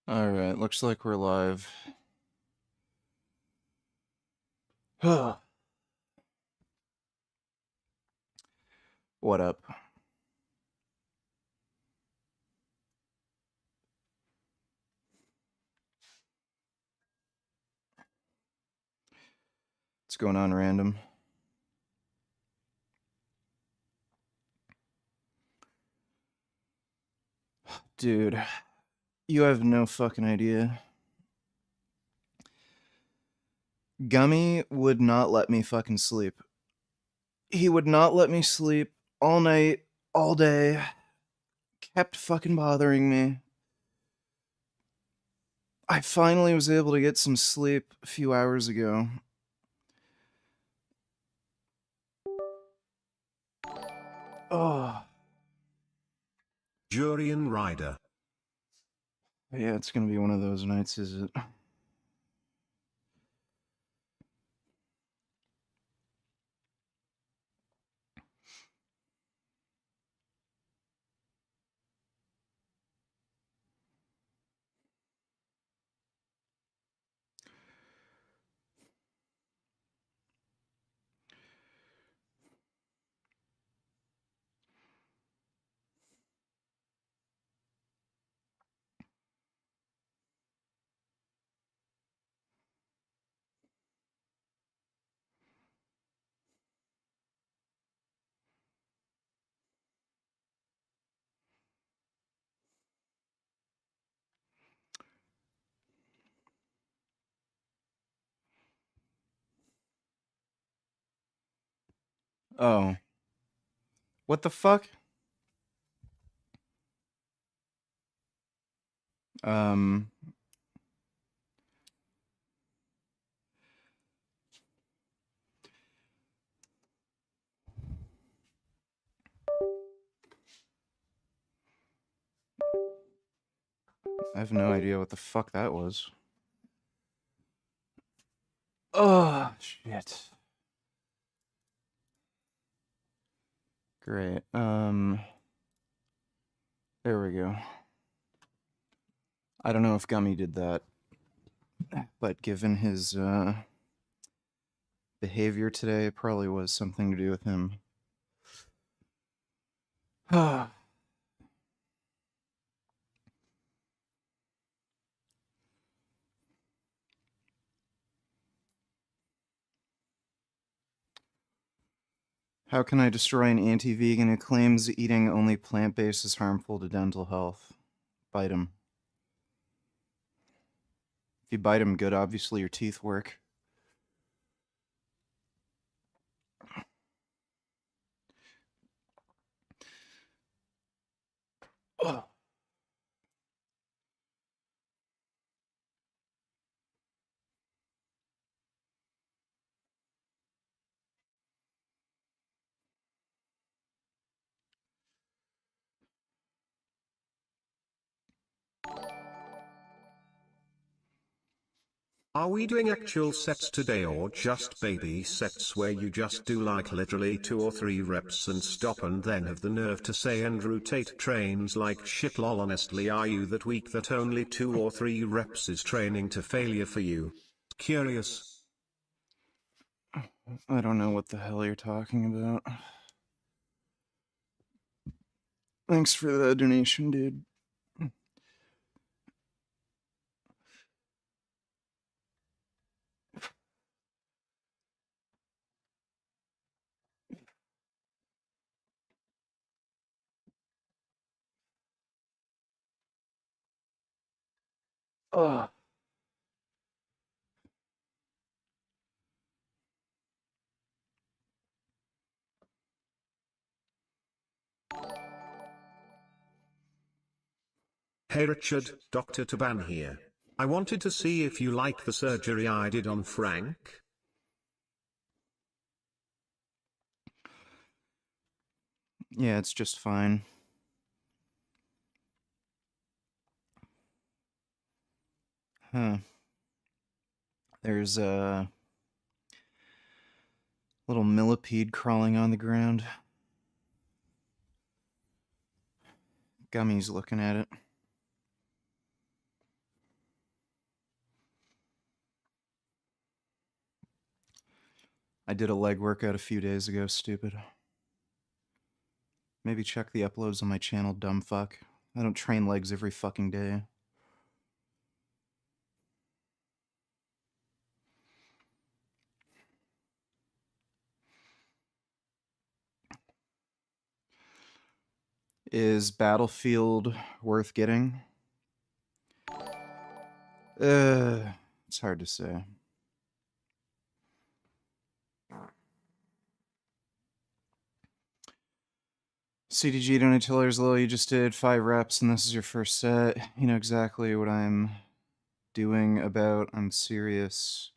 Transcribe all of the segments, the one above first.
Alright, looks like we're live. What up? What's going on, random? Dude, you have no fucking idea. Gummy would not let me fucking sleep. He would not let me sleep all night, all day. Kept fucking bothering me. I finally was able to get some sleep a few hours ago. Oh. Jurian Rider. Yeah, it's gonna be one of those nights, is it? Oh. What the fuck? Um... I have no idea what the fuck that was. Oh, shit. Great. There we go. I don't know if Gummy did that, but given his behavior today, it probably was something to do with him. How can I destroy an anti-vegan who claims eating only plant-based is harmful to dental health? Bite him. If you bite him good, obviously your teeth work. Oh. Are we doing actual sets today or just baby sets where you just do like literally 2 or 3 reps and stop and then have the nerve to say and rotate trains like shit? Lol, honestly, are you that weak that only 2 or 3 reps is training to failure for you? Curious. I don't know what the hell you're talking about. Thanks for the donation, dude. Ugh. Hey Richard, Dr. Taban here. I wanted to see if you like the surgery I did on Frank. Yeah, it's just fine. Huh. There's a little millipede crawling on the ground. Gummy's looking at it. I did a leg workout a few days ago, stupid. Maybe check the uploads on my channel, dumb fuck. I don't train legs every fucking day. Is Battlefield worth getting? It's hard to say. CDG donateller's low. You just did 5 reps and this is your first set. You know exactly what I'm doing about. I'm serious.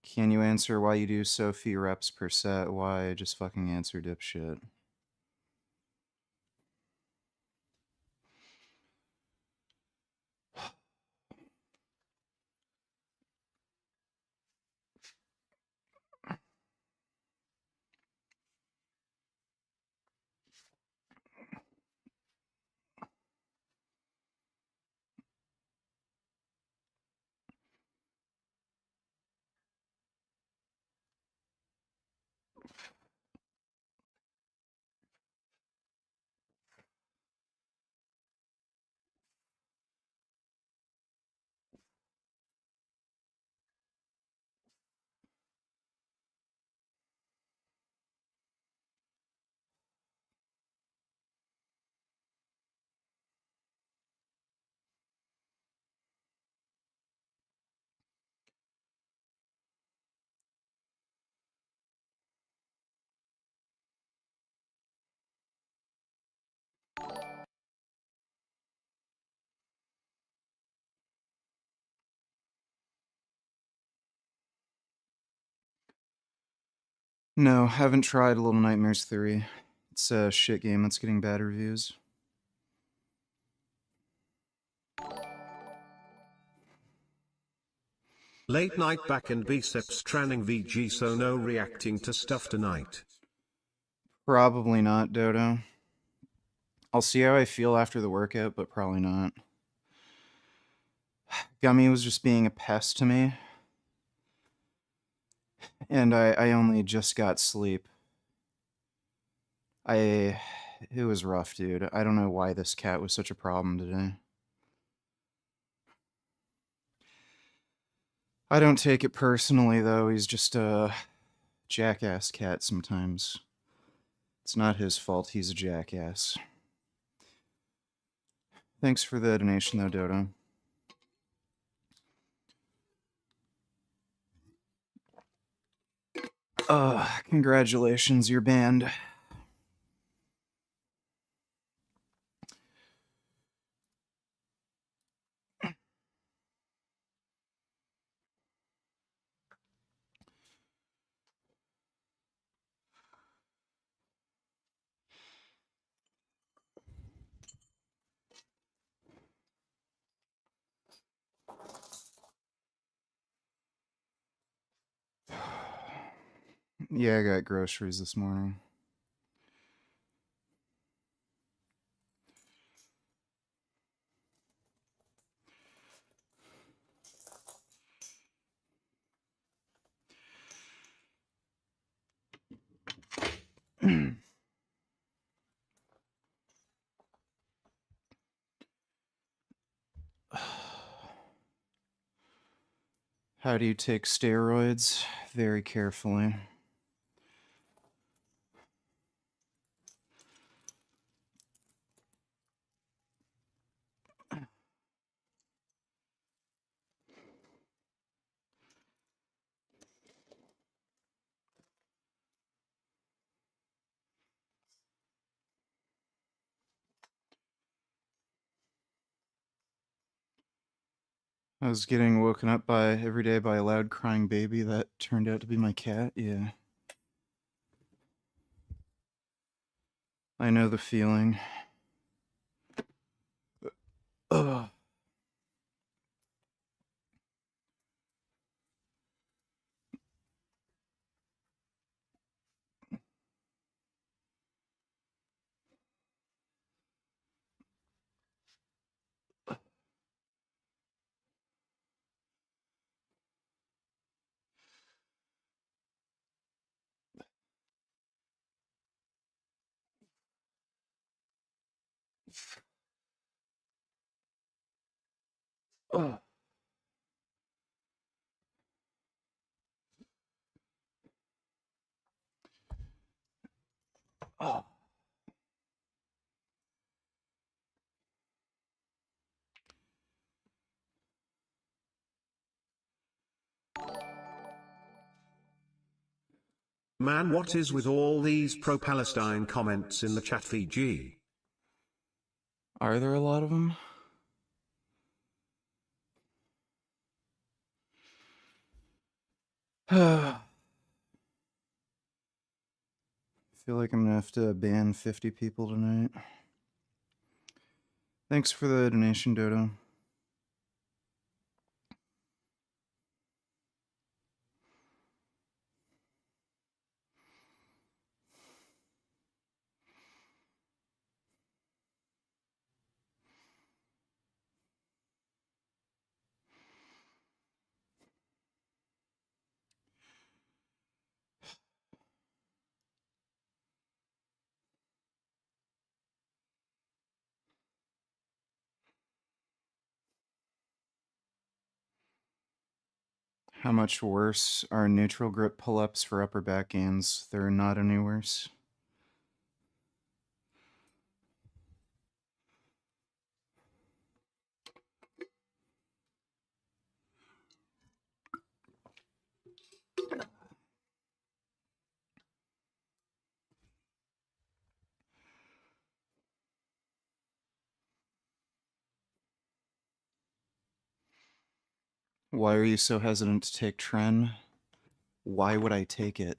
Can you answer why you do so few reps per set? Why? Just fucking answer, dipshit. No, haven't tried Little Nightmares 3. It's a shit game that's getting bad reviews. Late night back and biceps training VG, so no reacting to stuff tonight. Probably not, Dodo. I'll see how I feel after the workout, but probably not. Gummy was just being a pest to me. And I only just got sleep. It was rough, dude. I don't know why this cat was such a problem today. I don't take it personally, though. He's just a jackass cat sometimes. It's not his fault. He's a jackass. Thanks for the donation, though, Dodo. Congratulations, you're banned. Yeah, I got groceries this morning. How do you take steroids? Very carefully. I was getting woken up by every day by a loud crying baby that turned out to be my cat. Yeah. I know the feeling. Ugh. Oh. Oh. Man, what is with all these pro-Palestine comments in the chat VG? Are there a lot of them? I feel like I'm gonna have to ban 50 people tonight. Thanks for the donation, Dodo. How much worse are neutral grip pull-ups for upper back gains? They're not any worse. Why are you so hesitant to take Tren? Why would I take it?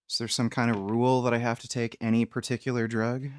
Is there some kind of rule that I have to take any particular drug?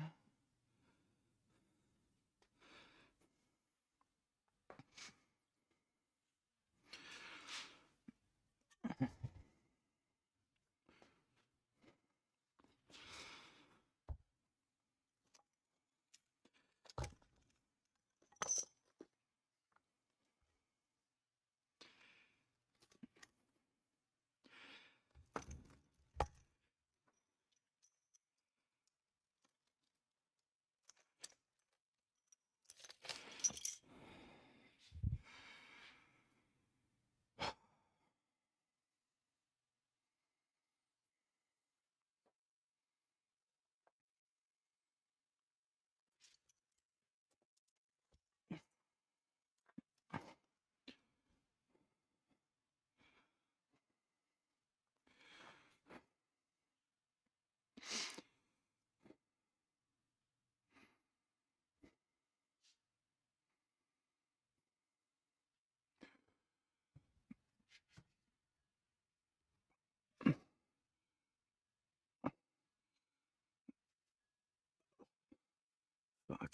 Fuck.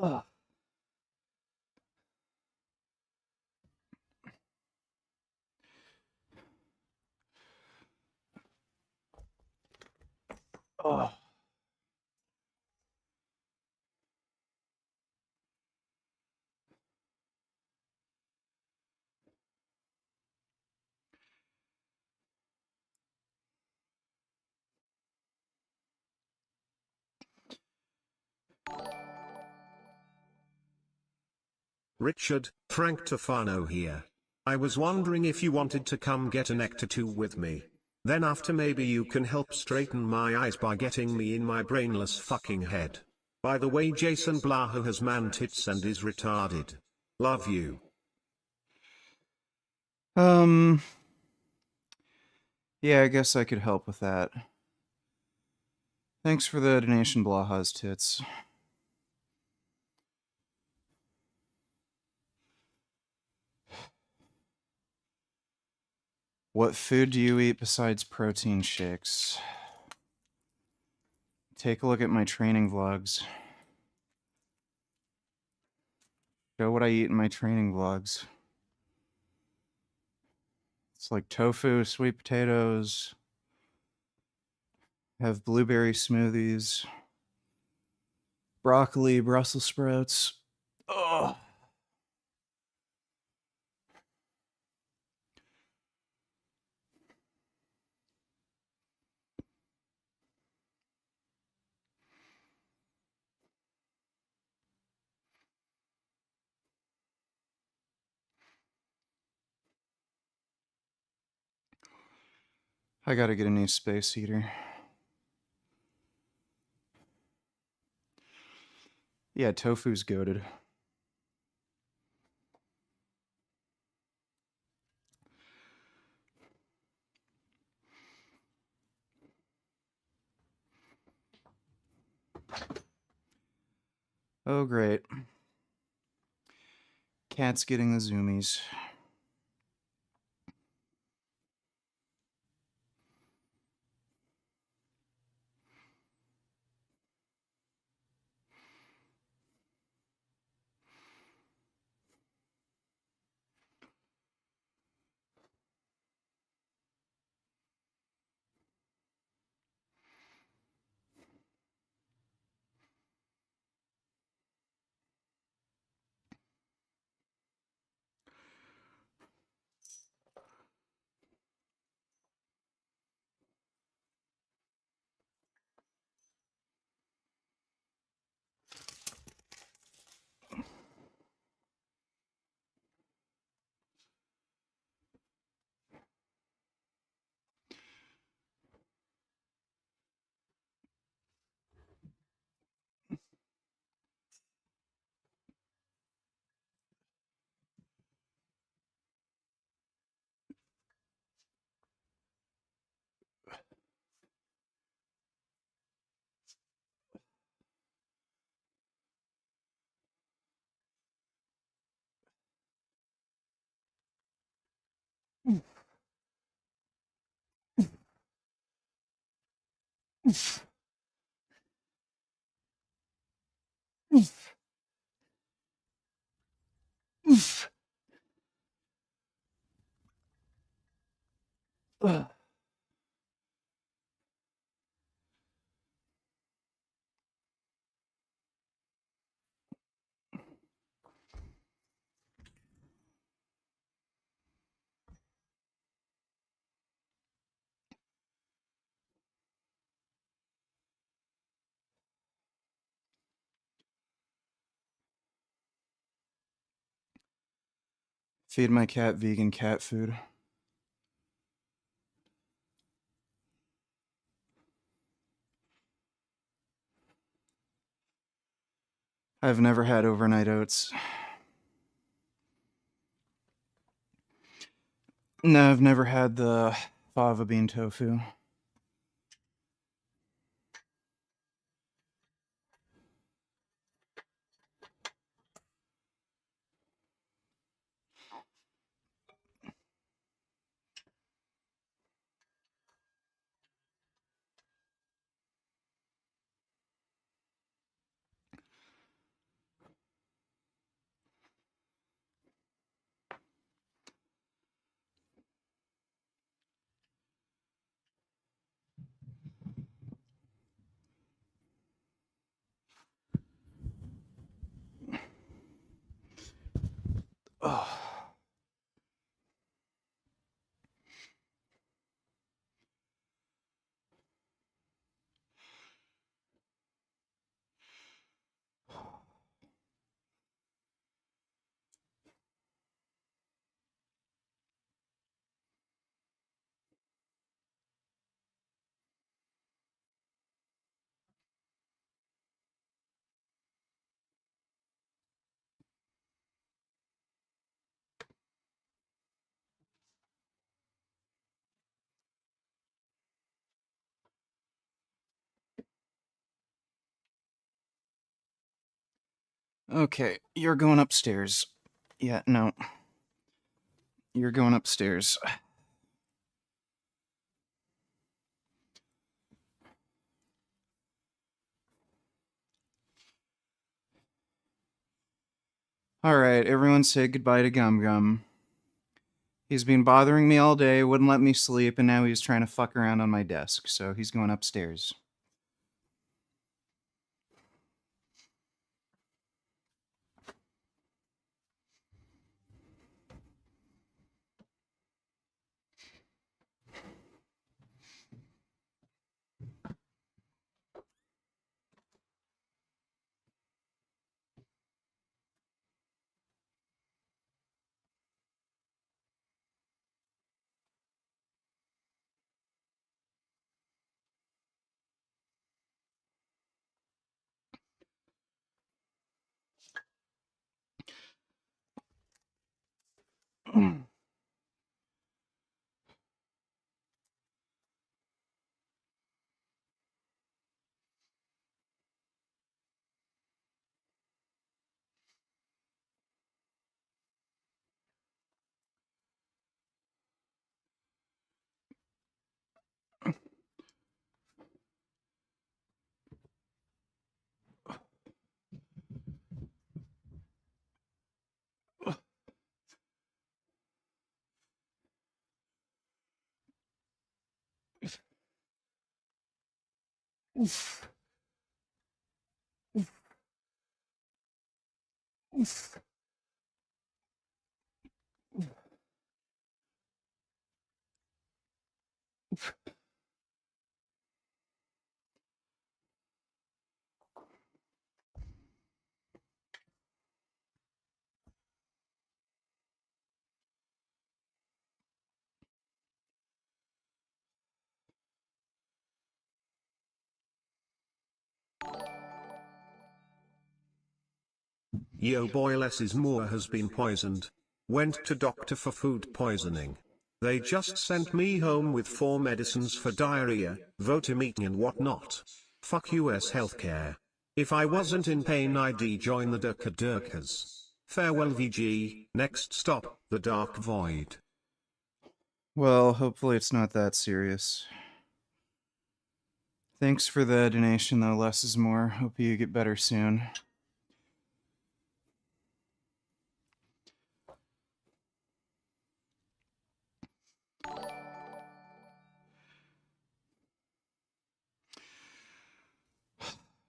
Ugh. Ugh. Richard, Frank Tofano here. I was wondering if you wanted to come get a nectar too with me. Then after maybe you can help straighten my eyes by getting me in my brainless fucking head. By the way, Jason Blaha has man tits and is retarded. Love you. Yeah, I guess I could help with that. Thanks for the donation, Blaha's tits. What food do you eat besides protein shakes? Take a look at my training vlogs. Show what I eat in my training vlogs. It's like tofu, sweet potatoes, have blueberry smoothies, broccoli, Brussels sprouts. Oh. I gotta get a new space heater. Yeah, tofu's goated. Oh, great. Cat's getting the zoomies. Feed my cat vegan cat food. I've never had overnight oats. No, I've never had the fava bean tofu. Oh. Okay, you're going upstairs. Yeah, no. You're going upstairs. Alright, everyone say goodbye to Gum Gum. He's been bothering me all day, wouldn't let me sleep, and now he's trying to fuck around on my desk, so he's going upstairs. Yo boy Les's Moore has been poisoned. Went to doctor for food poisoning. They just sent me home with 4 medicines for diarrhea, vomiting and whatnot. Fuck US healthcare. If I wasn't in pain I'd join the Durkas. Farewell VG, next stop, the Dark Void. Well, hopefully it's not that serious. Thanks for the donation, though, less is more. Hope you get better soon.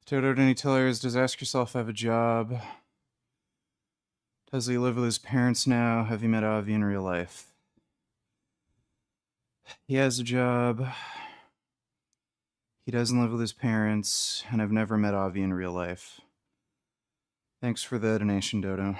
Toto Denny Tillers, does Ask Yourself have a job? Does he live with his parents now? Have you met Avi in real life? He has a job. He doesn't live with his parents, and I've never met Avi in real life. Thanks for the donation, Dodo.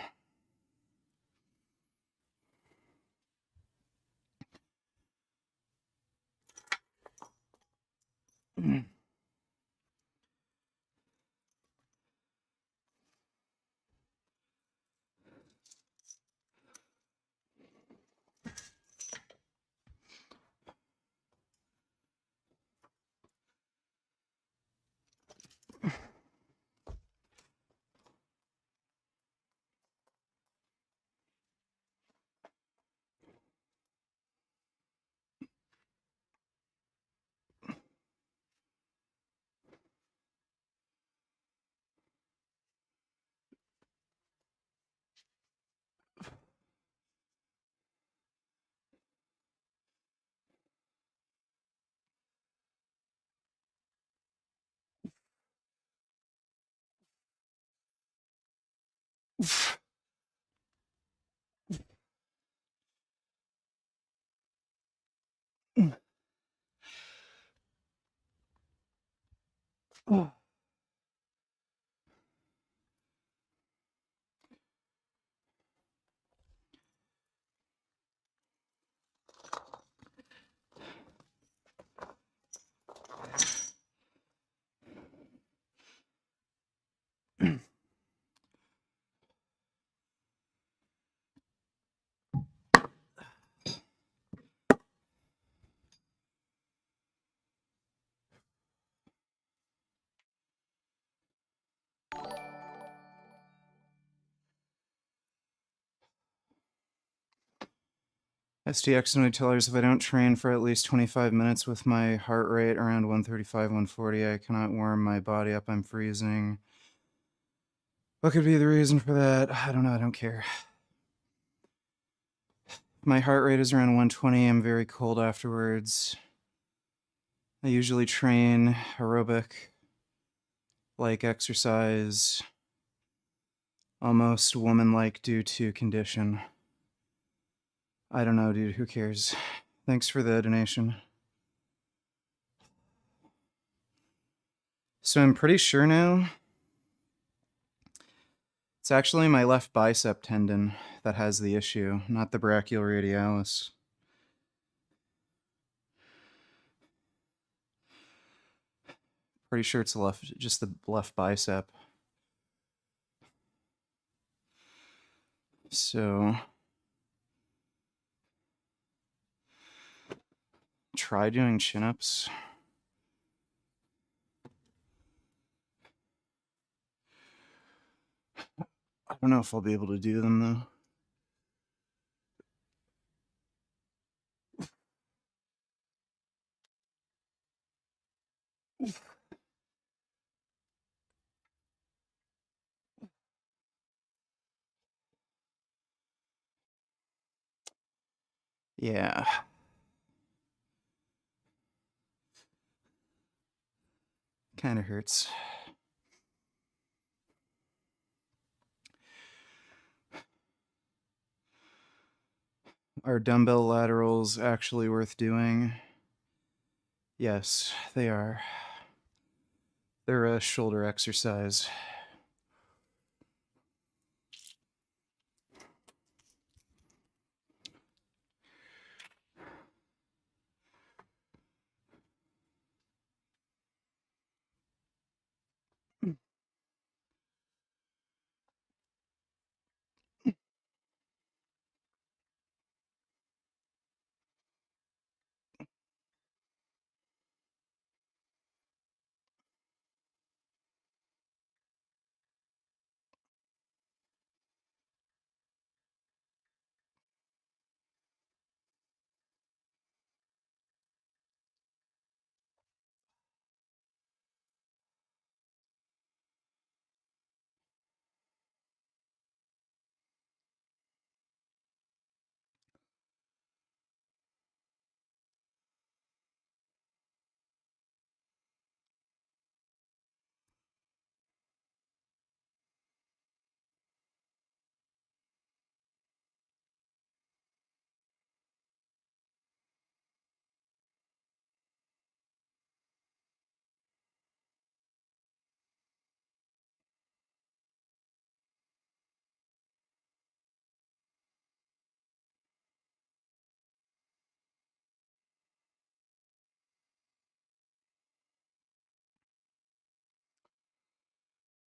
STX and Tillers, if I don't train for at least 25 minutes with my heart rate around 135, 140, I cannot warm my body up. I'm freezing. What could be the reason for that? I don't know. I don't care. My heart rate is around 120. I'm very cold afterwards. I usually train aerobic, like exercise, almost woman-like due to condition. I don't know, dude. Who cares? Thanks for the donation. So I'm pretty sure now it's actually my left bicep tendon that has the issue, not the brachioradialis. Pretty sure it's just the left bicep. So try doing chin-ups. I don't know if I'll be able to do them though. Yeah. Kind of hurts. Are dumbbell laterals actually worth doing? Yes, they are. They're a shoulder exercise.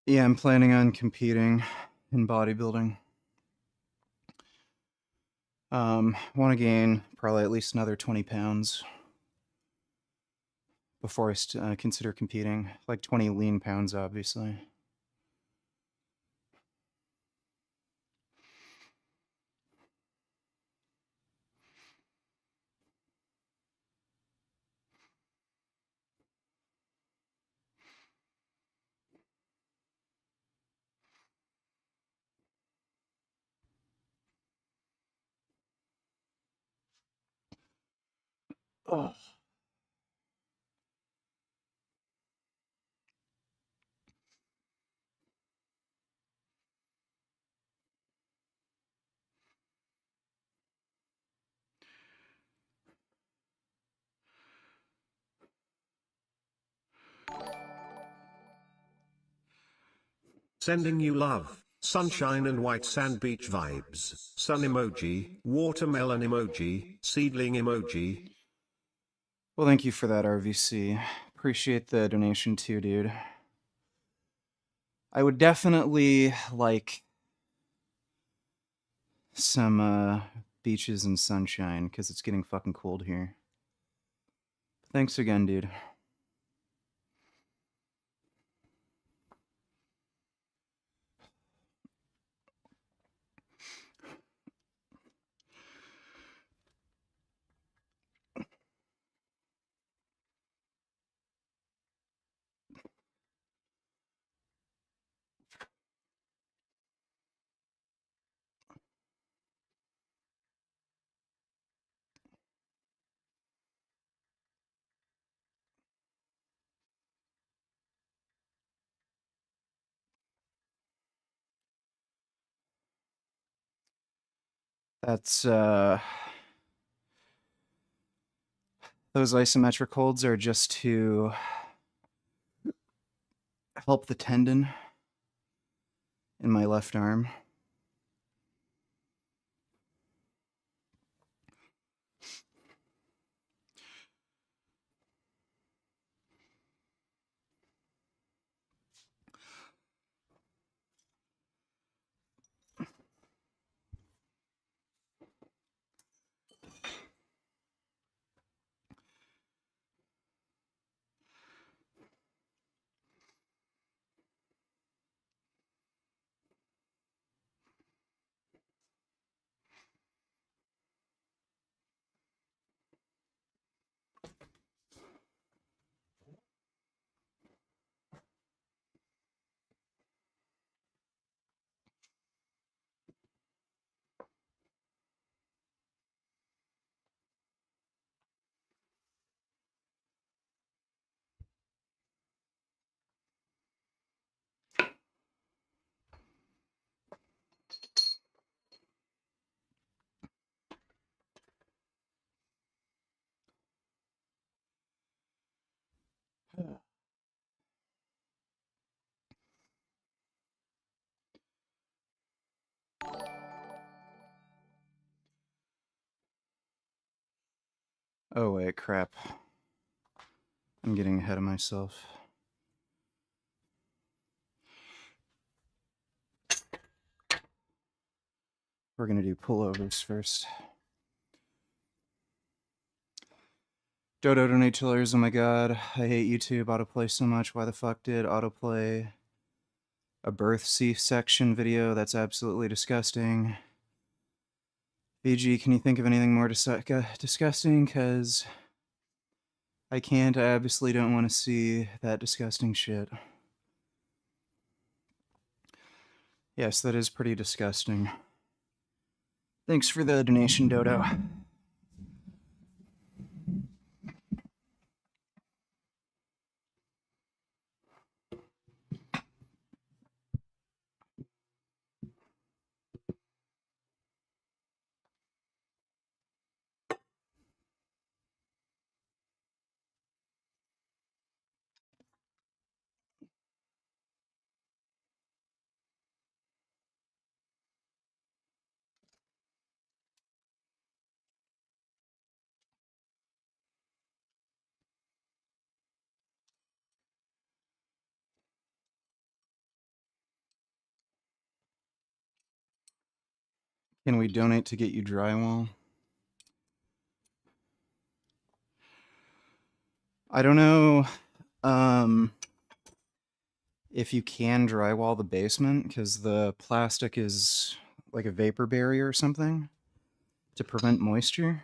Yeah, I'm planning on competing in bodybuilding. Want to gain probably at least another 20 pounds before I consider competing. Like 20 lean pounds, obviously. Oh. Sending you love, sunshine and white sand beach vibes, sun emoji, watermelon emoji, seedling emoji. Well, thank you for that, RVC. Appreciate the donation too, dude. I would definitely like some beaches and sunshine because it's getting fucking cold here. Thanks again, dude. That's those isometric holds are just to help the tendon in my left arm. Oh wait, crap. I'm getting ahead of myself. We're gonna do pullovers first. Dodo donate $2. Oh my god, I hate YouTube autoplay so much. Why the fuck did autoplay a birth C-section video? That's absolutely disgusting. VG, can you think of anything more disgusting? Because I can't. I obviously don't want to see that disgusting shit. Yes, that is pretty disgusting. Thanks for the donation, Dodo. Can we donate to get you drywall? I don't know if you can drywall the basement, because the plastic is like a vapor barrier or something to prevent moisture.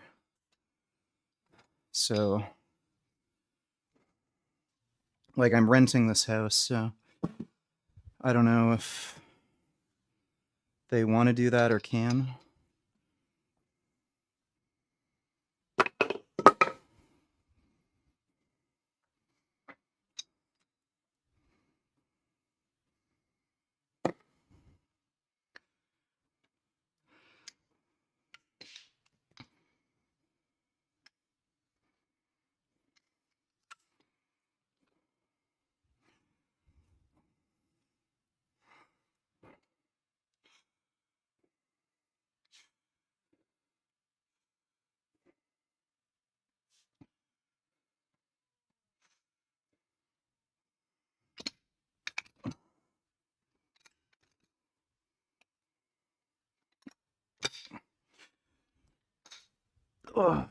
So, like, I'm renting this house, so I don't know if they want to do that or can. Ugh.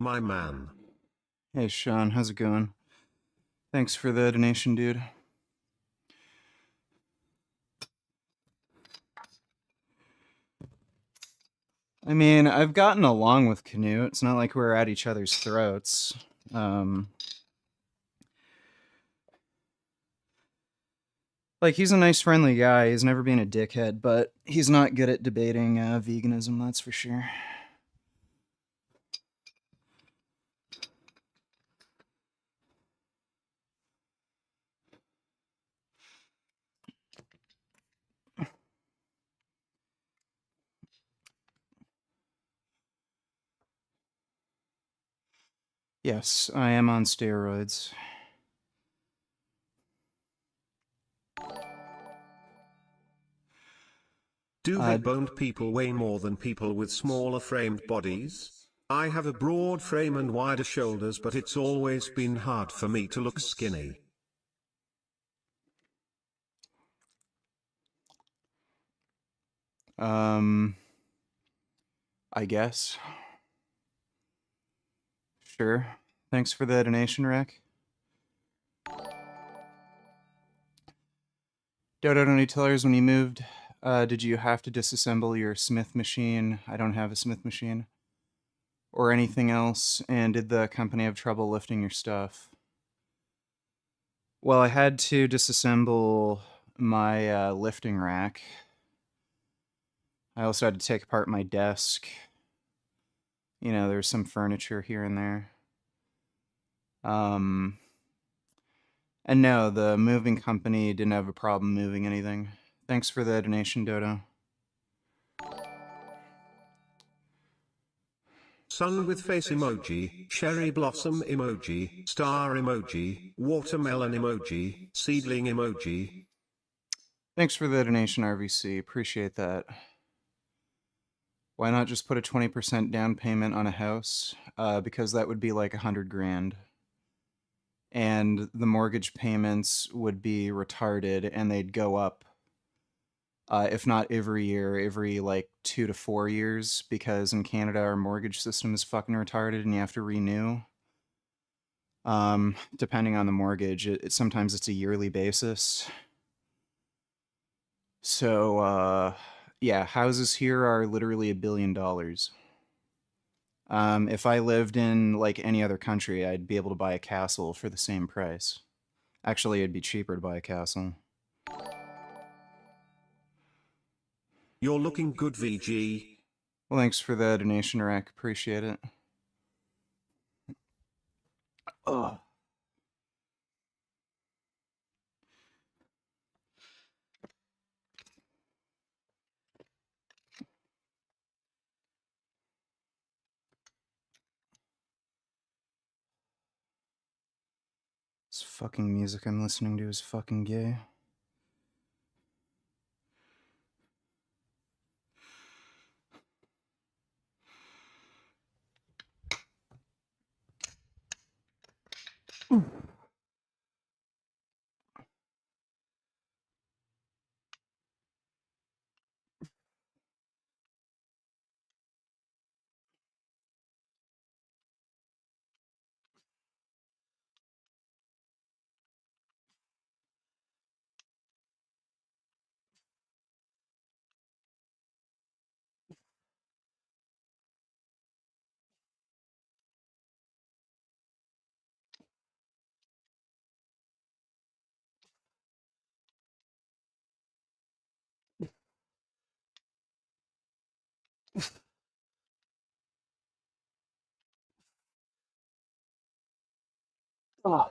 my man. Hey, Sean, how's it going? Thanks for the donation, dude. I mean, I've gotten along with Canute. It's not like we're at each other's throats. Like, he's a nice, friendly guy. He's never been a dickhead, but he's not good at debating veganism, that's for sure. Yes, I am on steroids. Do big-boned people weigh more than people with smaller framed bodies? I have a broad frame and wider shoulders, but it's always been hard for me to look skinny. I guess. Sure. Thanks for the donation, Rick. Dodo Donate Tellers, when you moved, did you have to disassemble your Smith machine? I don't have a Smith machine. Or anything else, and did the company have trouble lifting your stuff? Well, I had to disassemble my lifting rack. I also had to take apart my desk. You know, there's some furniture here and there. And no, the moving company didn't have a problem moving anything. Thanks for the donation, Dodo. Sun with face emoji, cherry blossom emoji, star emoji, watermelon emoji, seedling emoji. Thanks for the donation, RVC. Appreciate that. Why not just put a 20% down payment on a house? Because that would be like 100 grand. And the mortgage payments would be retarded and they'd go up. If not every year, every like 2 to 4 years, because in Canada our mortgage system is fucking retarded and you have to renew. Depending on the mortgage, sometimes it's a yearly basis. So, yeah, houses here are literally $1 billion. If I lived in like any other country, I'd be able to buy a castle for the same price. Actually, it'd be cheaper to buy a castle. You're looking good, VG. Well, thanks for the donation, Rack. Appreciate it. Ugh. This fucking music I'm listening to is fucking gay. Oh.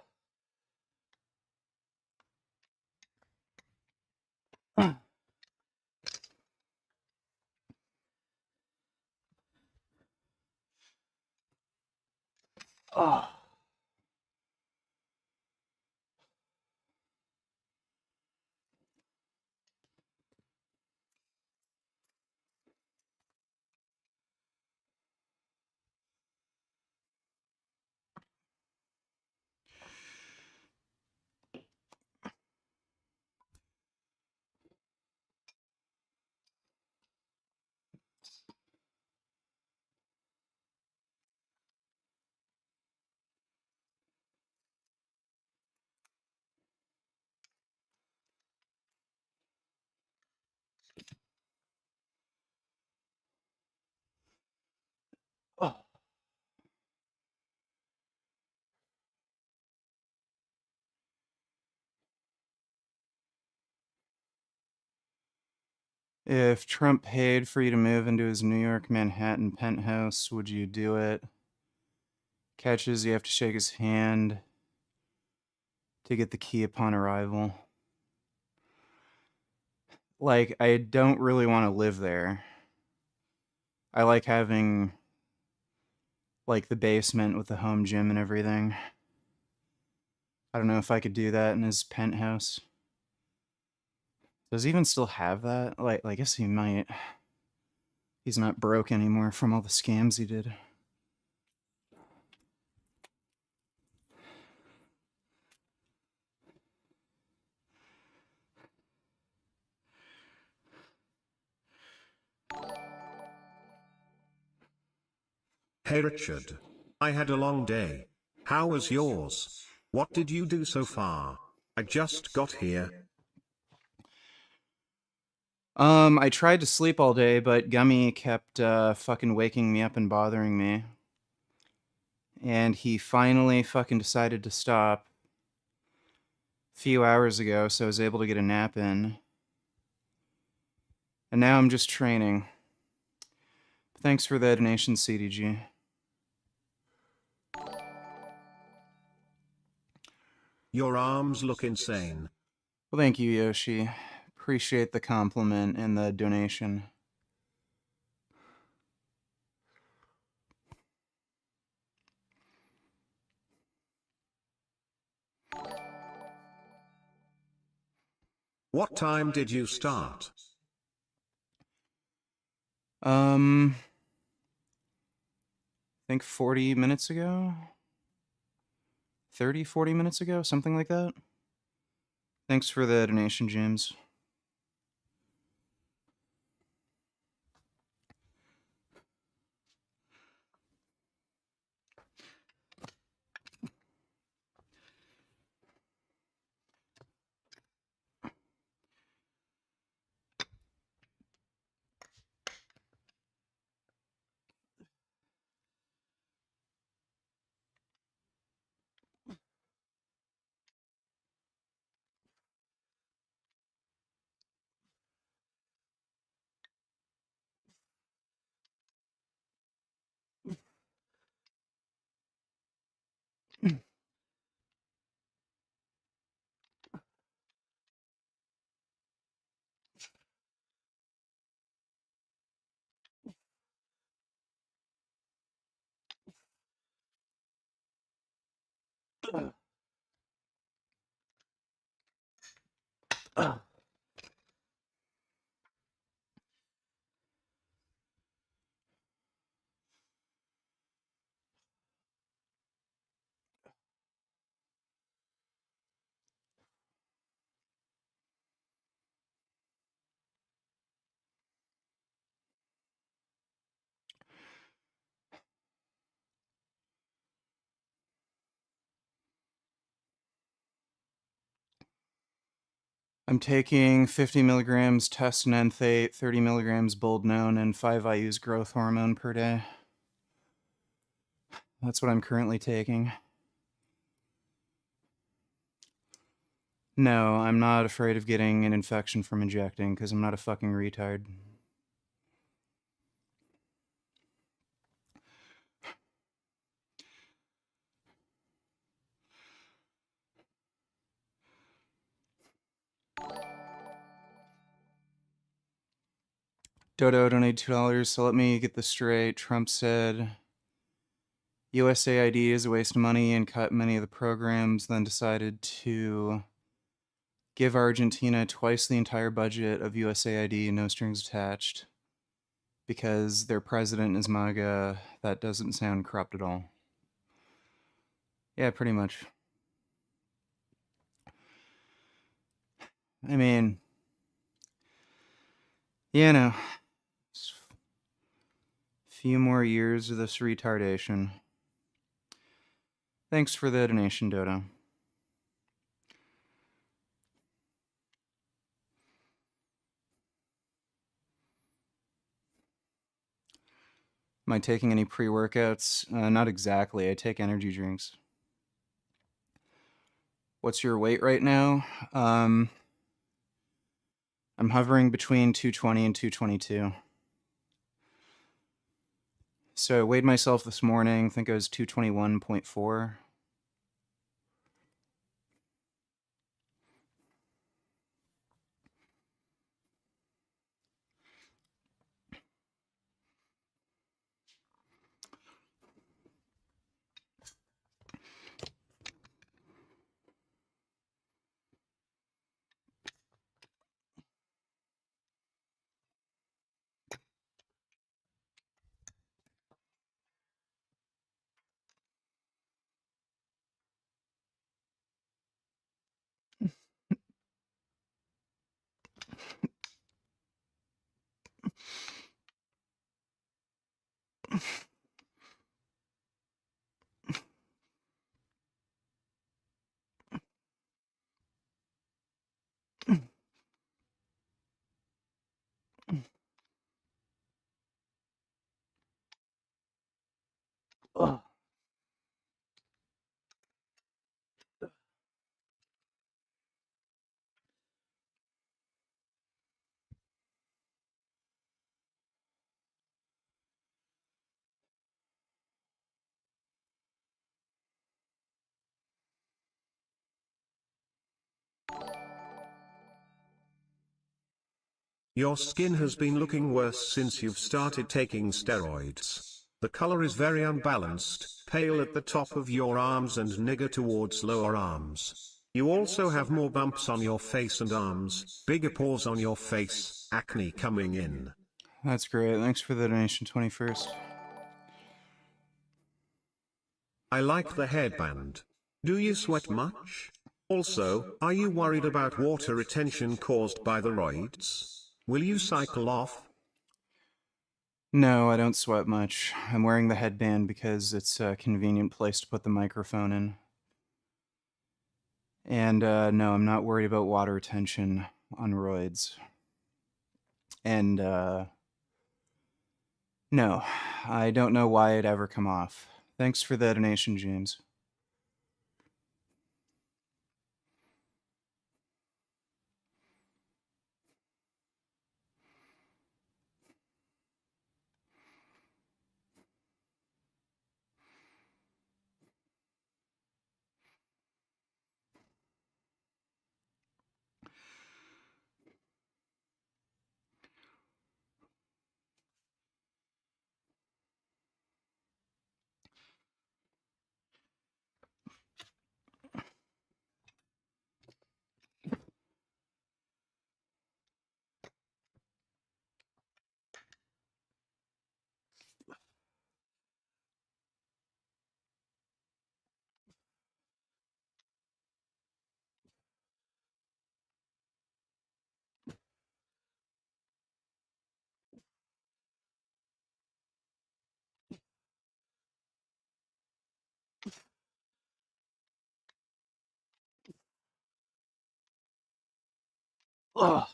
Oh. If Trump paid for you to move into his New York Manhattan penthouse, would you do it? Catches, you have to shake his hand to get the key upon arrival. Like, I don't really want to live there. I like having, like, the basement with the home gym and everything. I don't know if I could do that in his penthouse. Does he even still have that? Like, I guess he might. He's not broke anymore from all the scams he did. Hey Richard. I had a long day. How was yours? What did you do so far? I just got here. I tried to sleep all day, but Gummy kept fucking waking me up and bothering me. And he finally fucking decided to stop a few hours ago, so I was able to get a nap in. And now I'm just training. Thanks for the donation, CDG. Your arms look insane. Well, thank you, Yoshi. Appreciate the compliment and the donation. What time did you start? I think 40 minutes ago? 30, 40 minutes ago? Something like that? Thanks for the donation, James. I'm taking 50 milligrams testanenthate, 30 milligrams boldenone, and 5 IU's growth hormone per day. That's what I'm currently taking. No, I'm not afraid of getting an infection from injecting, because I'm not a fucking retard. Dodo donated $2, so let me get this straight. Trump said USAID is a waste of money and cut many of the programs, then decided to give Argentina twice the entire budget of USAID, no strings attached, because their president is MAGA. That doesn't sound corrupt at all. Yeah, pretty much. I mean, you know, few more years of this retardation. Thanks for the donation, Dodo. Am I taking any pre-workouts? Not exactly. I take energy drinks. What's your weight right now? I'm hovering between 220 and 222. So I weighed myself this morning. I think I was 221.4. Ugh. Your skin has been looking worse since you've started taking steroids. The color is very unbalanced, pale at the top of your arms and nigger towards lower arms. You also have more bumps on your face and arms, bigger pores on your face, acne coming in. That's great. Thanks for the donation, 21st. I like the headband. Do you sweat much? Also, are you worried about water retention caused by the roids? Will you cycle off? No, I don't sweat much. I'm wearing the headband because it's a convenient place to put the microphone in. And no, I'm not worried about water retention on roids. And no, I don't know why it'd ever come off. Thanks for the donation, James. Ugh.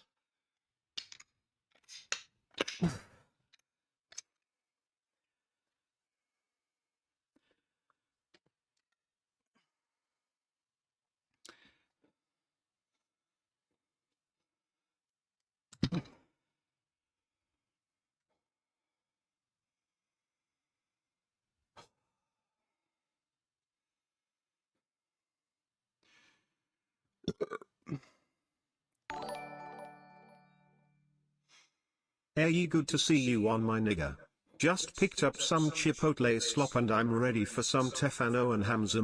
Hey, good to see you on my nigger. Just picked up some chipotle slop and I'm ready for some Tefano and Hamza.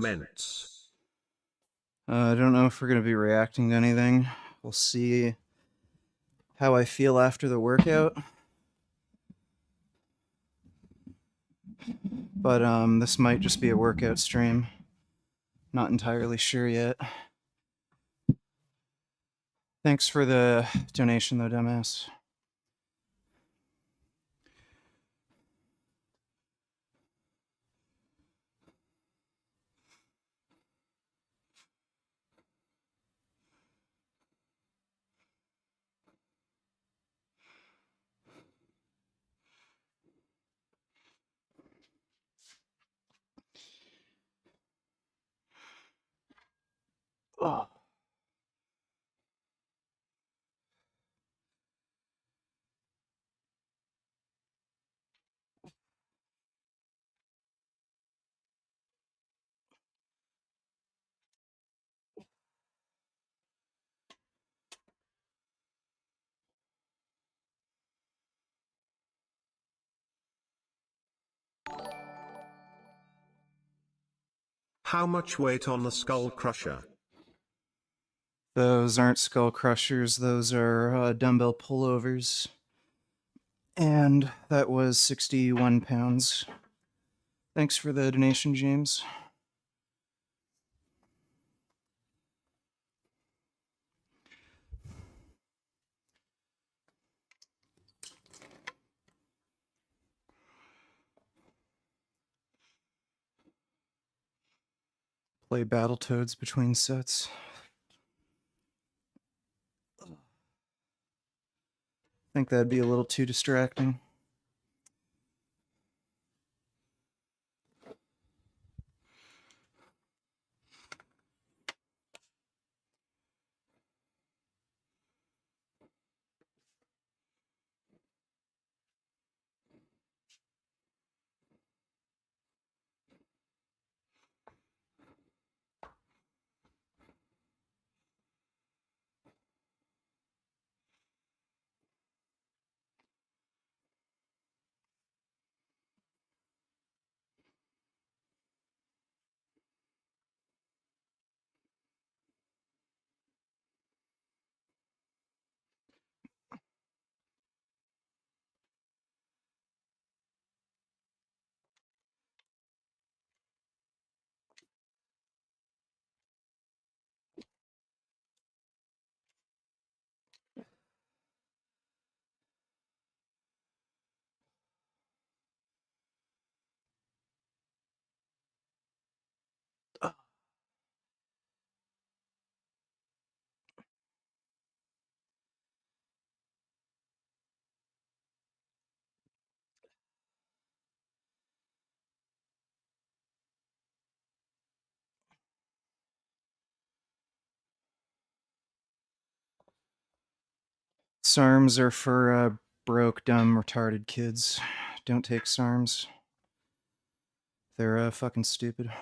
I don't know if we're going to be reacting to anything. We'll see how I feel after the workout. But this might just be a workout stream. Not entirely sure yet. Thanks for the donation, though, dumbass. Oh. How much weight on the Skull Crusher? Those aren't skull crushers, those are dumbbell pullovers. And that was 61 pounds. Thanks for the donation, James. Play Battletoads between sets. I think that'd be a little too distracting. SARMs are for broke, dumb, retarded kids. Don't take SARMs. They're fucking stupid.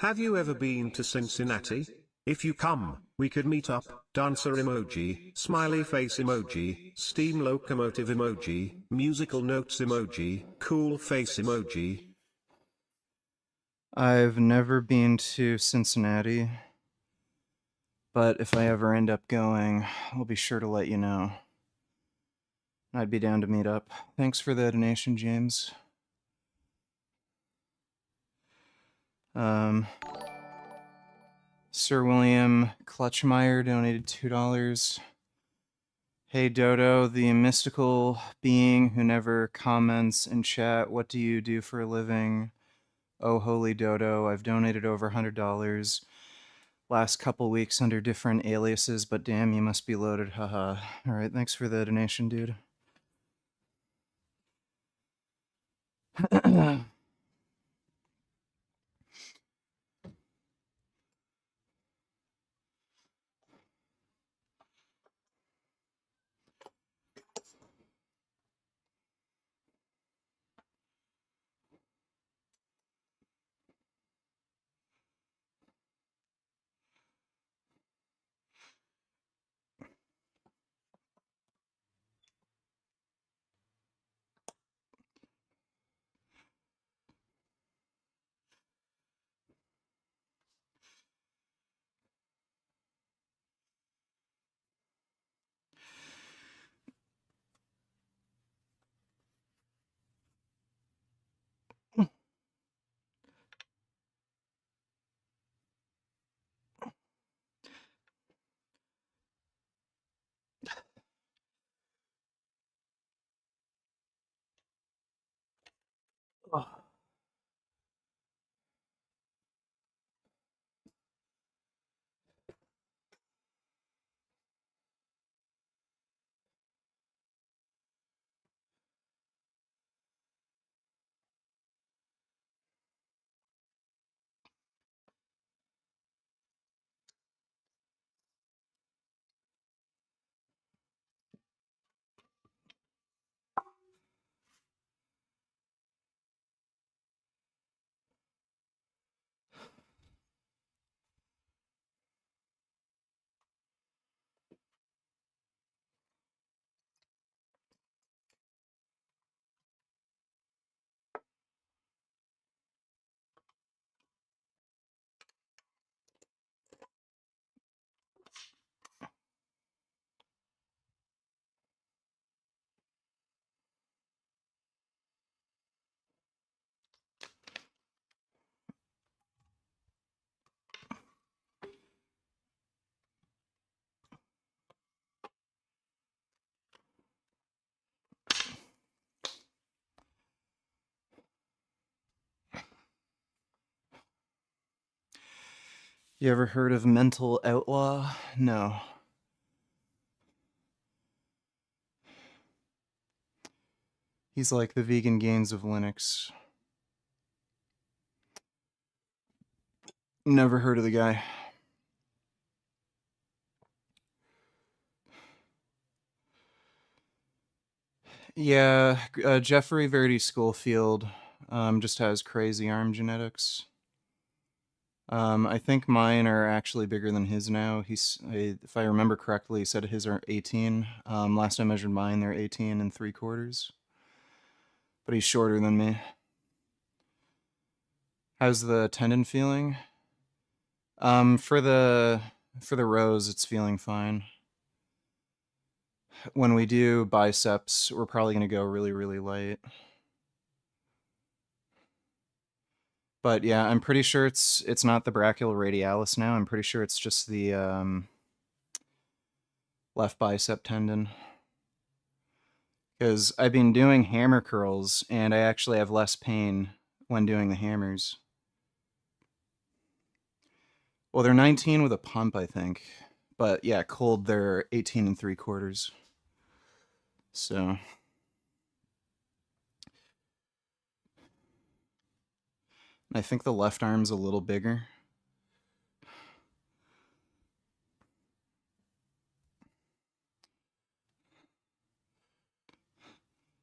Have you ever been to Cincinnati? If you come, we could meet up. Dancer emoji, smiley face emoji, steam locomotive emoji, musical notes emoji, cool face emoji. I've never been to Cincinnati, but if I ever end up going, I'll be sure to let you know. I'd be down to meet up. Thanks for the donation, James. Sir William Clutchmeyer donated $2. Hey Dodo, the mystical being who never comments in chat, what do you do for a living? Oh, holy Dodo, I've donated over $100. Last couple weeks under different aliases, but damn, you must be loaded, haha. Alright, thanks for the donation, dude. You ever heard of Mental Outlaw? No. He's like the vegan gains of Linux. Never heard of the guy. Yeah, Jeffrey Verdi Schofield just has crazy arm genetics. I think mine are actually bigger than his now. If I remember correctly, he said his are 18. Last I measured mine, they're 18 and 3/4. But he's shorter than me. How's the tendon feeling? For the rows, it's feeling fine. When we do biceps, we're probably gonna go really, really light. But yeah, I'm pretty sure it's not the brachioradialis now. I'm pretty sure it's just the left bicep tendon. Because I've been doing hammer curls, and I actually have less pain when doing the hammers. Well, they're 19 with a pump, I think. But yeah, cold, they're 18 and 3/4. So I think the left arm's a little bigger.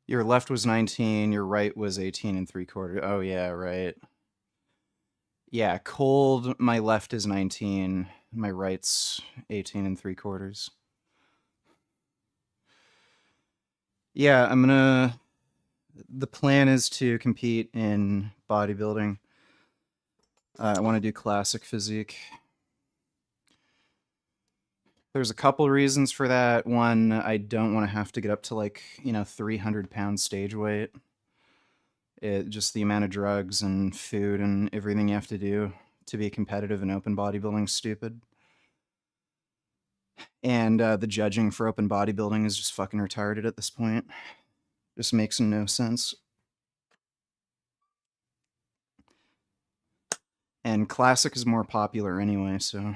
Your left was 19, your right was 18 and 3/4. Oh yeah, right. Yeah, cold, my left is 19, my right's 18 and 3/4. Yeah, the plan is to compete in bodybuilding. I want to do classic physique. There's a couple reasons for that. One, I don't want to have to get up to 300 pound stage weight. Just the amount of drugs and food and everything you have to do to be competitive in open bodybuilding is stupid. And the judging for open bodybuilding is just fucking retarded at this point. Just makes no sense. And classic is more popular anyway, so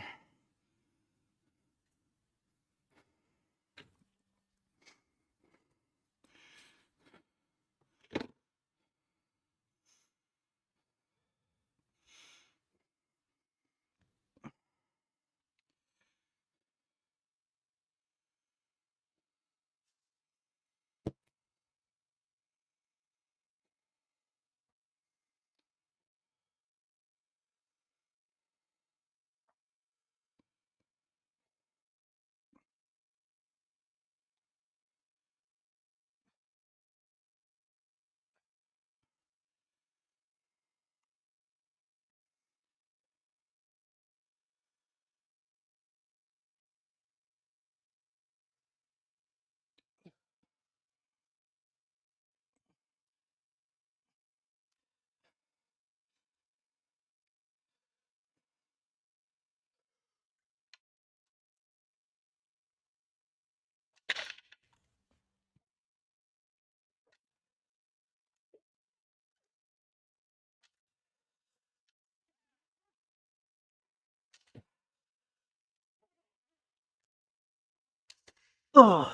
Oh,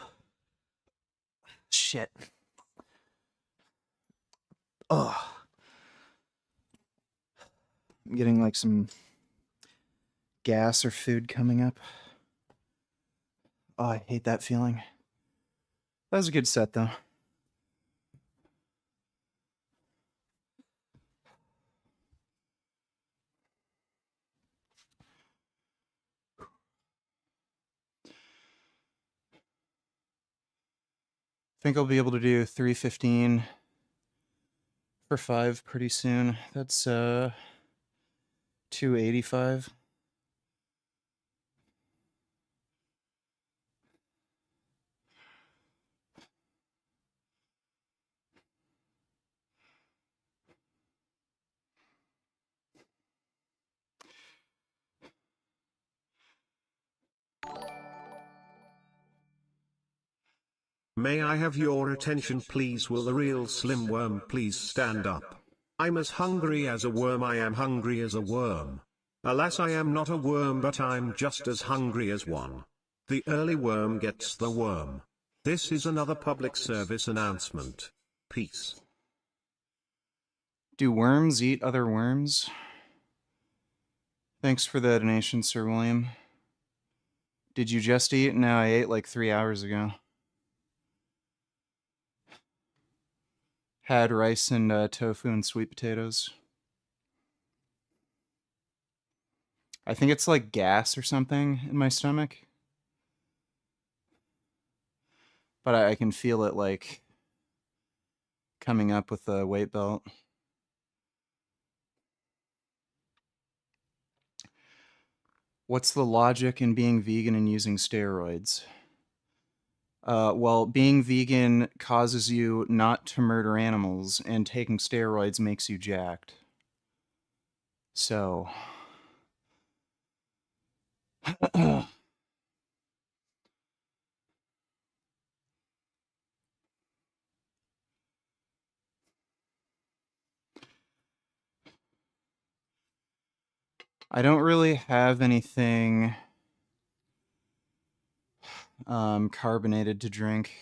shit. Oh, I'm getting like some gas or food coming up. Oh, I hate that feeling. That was a good set, though. Think I'll be able to do 315 for 5 pretty soon. That's 285. May I have your attention please? Will the real Slim Worm please stand up? I'm as hungry as a worm, I am hungry as a worm. Alas, I am not a worm, but I'm just as hungry as one. The early worm gets the worm. This is another public service announcement. Peace. Do worms eat other worms? Thanks for the donation, Sir William. Did you just eat? No, I ate like 3 hours ago. Had rice and tofu and sweet potatoes. I think it's like gas or something in my stomach. But I can feel it like coming up with the weight belt. What's the logic in being vegan and using steroids? Well, being vegan causes you not to murder animals, and taking steroids makes you jacked. So, I don't really have anything carbonated to drink.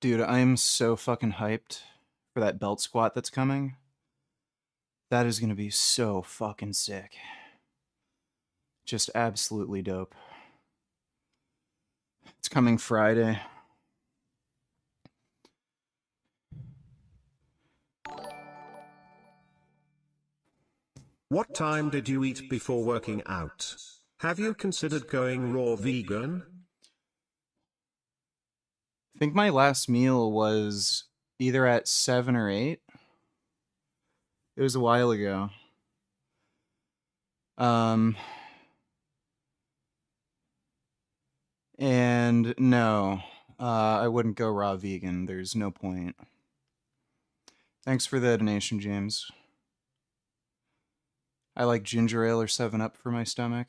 Dude, I am so fucking hyped for that belt squat that's coming. That is going to be so fucking sick. Just absolutely dope. It's coming Friday. What time did you eat before working out? Have you considered going raw vegan? I think my last meal was either at 7 or 8. It was a while ago. And no, I wouldn't go raw vegan. There's no point. Thanks for the donation, James. I like ginger ale or 7-Up for my stomach.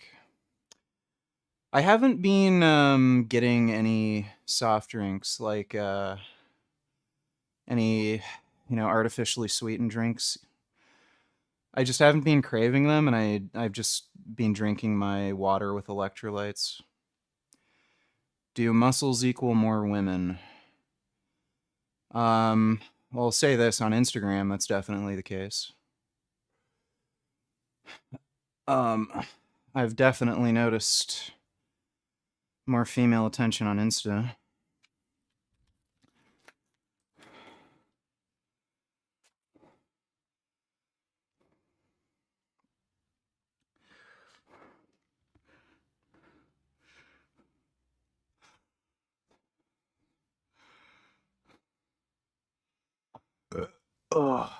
I haven't been getting any soft drinks, like any, artificially sweetened drinks. I just haven't been craving them, and I've just been drinking my water with electrolytes. Do muscles equal more women? Well, I'll say this on Instagram, that's definitely the case. I've definitely noticed more female attention on Insta. Ugh.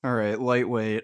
All right, lightweight.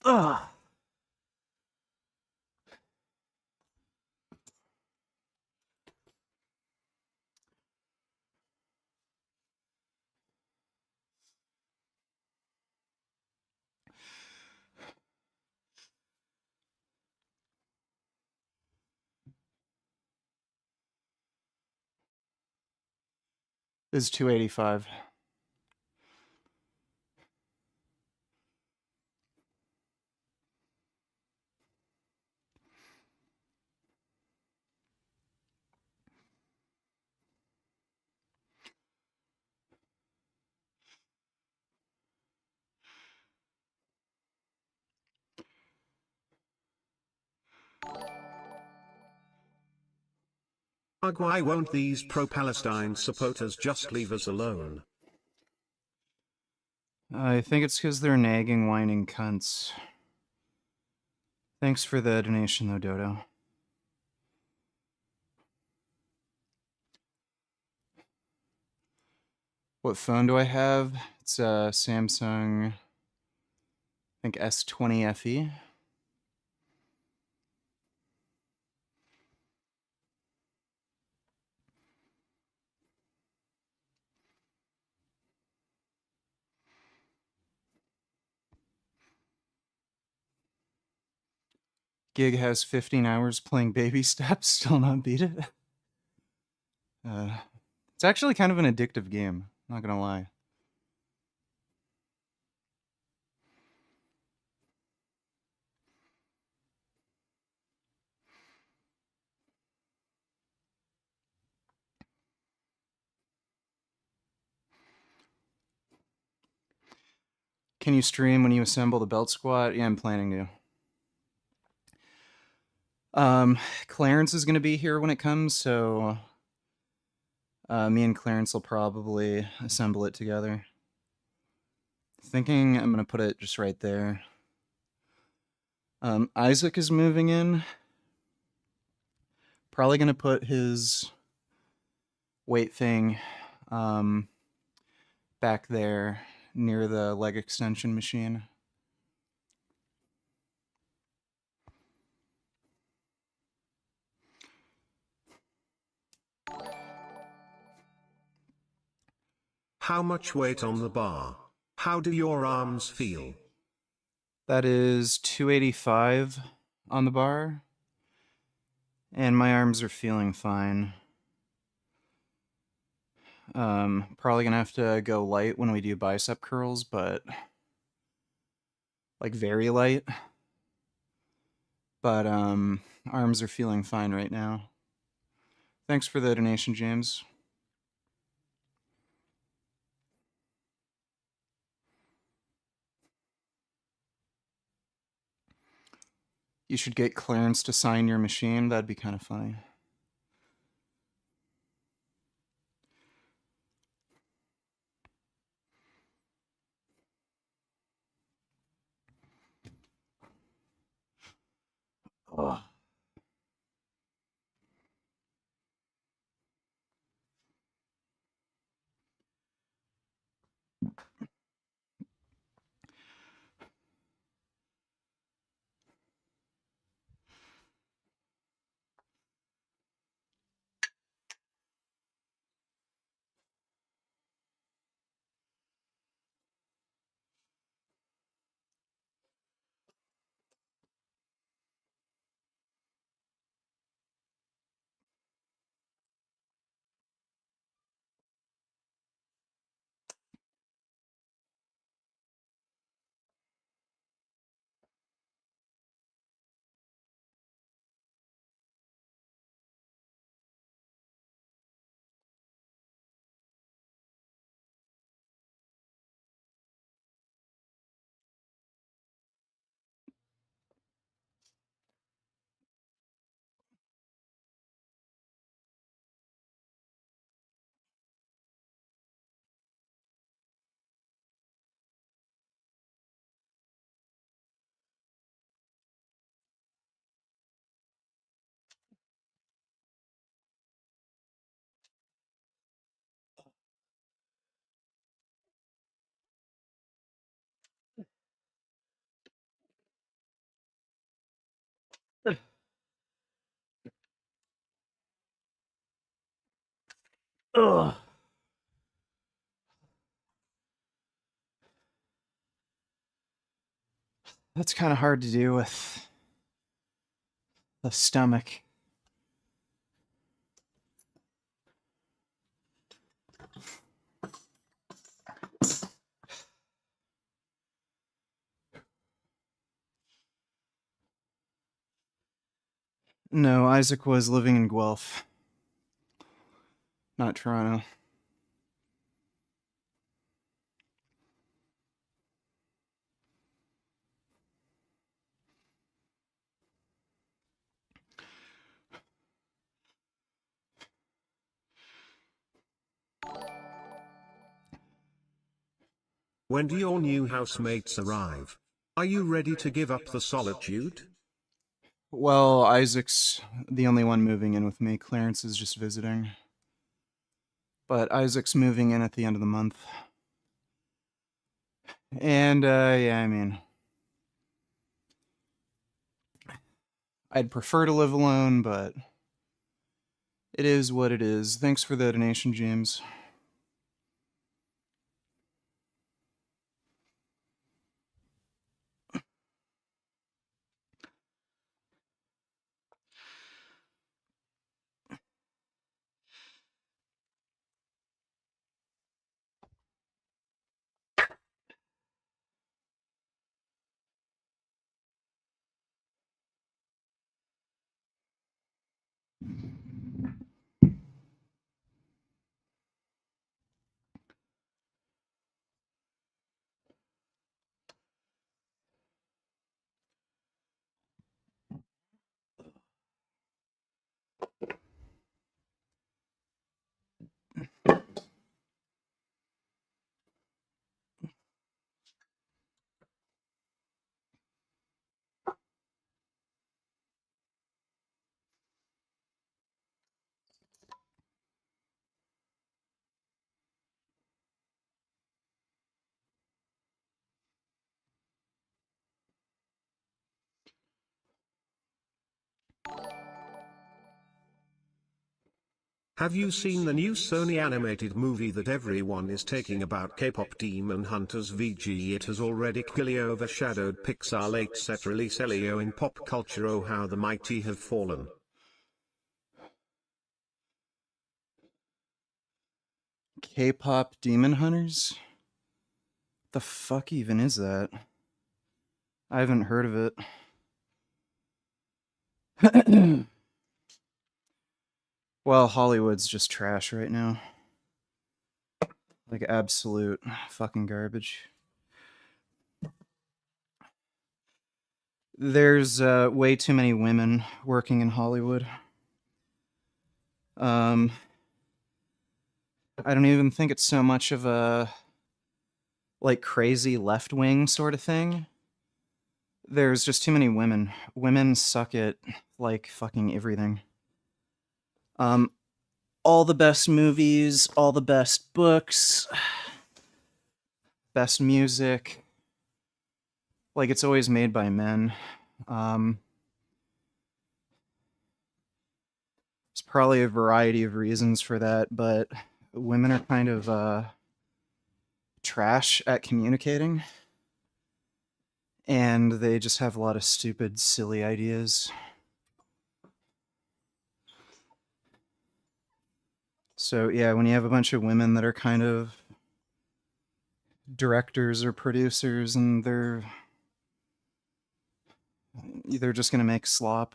Ugh. This is 285. Ugh, why won't these pro-Palestine supporters just leave us alone? I think it's because they're nagging, whining cunts. Thanks for the donation, though, Dodo. What phone do I have? It's a Samsung, I think S20 FE. Gig has 15 hours playing Baby Steps, still not beat it. It's actually kind of an addictive game, not gonna lie. Can you stream when you assemble the belt squat? Yeah, I'm planning to. Clarence is gonna be here when it comes, so me and Clarence will probably assemble it together. Thinking I'm gonna put it just right there. Isaac is moving in. Probably gonna put his weight thing back there near the leg extension machine. How much weight on the bar? How do your arms feel? That is 285 on the bar. And my arms are feeling fine. Probably gonna have to go light when we do bicep curls, but like very light. But arms are feeling fine right now. Thanks for the donation, James. You should get Clarence to sign your machine. That'd be kind of funny. Ugh. Ugh. That's kind of hard to do with the stomach. No, Isaac was living in Guelph, not Toronto. When do your new housemates arrive? Are you ready to give up the solitude? Well, Isaac's the only one moving in with me. Clarence is just visiting. But Isaac's moving in at the end of the month. And, yeah, I mean, I'd prefer to live alone, but it is what it is. Thanks for the donation, James. Have you seen the new Sony animated movie that everyone is taking about K-pop Demon Hunters VG? It has already clearly overshadowed Pixar late set release Elio in pop culture. Oh, how the mighty have fallen. K-pop Demon Hunters? The fuck even is that? I haven't heard of it. Well, Hollywood's just trash right now. Like absolute fucking garbage. There's way too many women working in Hollywood. I don't even think it's so much of a like crazy left wing sort of thing. There's just too many women. Women suck at like fucking everything. Um, all the best movies, all the best books, best music. Like it's always made by men. There's probably a variety of reasons for that, but women are kind of trash at communicating. And they just have a lot of stupid, silly ideas. So, yeah, when you have a bunch of women that are kind of directors or producers and they're just going to make slop.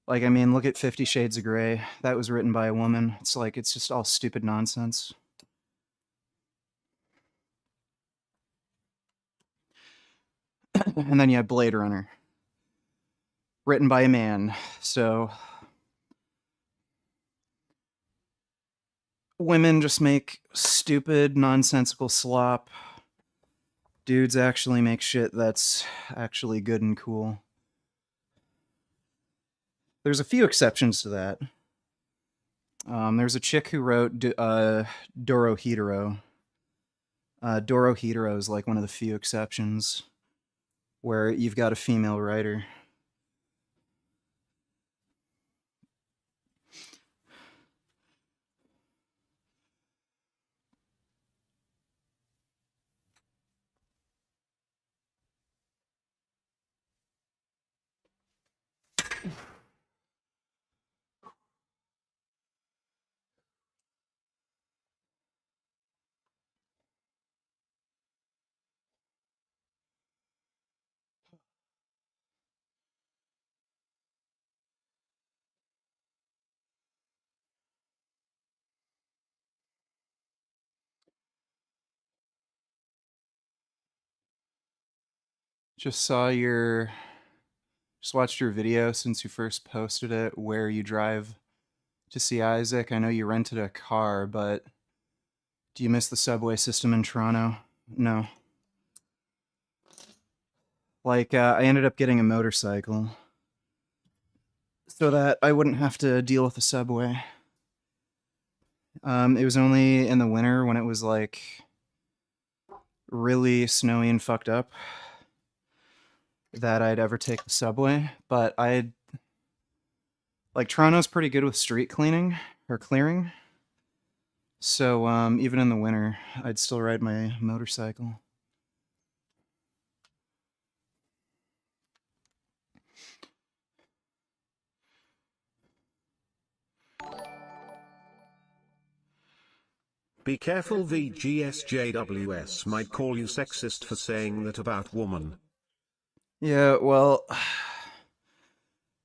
Like, I mean, look at 50 Shades of Grey. That was written by a woman. It's like, it's just all stupid nonsense. And then you have Blade Runner, written by a man. So, women just make stupid, nonsensical slop. Dudes actually make shit that's actually good and cool. There's a few exceptions to that. There's a chick who wrote Dorohedoro. Dorohedoro is like one of the few exceptions where you've got a female writer. Just watched your video since you first posted it, where you drive to see Isaac. I know you rented a car, but do you miss the subway system in Toronto? No. Like, I ended up getting a motorcycle so that I wouldn't have to deal with the subway. It was only in the winter when it was like really snowy and fucked up that I'd ever take the subway. But Toronto's pretty good with street cleaning or clearing. So even in the winter, I'd still ride my motorcycle. Be careful, VGSJWS might call you sexist for saying that about woman. Yeah, well,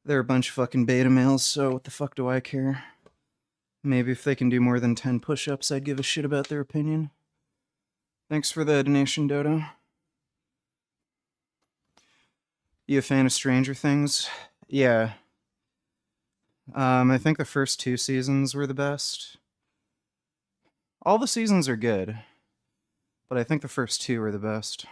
they're a bunch of fucking beta males, so what the fuck do I care? Maybe if they can do more than 10 push-ups, I'd give a shit about their opinion. Thanks for the donation, Dodo. You a fan of Stranger Things? Yeah. I think the first 2 seasons were the best. All the seasons are good, but I think the first 2 were the best.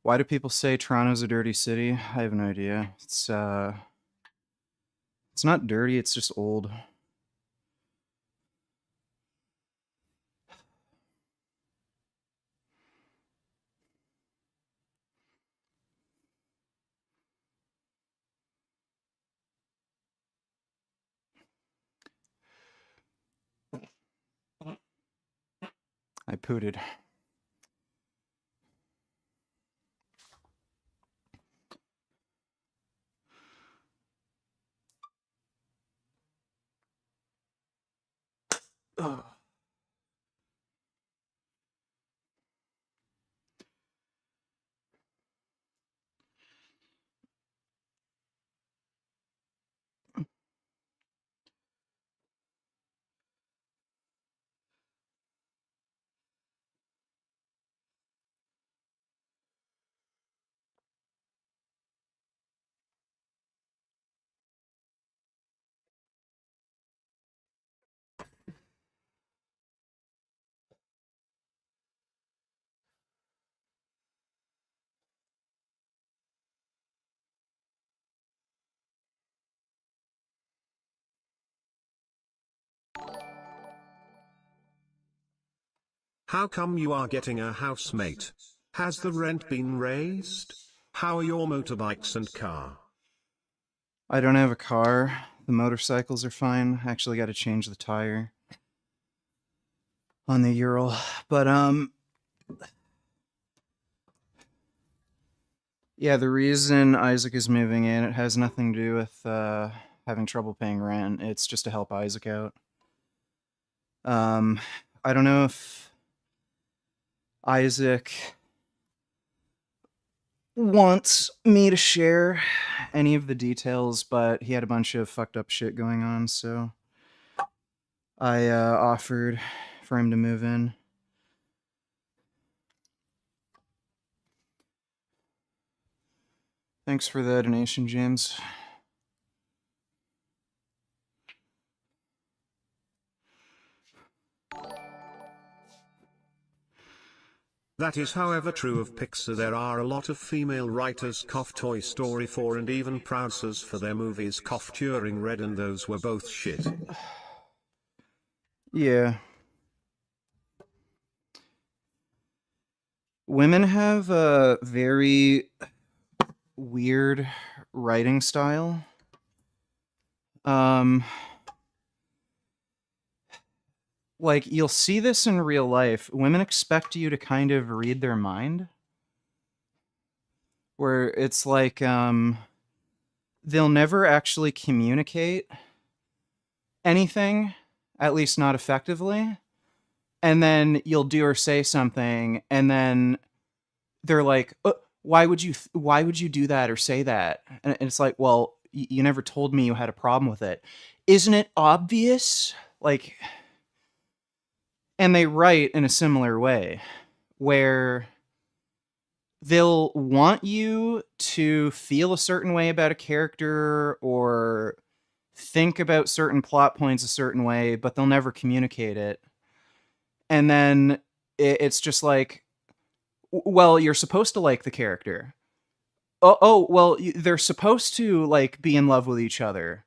Why do people say Toronto's a dirty city? I have no idea. It's not dirty, it's just old. I pooted. Ugh. How come you are getting a housemate? Has the rent been raised? How are your motorbikes and car? I don't have a car. The motorcycles are fine. I actually got to change the tire on the Ural. But yeah, the reason Isaac is moving in, it has nothing to do with having trouble paying rent. It's just to help Isaac out. I don't know if Isaac wants me to share any of the details, but he had a bunch of fucked up shit going on, so I offered for him to move in. Thanks for the donation, James. That is however true of Pixar. There are a lot of female writers Toy Story 4 and even producers for their movies Turing Red, and those were both shit. Yeah. Women have a very weird writing style. Like, you'll see this in real life. Women expect you to kind of read their mind. Where it's like, they'll never actually communicate anything, at least not effectively. And then you'll do or say something, and then they're like, why would you do that or say that? And it's like, well, you never told me you had a problem with it. Isn't it obvious? Like, And they write in a similar way, where they'll want you to feel a certain way about a character or think about certain plot points a certain way, but they'll never communicate it. And then it's just like, well, you're supposed to like the character. Well, they're supposed to like be in love with each other.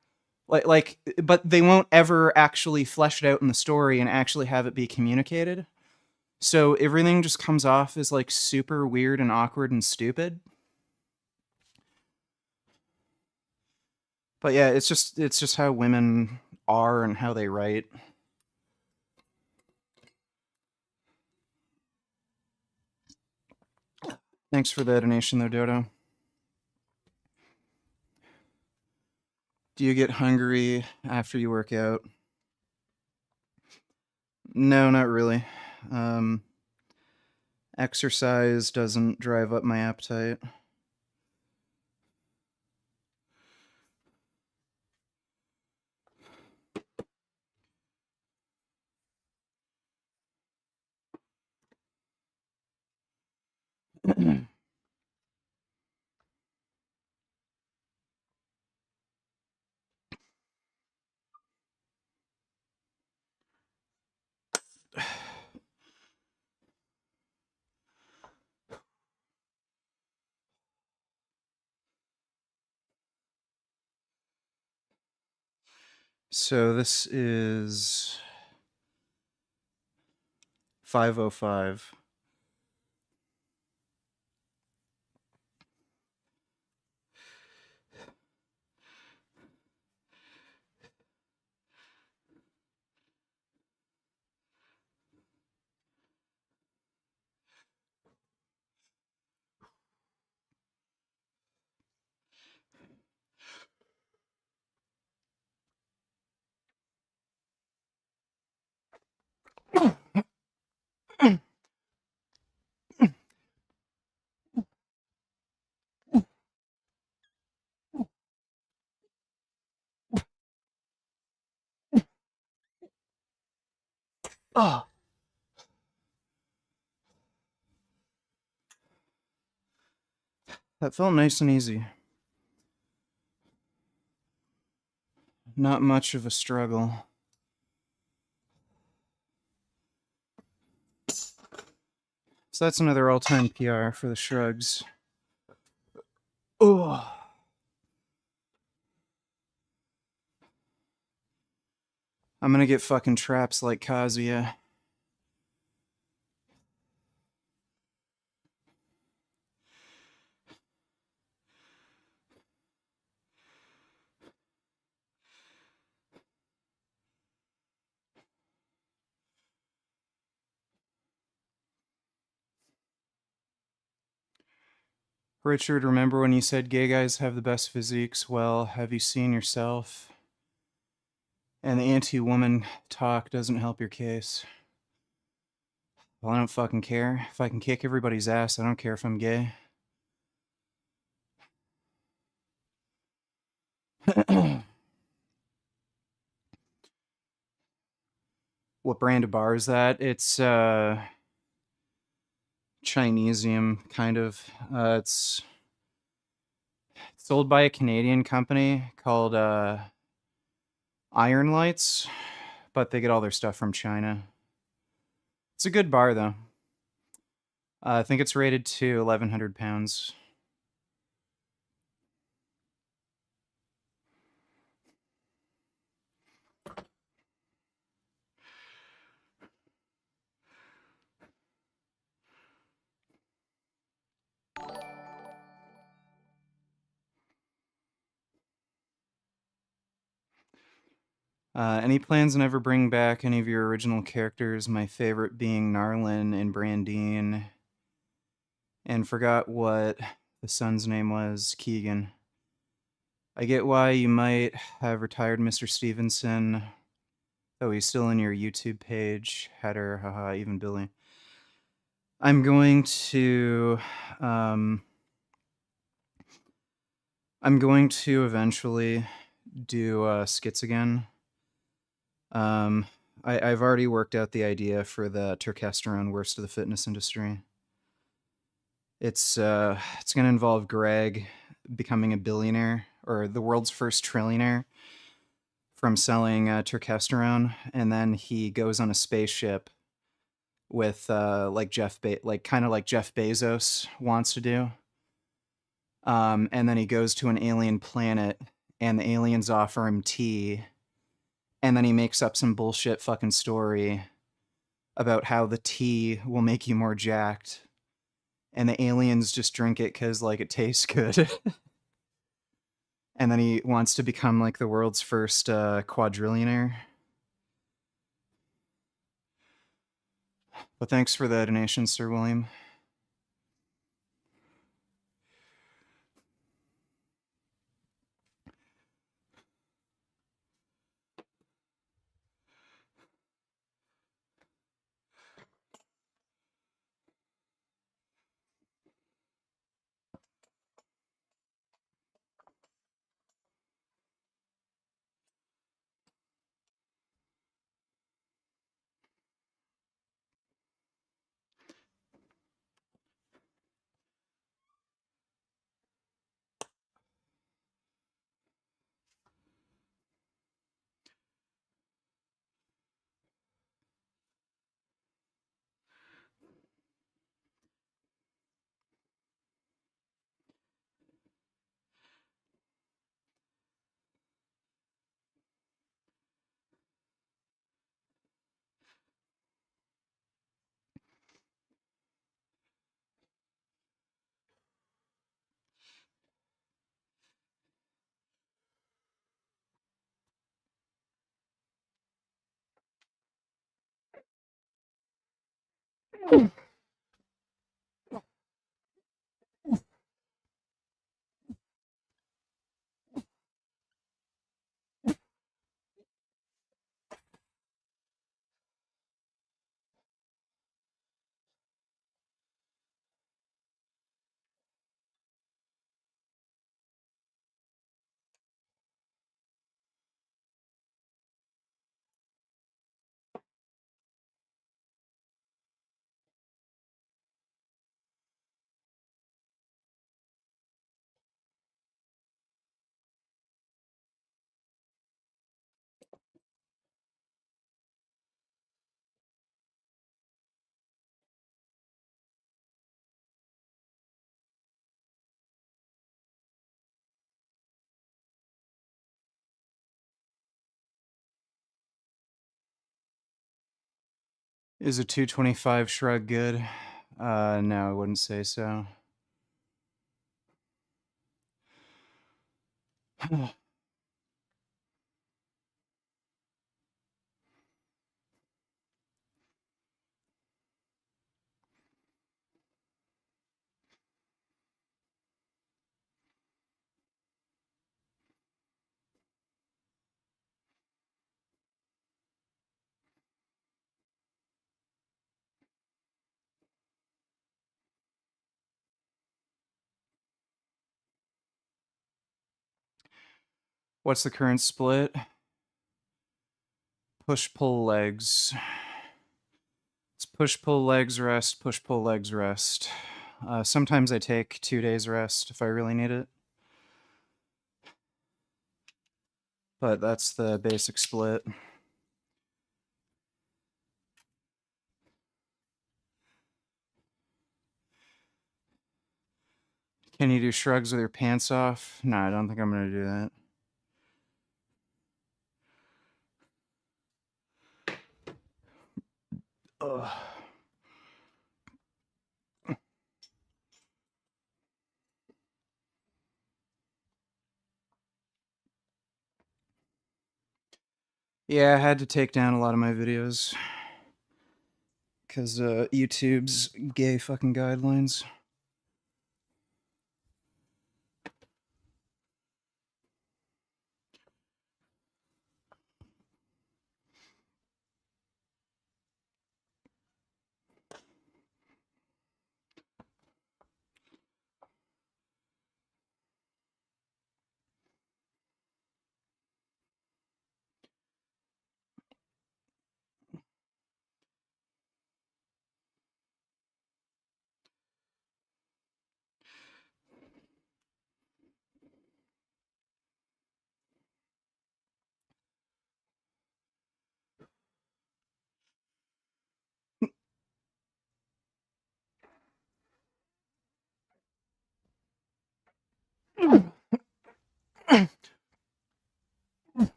But they won't ever actually flesh it out in the story and actually have it be communicated. So everything just comes off as like super weird and awkward and stupid. But yeah, it's just how women are and how they write. Thanks for the donation though, Dodo. Do you get hungry after you work out? No, not really. Exercise doesn't drive up my appetite. So this is 5:05. Oh, that felt nice and easy. Not much of a struggle. So that's another all-time PR for the shrugs. Oh. I'm gonna get fucking traps like Kazuya. Richard, remember when you said gay guys have the best physiques? Well, have you seen yourself? And the anti-woman talk doesn't help your case. Well, I don't fucking care. If I can kick everybody's ass, I don't care if I'm gay. What brand of bar is that? It's Chinesium, kind of. It's sold by a Canadian company called Iron Lights, but they get all their stuff from China. It's a good bar, though. I think it's rated to 1,100 pounds. Any plans to never bring back any of your original characters? My favorite being Narlin and Brandine. And forgot what the son's name was, Keegan. I get why you might have retired Mr. Stevenson, though he's still in your YouTube page. Header, haha, even Billy. I'm going to eventually do skits again. I've already worked out the idea for the Turkesterone worst of the fitness industry. It's going to involve Greg becoming a billionaire or the world's first trillionaire from selling Turkesterone, and then he goes on a spaceship with like kind of like Jeff Bezos wants to do. And then he goes to an alien planet, and the aliens offer him tea, and then he makes up some bullshit fucking story about how the tea will make you more jacked, and the aliens just drink it because like it tastes good. And then he wants to become like the world's first quadrillionaire. But thanks for the donation, Sir William. Is a 225 shrug good? No, I wouldn't say so. What's the current split? Push pull legs. It's push pull legs rest, push pull legs rest. Sometimes I take 2 days rest if I really need it. But that's the basic split. Can you do shrugs with your pants off? No, I don't think I'm gonna do that. Ugh. Yeah, I had to take down a lot of my videos because YouTube's gay fucking guidelines.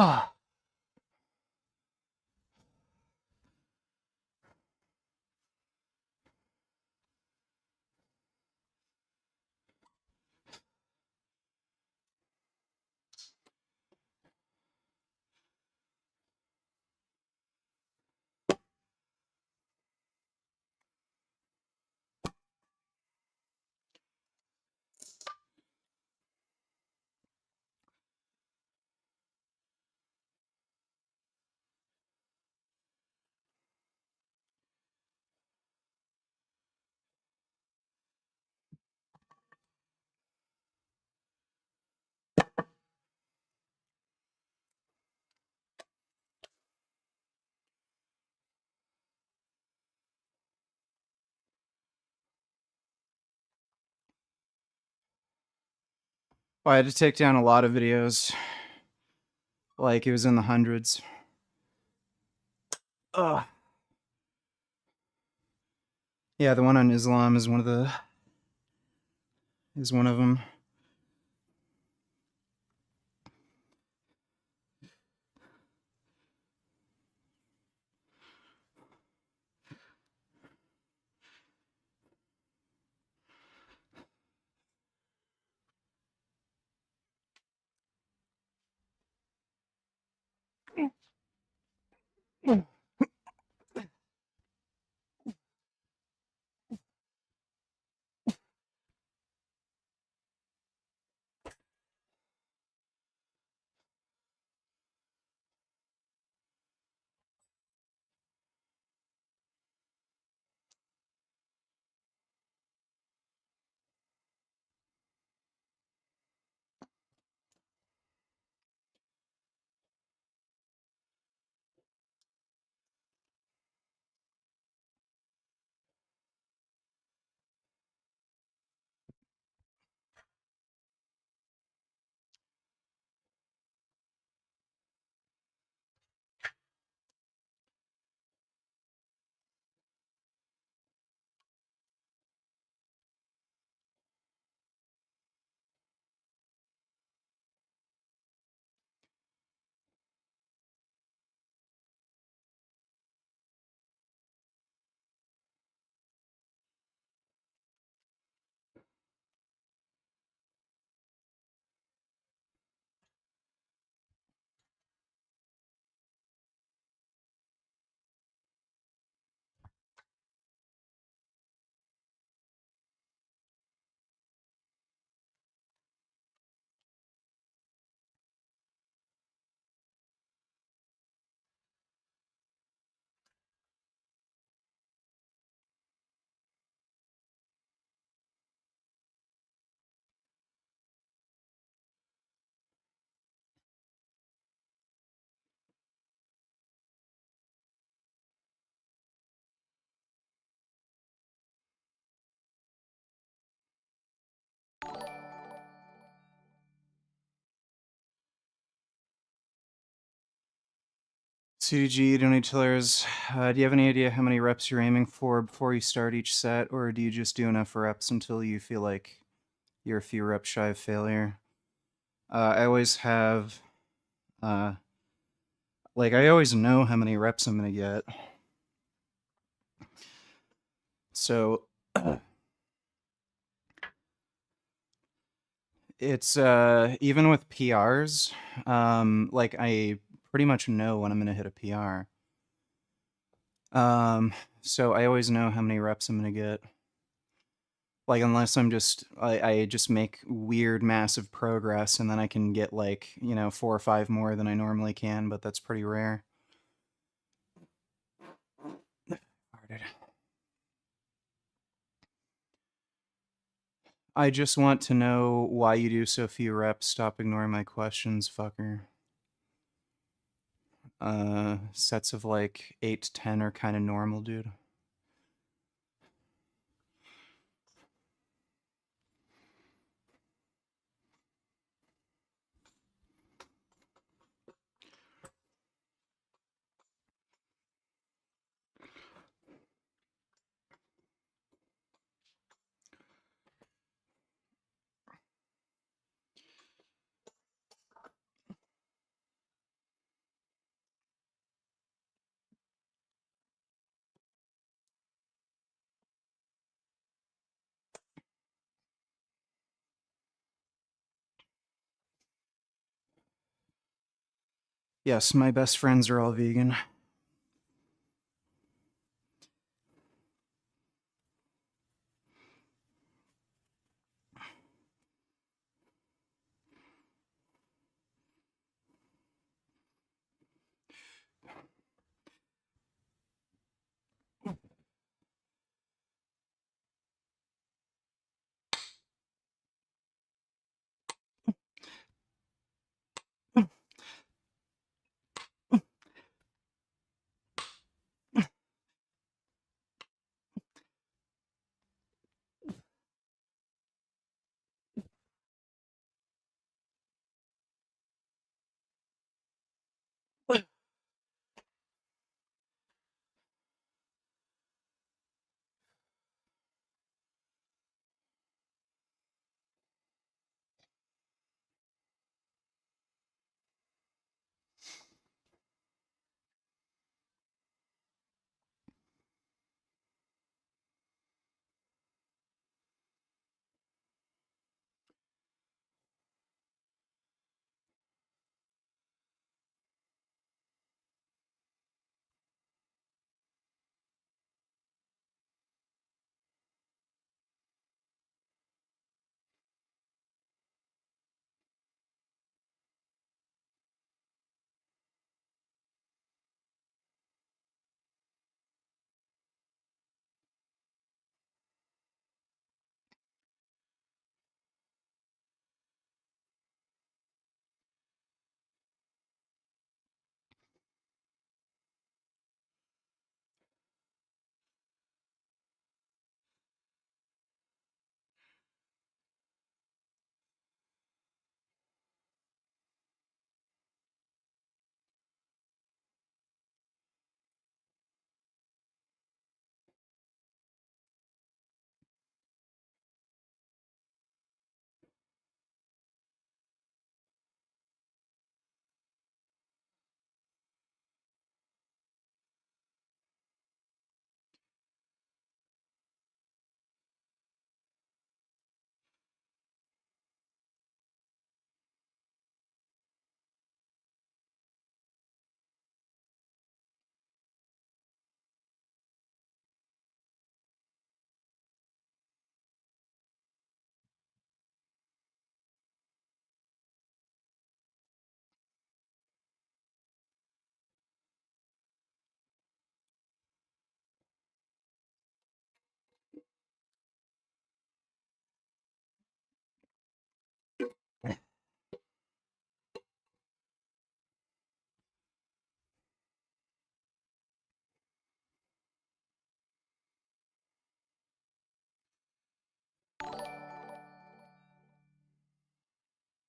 Ah. Well, I had to take down a lot of videos. Like, it was in the hundreds. Ugh. Yeah, the one on Islam is one of them. CDG, donate tillers. Do you have any idea how many reps you're aiming for before you start each set, or do you just do enough reps until you feel like you're a few reps shy of failure? I always have, I always know how many reps I'm gonna get. So it's even with PRs, I pretty much know when I'm gonna hit a PR. So I always know how many reps I'm gonna get. Like, unless I just make weird massive progress and then I can get 4 or 5 more than I normally can, but that's pretty rare. I just want to know why you do so few reps. Stop ignoring my questions, fucker. Sets of 8 to 10 are kind of normal, dude. Yes, my best friends are all vegan.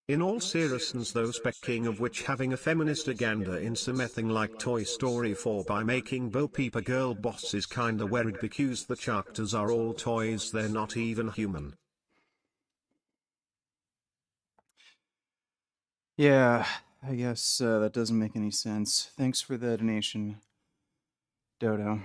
In all seriousness, though, speaking of which, having a feminist agenda in something like Toy Story 4 by making Bo Peep a girl boss is kinda weird because the characters are all toys, they're not even human. Yeah, I guess that doesn't make any sense. Thanks for the donation, Dodo.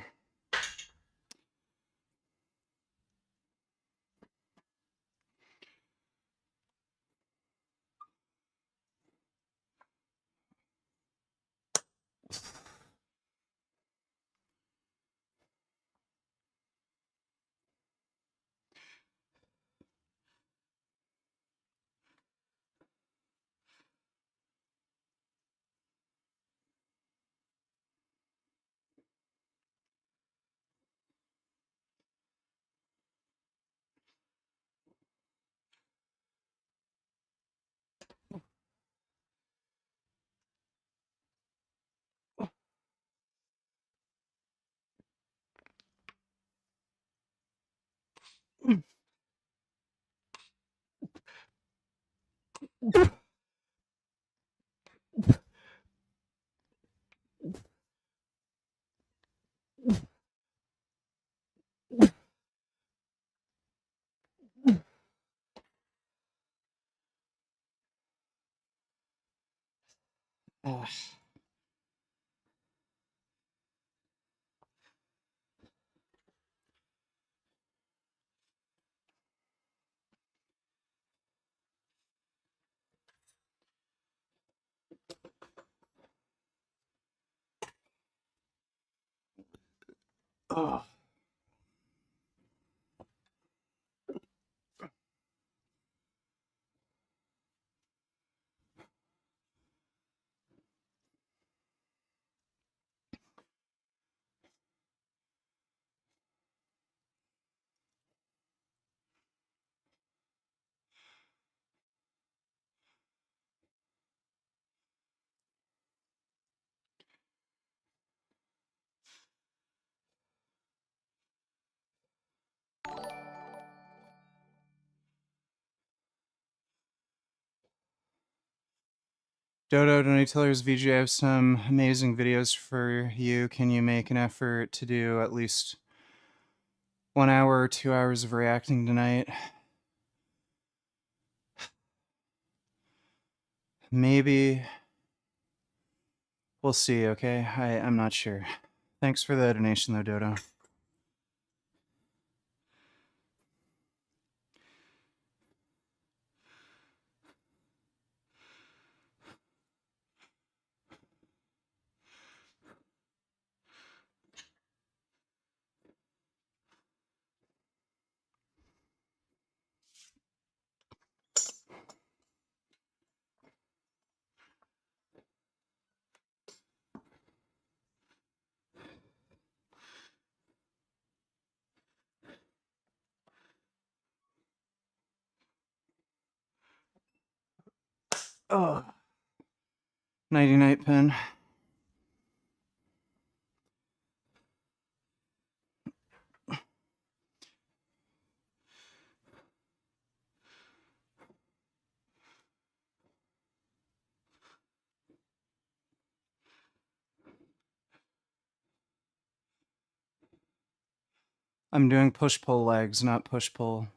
Ah. Oh. Dodo, Donate Tellers, VG, I have some amazing videos for you. Can you make an effort to do at least 1 hour or 2 hours of reacting tonight? Maybe. We'll see, okay? I'm not sure. Thanks for the donation, though, Dodo. Oh. Nighty-night, pen. I'm doing push-pull legs, not push-pull.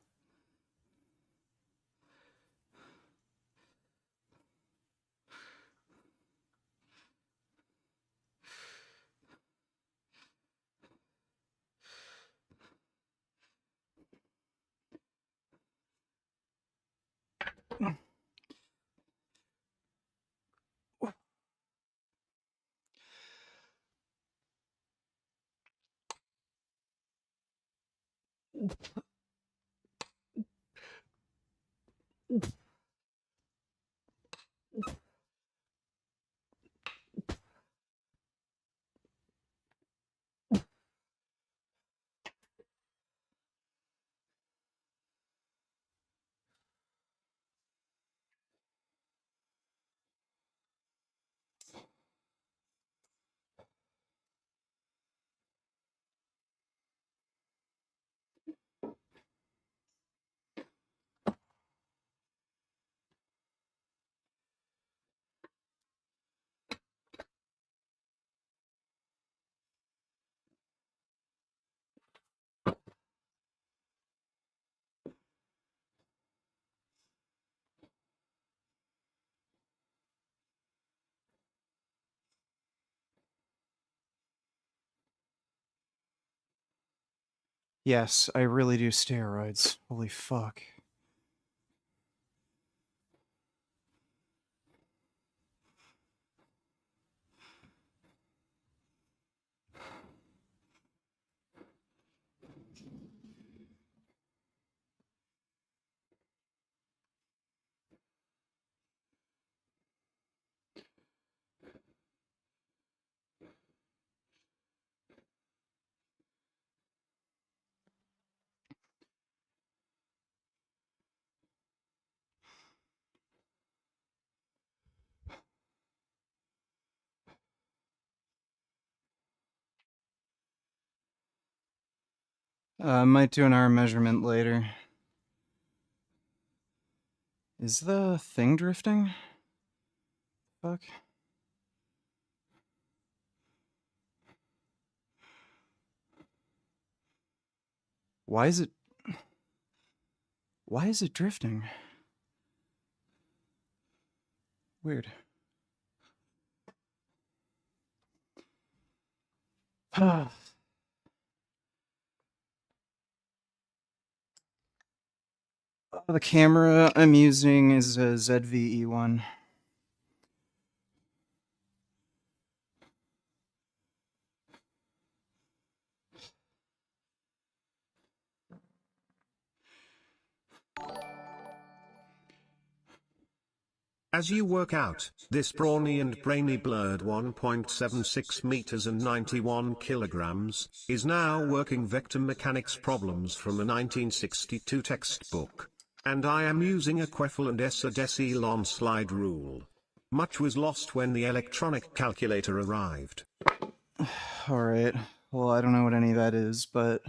Yes, I really do steroids. Holy fuck. Might do an arm measurement later. Is the thing drifting? Fuck. Why is it drifting? Weird. The camera I'm using is a ZVE1. As you work out, this brawny and brainy blurred 1.76 meters and 91 kilograms, is now working vector mechanics problems from a 1962 textbook. And I am using a Queffel and Essa decilon slide rule. Much was lost when the electronic calculator arrived. Alright, well, I don't know what any of that is, but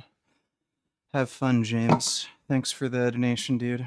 have fun, James. Thanks for the donation, dude.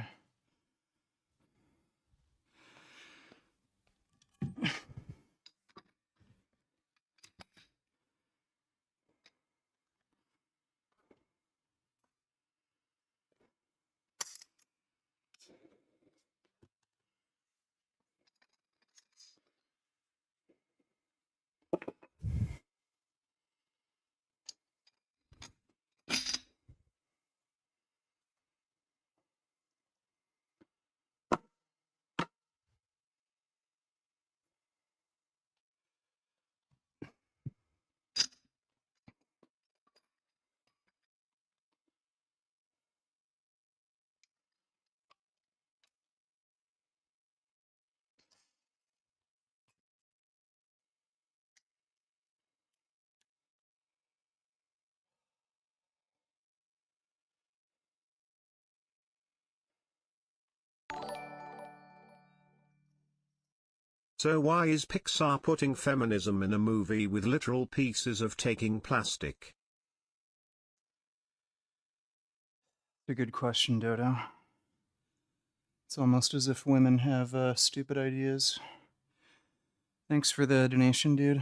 So why is Pixar putting feminism in a movie with literal pieces of taking plastic? A good question, Dodo. It's almost as if women have stupid ideas. Thanks for the donation, dude.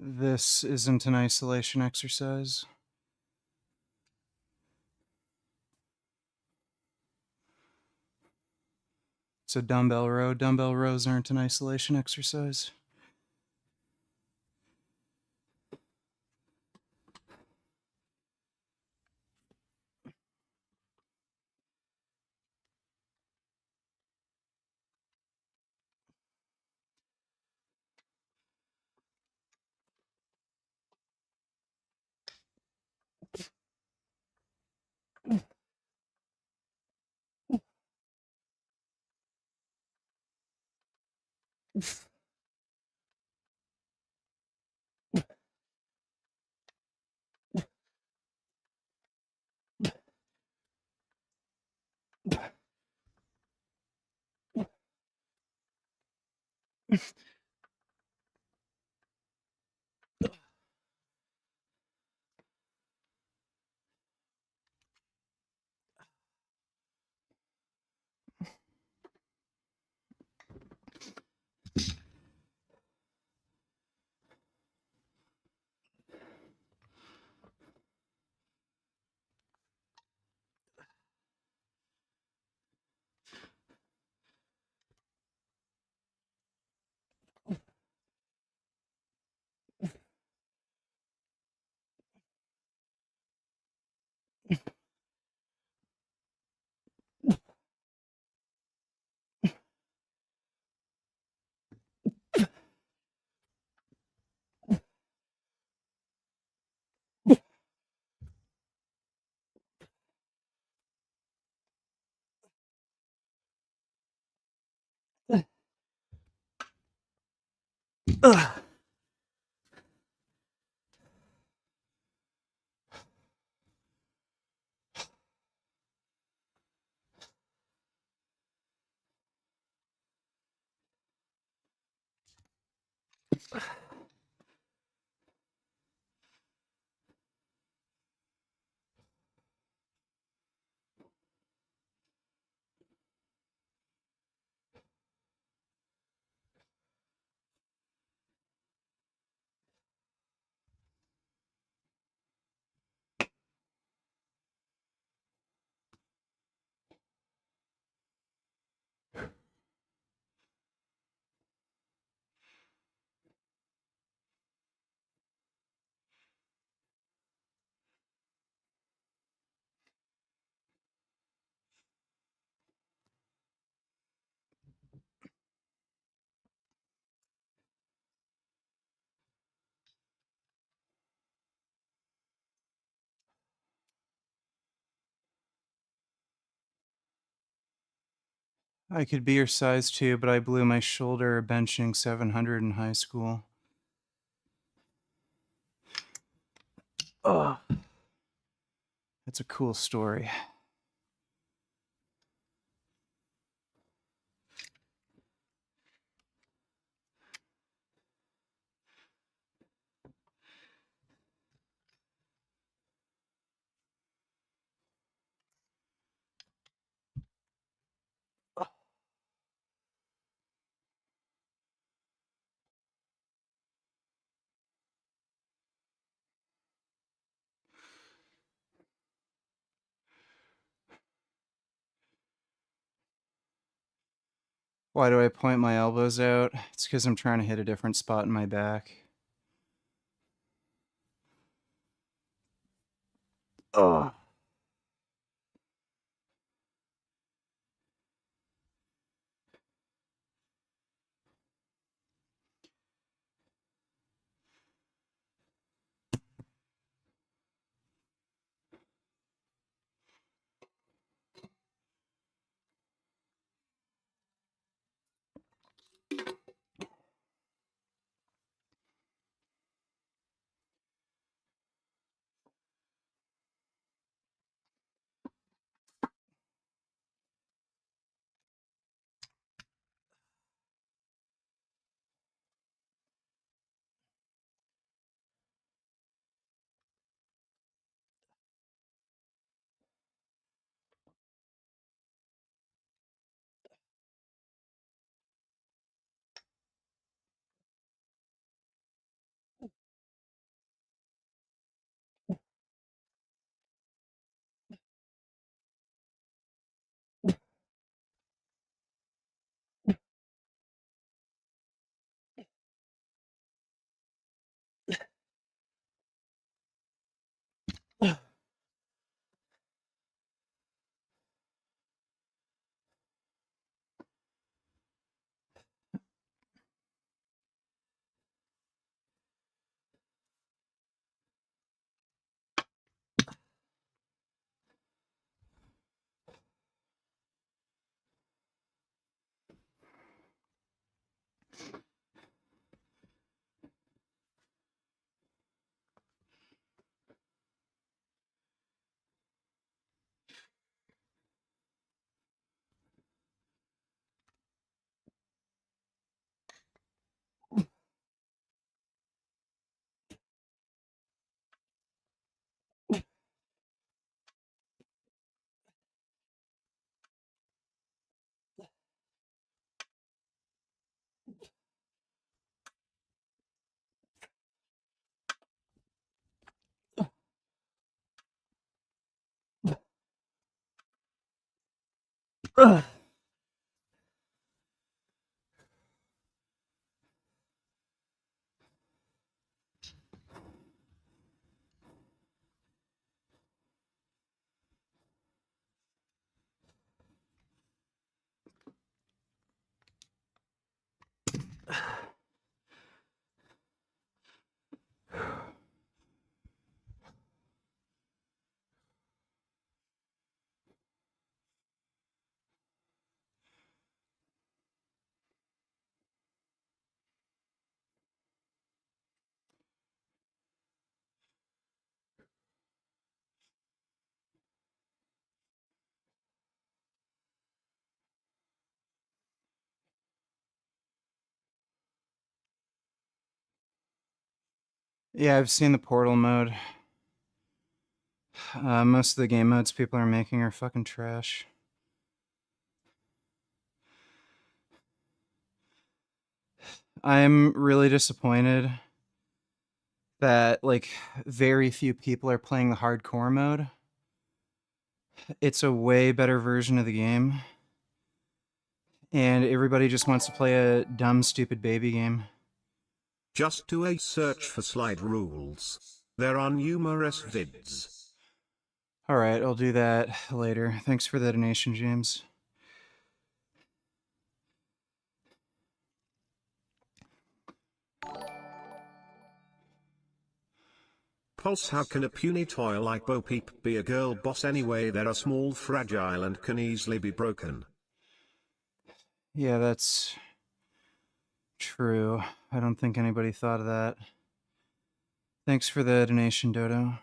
This isn't an isolation exercise. It's a dumbbell row. Dumbbell rows aren't an isolation exercise. Ugh. I could be your size too, but I blew my shoulder benching 700 in high school. Oh, that's a cool story. Why do I point my elbows out? It's because I'm trying to hit a different spot in my back. Oh. Ugh. Yeah, I've seen the portal mode. Most of the game modes people are making are fucking trash. I'm really disappointed that, like, very few people are playing the hardcore mode. It's a way better version of the game, and everybody just wants to play a dumb, stupid baby game. Just do a search for slide rules. There are numerous vids. Alright, I'll do that later. Thanks for the donation, James. Pulse, how can a puny toy like Bo Peep be a girl boss anyway? They're small, fragile and can easily be broken. Yeah, that's true. I don't think anybody thought of that. Thanks for the donation, Dodo.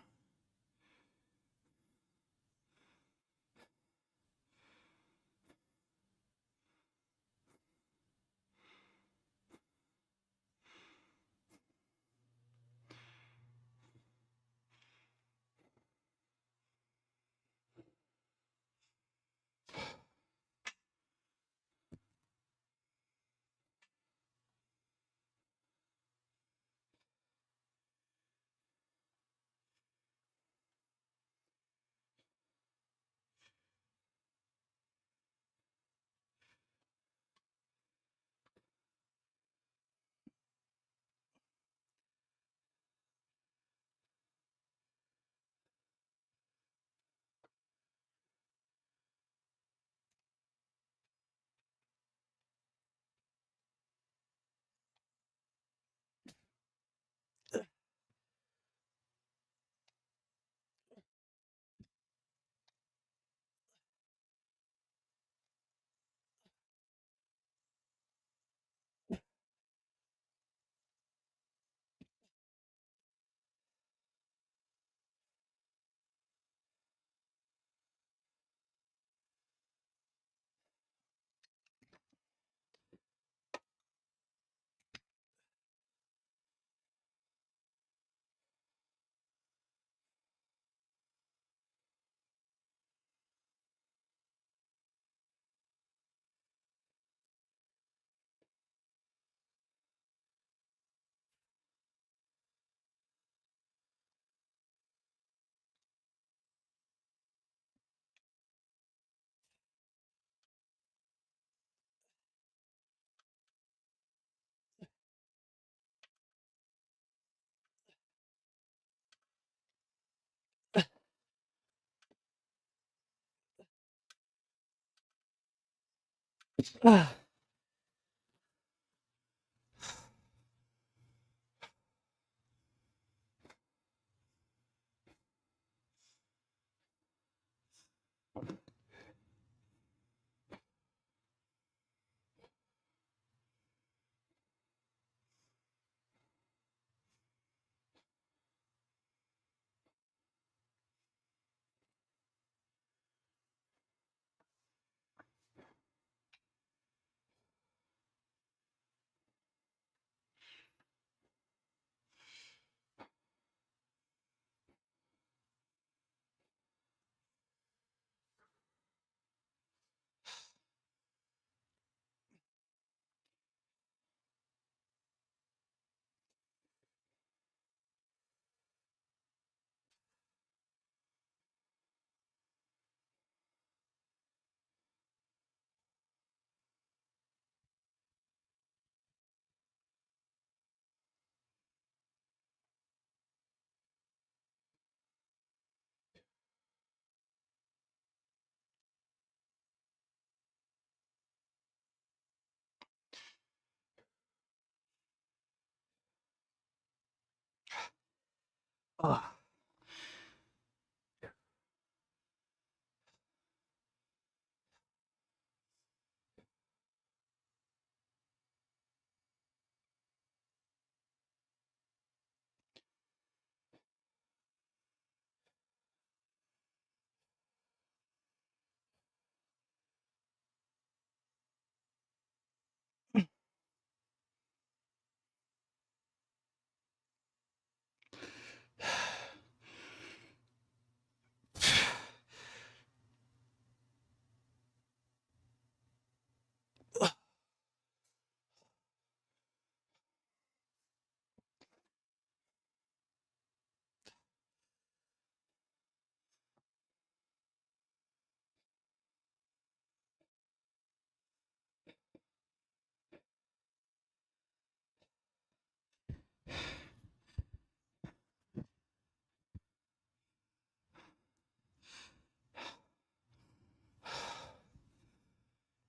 Ah.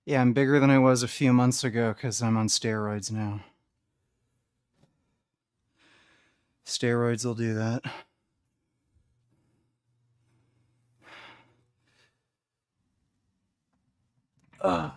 Yeah, I'm bigger than I was a few months ago because I'm on steroids now. Steroids will do that. Ugh.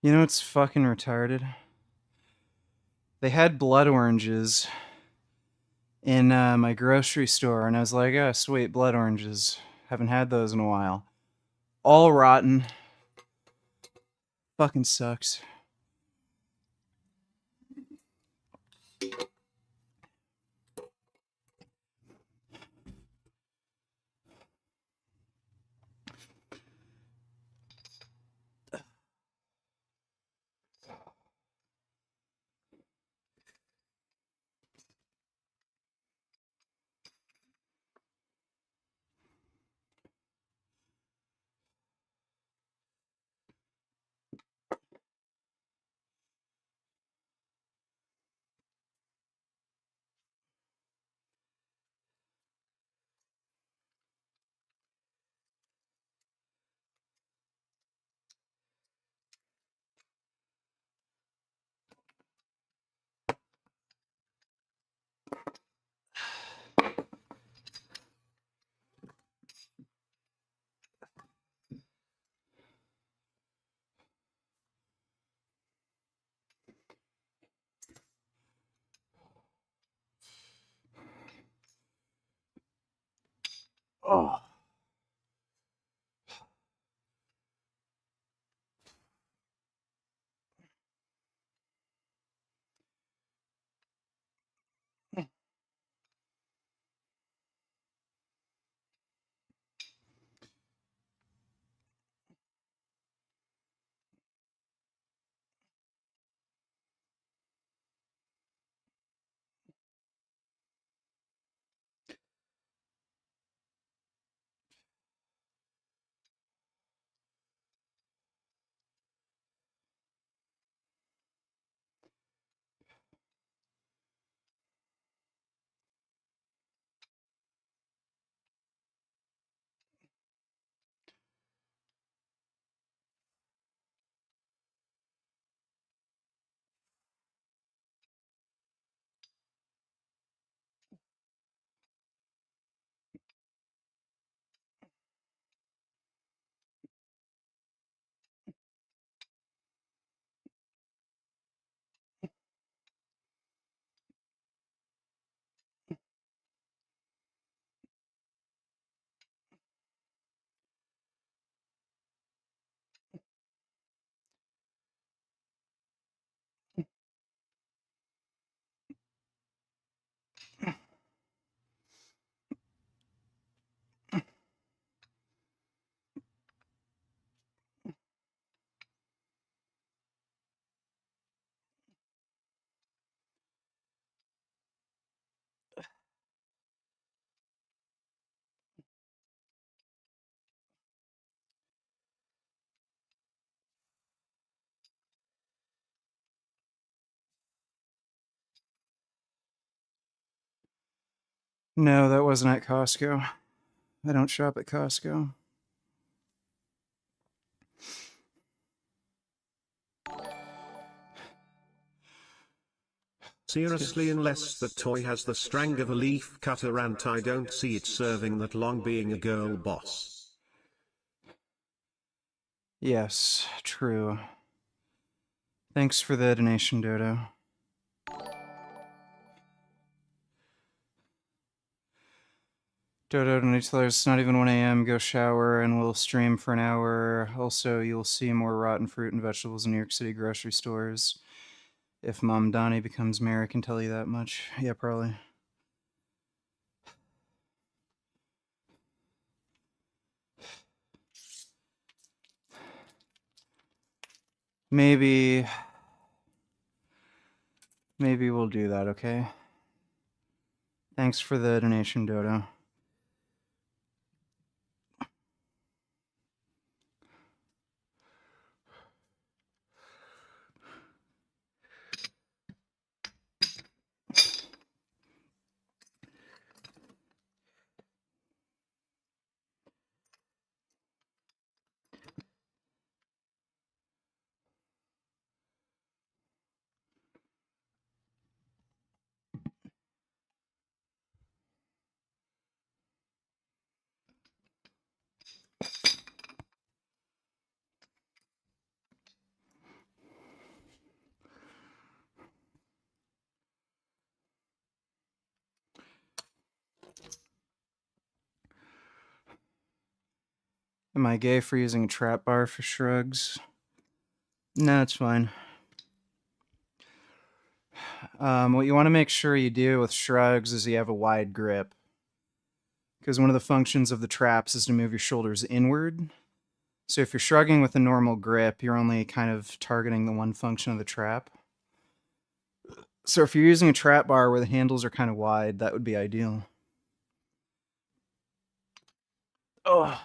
You know what's fucking retarded? They had blood oranges in my grocery store, and I was like, oh, sweet, blood oranges. Haven't had those in a while. All rotten. Fucking sucks. Oh. No, that wasn't at Costco. I don't shop at Costco. Seriously, unless the toy has the strang of a leaf cutter, and I don't see it serving that long being a girl boss. Yes, true. Thanks for the donation, Dodo. Dodo donates letters. It's not even 1 a.m. Go shower and we'll stream for an hour. Also, you'll see more rotten fruit and vegetables in New York City grocery stores. If Mom Donnie becomes mayor, I can tell you that much. Yeah, probably. Maybe Maybe we'll do that, okay? Thanks for the donation, Dodo. Am I gay for using a trap bar for shrugs? No, it's fine. What you want to make sure you do with shrugs is you have a wide grip. Because one of the functions of the traps is to move your shoulders inward. So if you're shrugging with a normal grip, you're only kind of targeting the one function of the trap. So if you're using a trap bar where the handles are kind of wide, that would be ideal. Oh.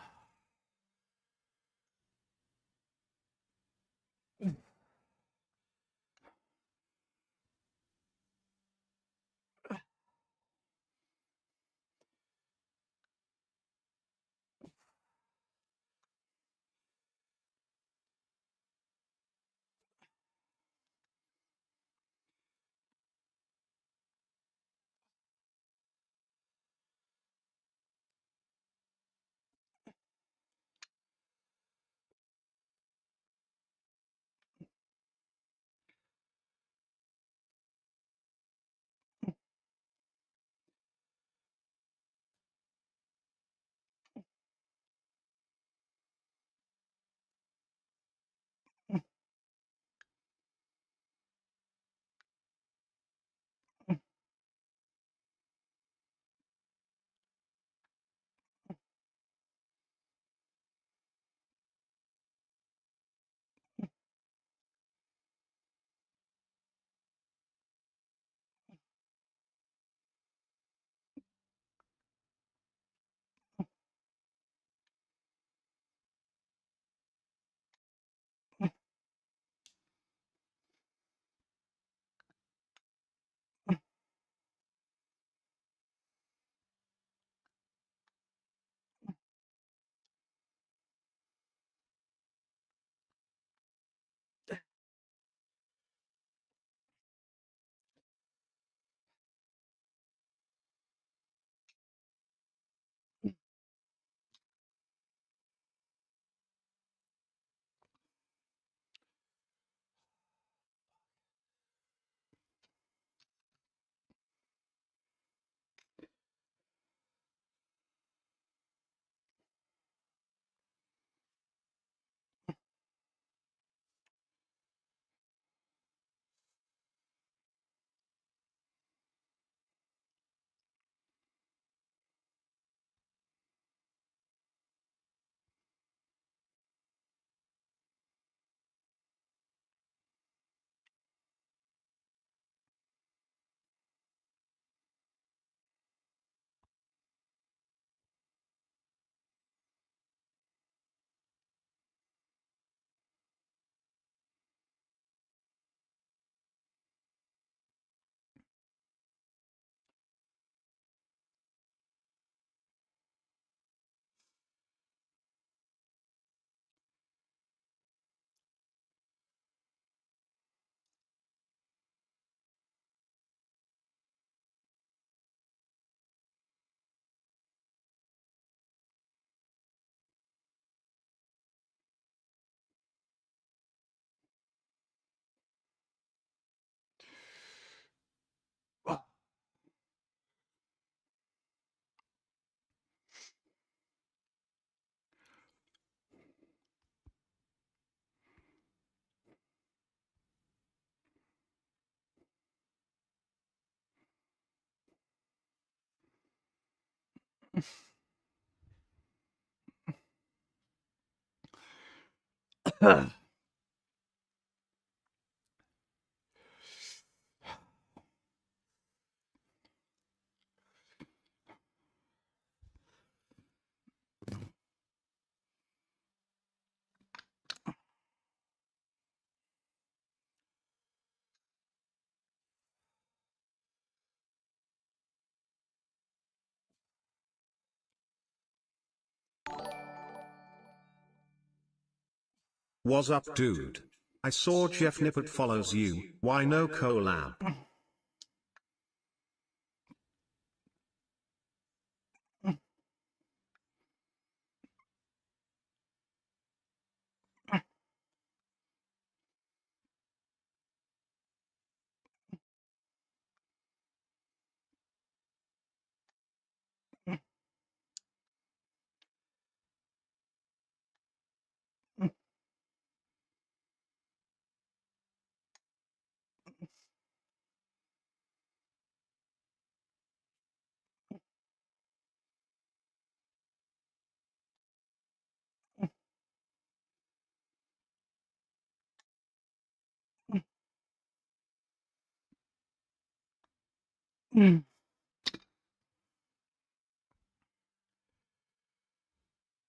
What's up, dude? I saw Jeff Nippert follows you, why no collab?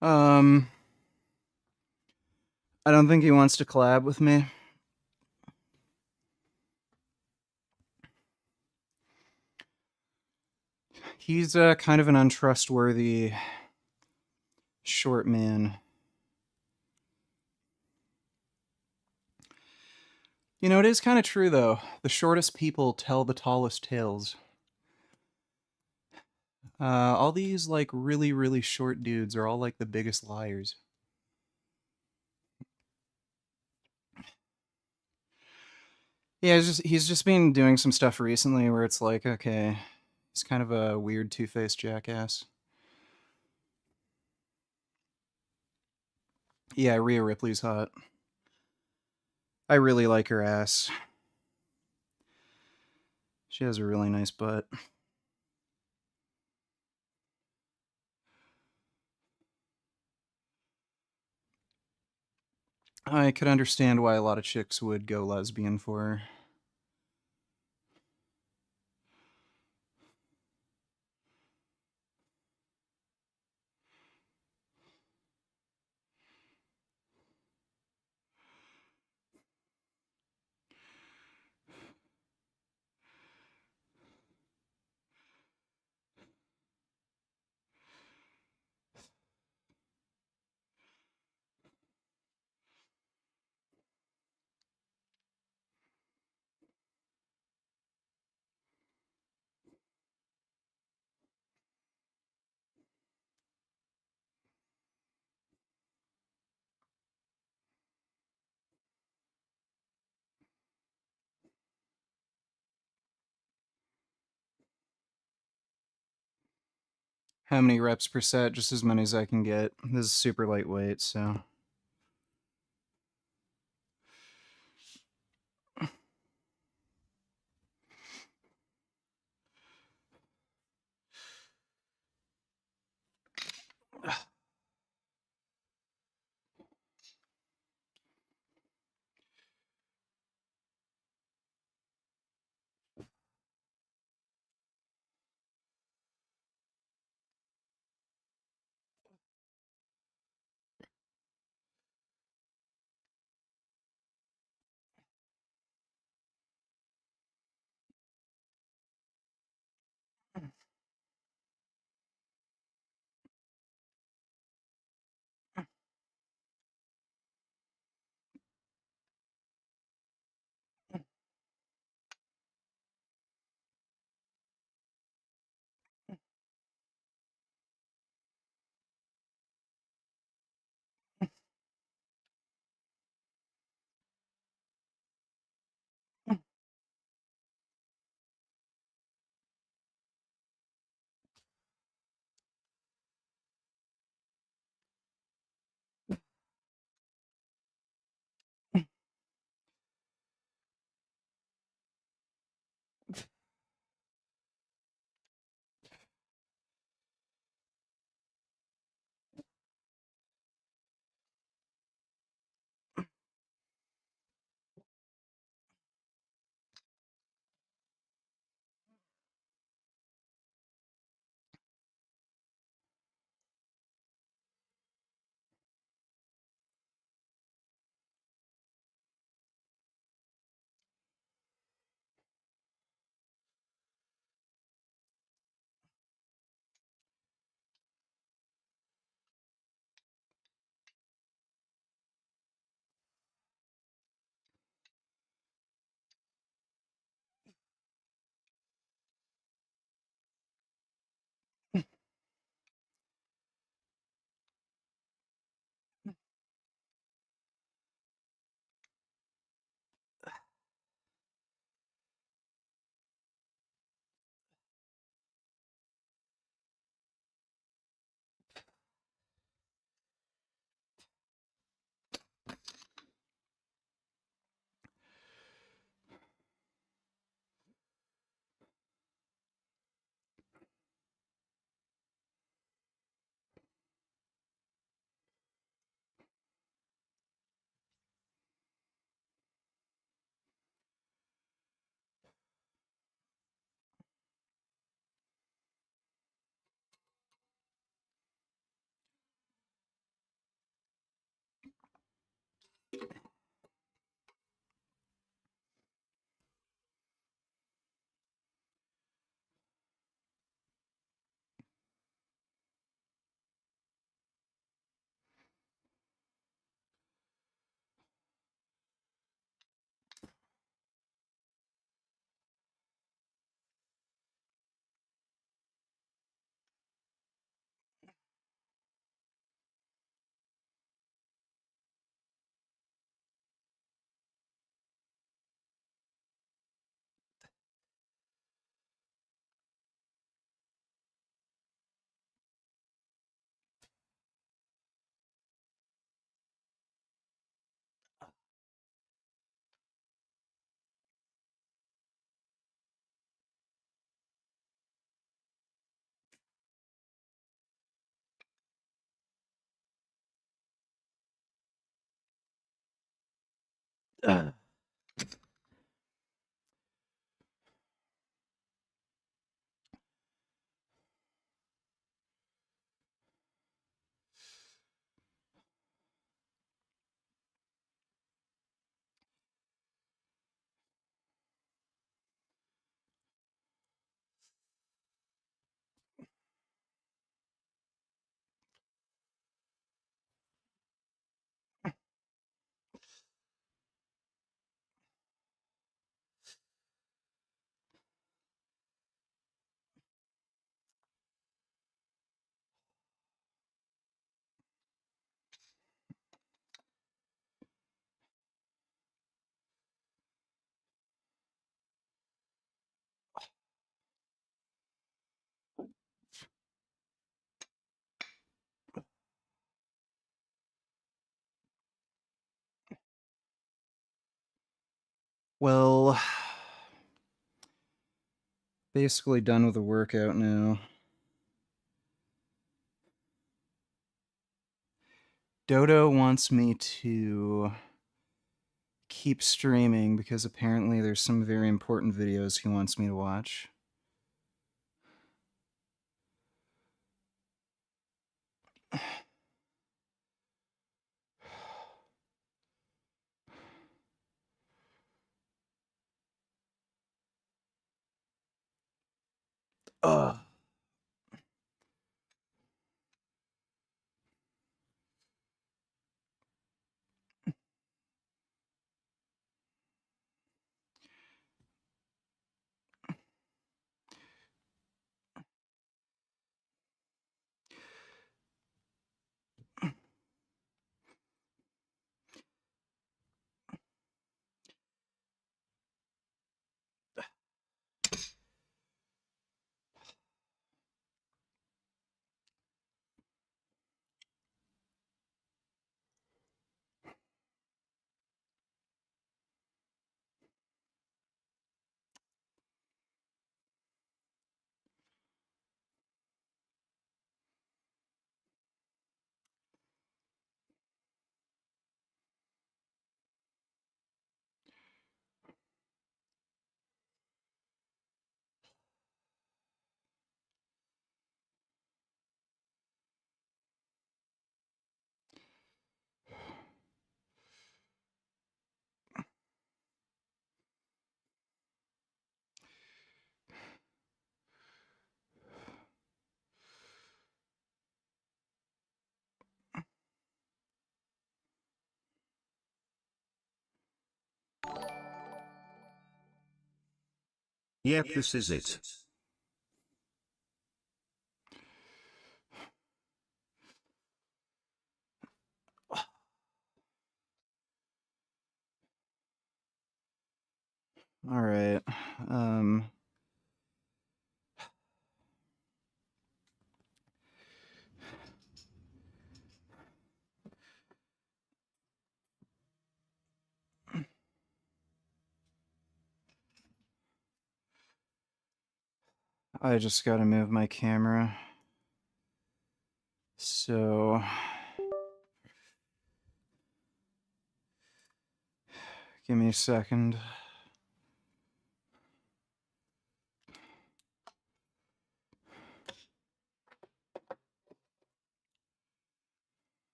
Um, I don't think he wants to collab with me. He's kind of an untrustworthy short man. You know, it is kind of true, though. The shortest people tell the tallest tales. All these, like, really, really short dudes are all, like, the biggest liars. Yeah, he's just been doing some stuff recently where it's like, okay, he's kind of a weird two-faced jackass. Yeah, Rhea Ripley's hot. I really like her ass. She has a really nice butt. I could understand why a lot of chicks would go lesbian for her. How many reps per set? Just as many as I can get. This is super lightweight, so. Ugh. Well, basically done with the workout now. Dodo wants me to keep streaming because apparently there's some very important videos he wants me to watch. Ugh. Yep, this is it. All right. I just gotta move my camera. So, give me a second.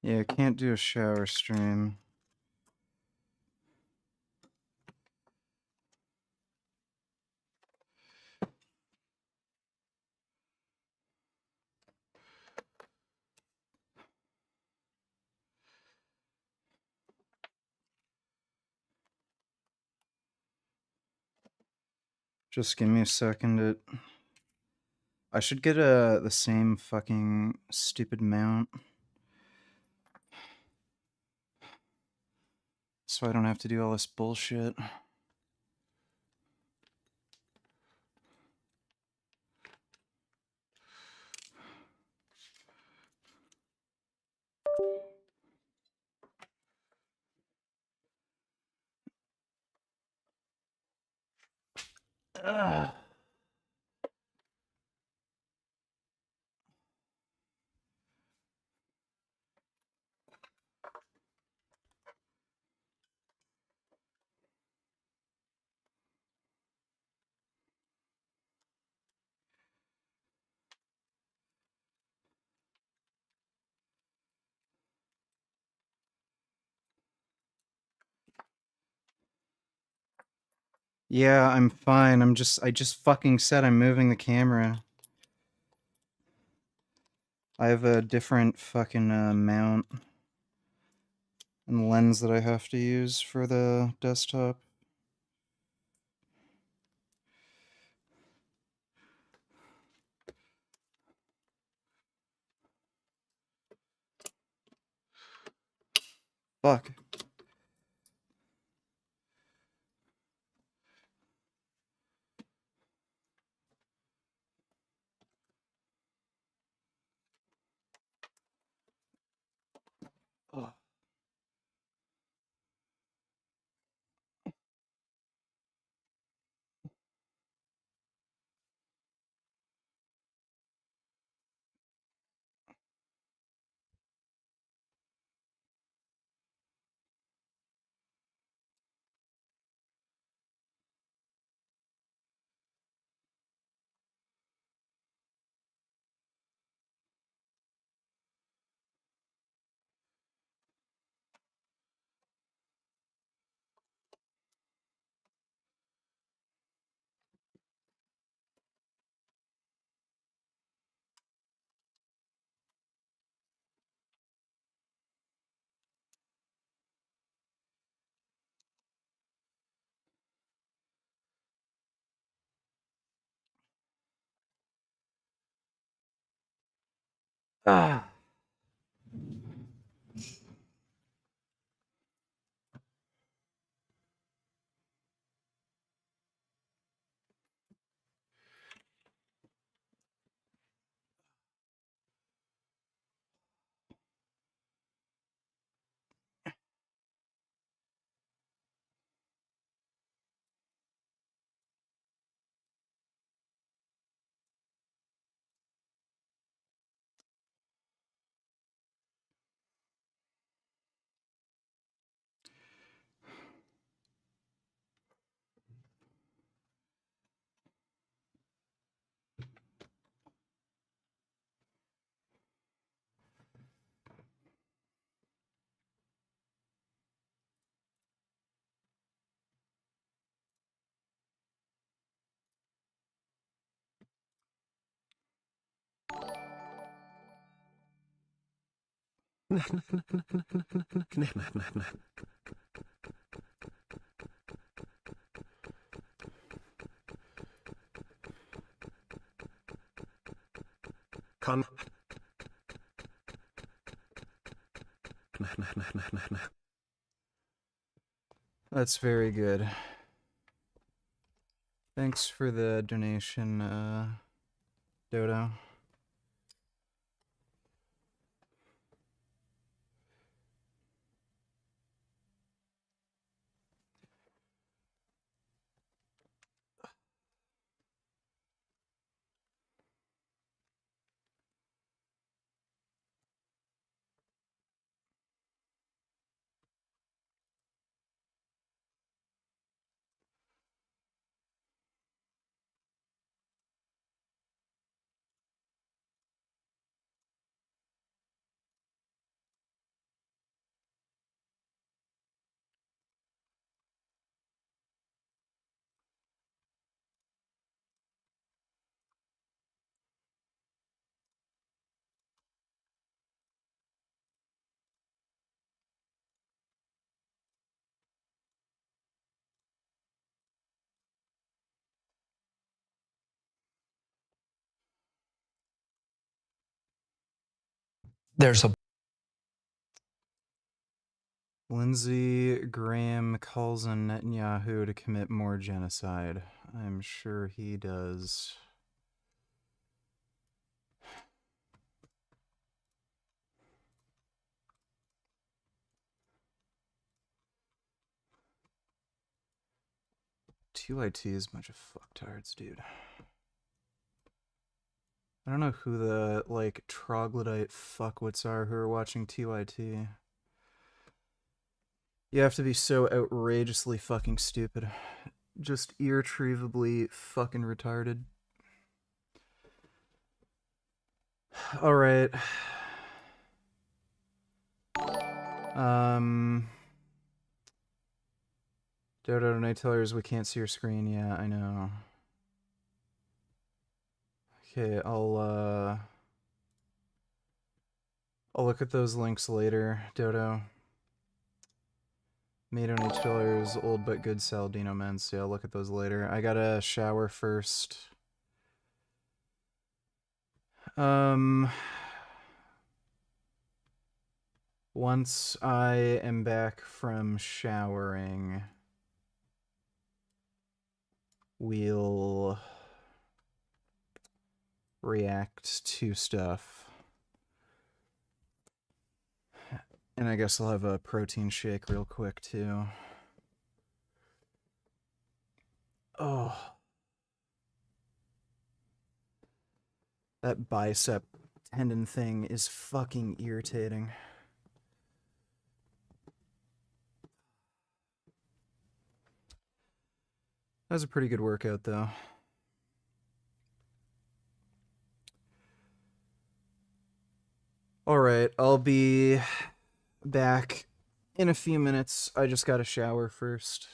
Yeah, I can't do a shower stream. Just give me a second. I should get the same fucking stupid mount, so I don't have to do all this bullshit. Ugh. Yeah, I'm fine. I just fucking said I'm moving the camera. I have a different fucking mount and lens that I have to use for the desktop. Fuck. Ugh. Ah. Con. That's very good. Thanks for the donation, Dodo. There's a Lindsey Graham calls on Netanyahu to commit more genocide. I'm sure he does. TYT is a bunch of fucktards, dude. I don't know who the, like, troglodyte fuckwits are who are watching TYT. You have to be so outrageously fucking stupid. Just irretrievably fucking retarded. Alright. Dodo Night Tellers, we can't see your screen. Yeah, I know. Okay, I'll look at those links later, Dodo. Made on each Tellers, old but good Saladino men, so yeah, I'll look at those later. I gotta shower first. Once I am back from showering, we'll react to stuff. And I guess I'll have a protein shake real quick, too. Oh. That bicep tendon thing is fucking irritating. That was a pretty good workout, though. Alright, I'll be back in a few minutes. I just gotta shower first.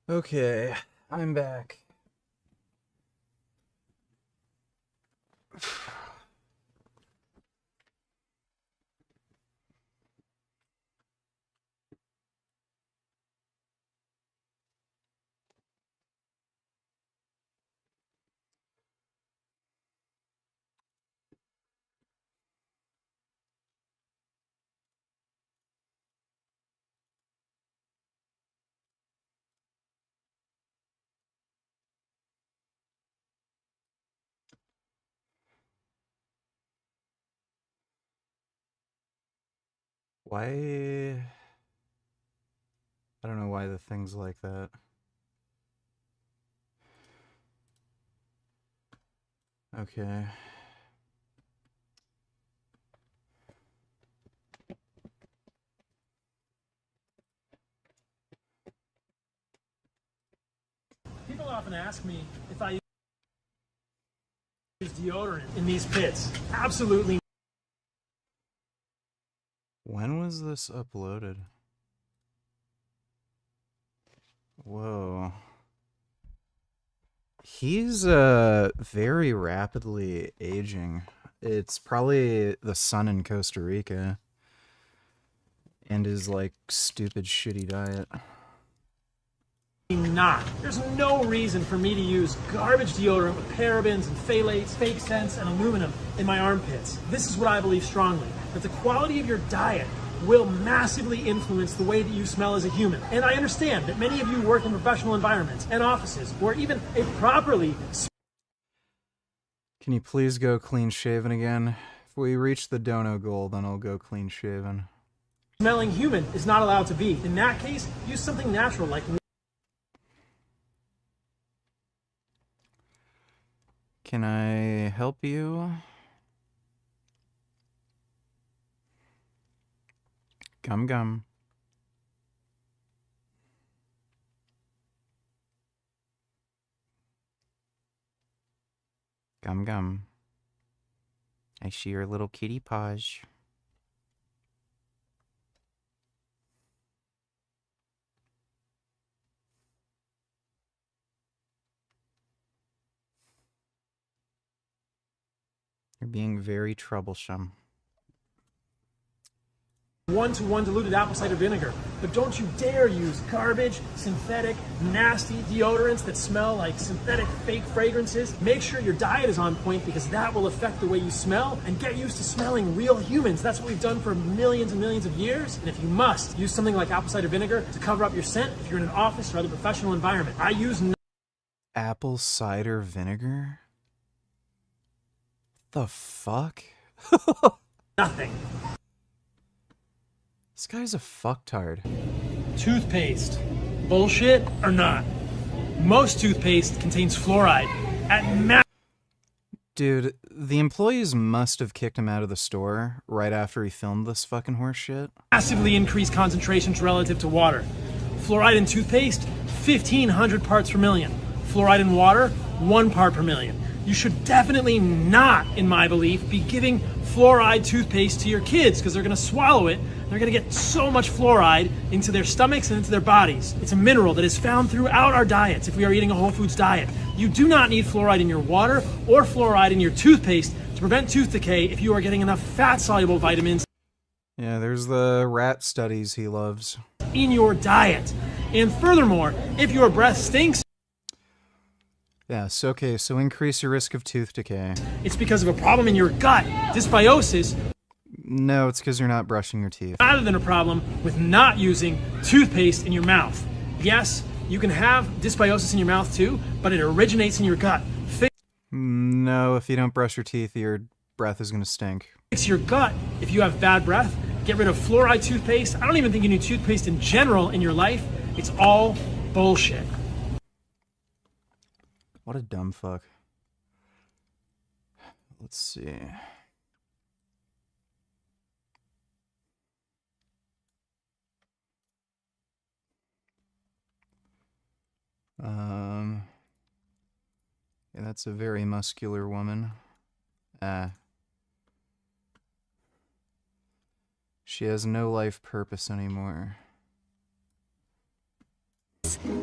Okay, I'm back. Why? I don't know why the thing's like that. Okay. People often ask me if I use deodorant in these pits. Absolutely. When was this uploaded? Whoa. He's very rapidly aging. It's probably the sun in Costa Rica and his like stupid shitty diet. Not. There's no reason for me to use garbage deodorant with parabens and phthalates, fake scents, and aluminum in my armpits. This is what I believe strongly, that the quality of your diet will massively influence the way that you smell as a human. And I understand that many of you work in professional environments and offices where even a properly Can you please go clean shaven again? If we reach the dono goal, then I'll go clean shaven. smelling human is not allowed to be. In that case, use something natural like Can I help you? Gum gum. Gum gum. I see your little kitty paws. You're being very troublesome. one-to-one diluted apple cider vinegar. But don't you dare use garbage, synthetic, nasty deodorants that smell like synthetic fake fragrances. Make sure your diet is on point because that will affect the way you smell, and get used to smelling real humans. That's what we've done for millions and millions of years. And if you must, use something like apple cider vinegar to cover up your scent if you're in an office or other professional environment. I use Apple cider vinegar? The fuck? nothing. This guy's a fucktard. Toothpaste. Bullshit or not? Most toothpaste contains fluoride at Dude, the employees must have kicked him out of the store right after he filmed this fucking horse shit. massively increased concentrations relative to water. Fluoride in toothpaste, 1,500 parts per million. Fluoride in water, 1 part per million. You should definitely not, in my belief, be giving fluoride toothpaste to your kids because they're going to swallow it. They're going to get so much fluoride into their stomachs and into their bodies. It's a mineral that is found throughout our diets if we are eating a whole foods diet. You do not need fluoride in your water or fluoride in your toothpaste to prevent tooth decay if you are getting enough fat-soluble vitamins Yeah, there's the rat studies he loves. in your diet. And furthermore, if your breath stinks, Yes, okay, so increase your risk of tooth decay. it's because of a problem in your gut, dysbiosis, No, it's because you're not brushing your teeth. rather than a problem with not using toothpaste in your mouth. Yes, you can have dysbiosis in your mouth too, but it originates in your gut. No, if you don't brush your teeth, your breath is gonna stink. Fix your gut if you have bad breath. Get rid of fluoride toothpaste. I don't even think you need toothpaste in general in your life. It's all bullshit. What a dumb fuck. Let's see. Yeah, That's a very muscular woman. She has no life purpose anymore.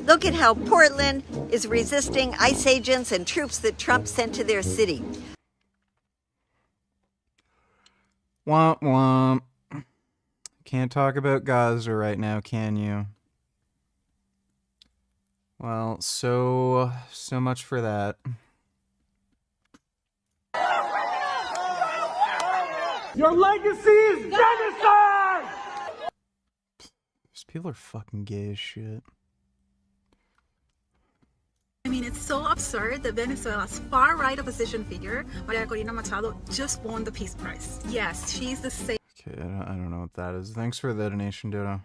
Look at how Portland is resisting ICE agents and troops that Trump sent to their city. Womp womp. Can't talk about Gaza right now, can you? Well, so much for that. Your legacy is genocide! These people are fucking gay as shit. I mean, it's so absurd that Venezuela's far-right opposition figure, Maria Corina Machado, just won the Peace Prize. Yes, she's the same. Okay, I don't know what that is. Thanks for the donation, Dodo.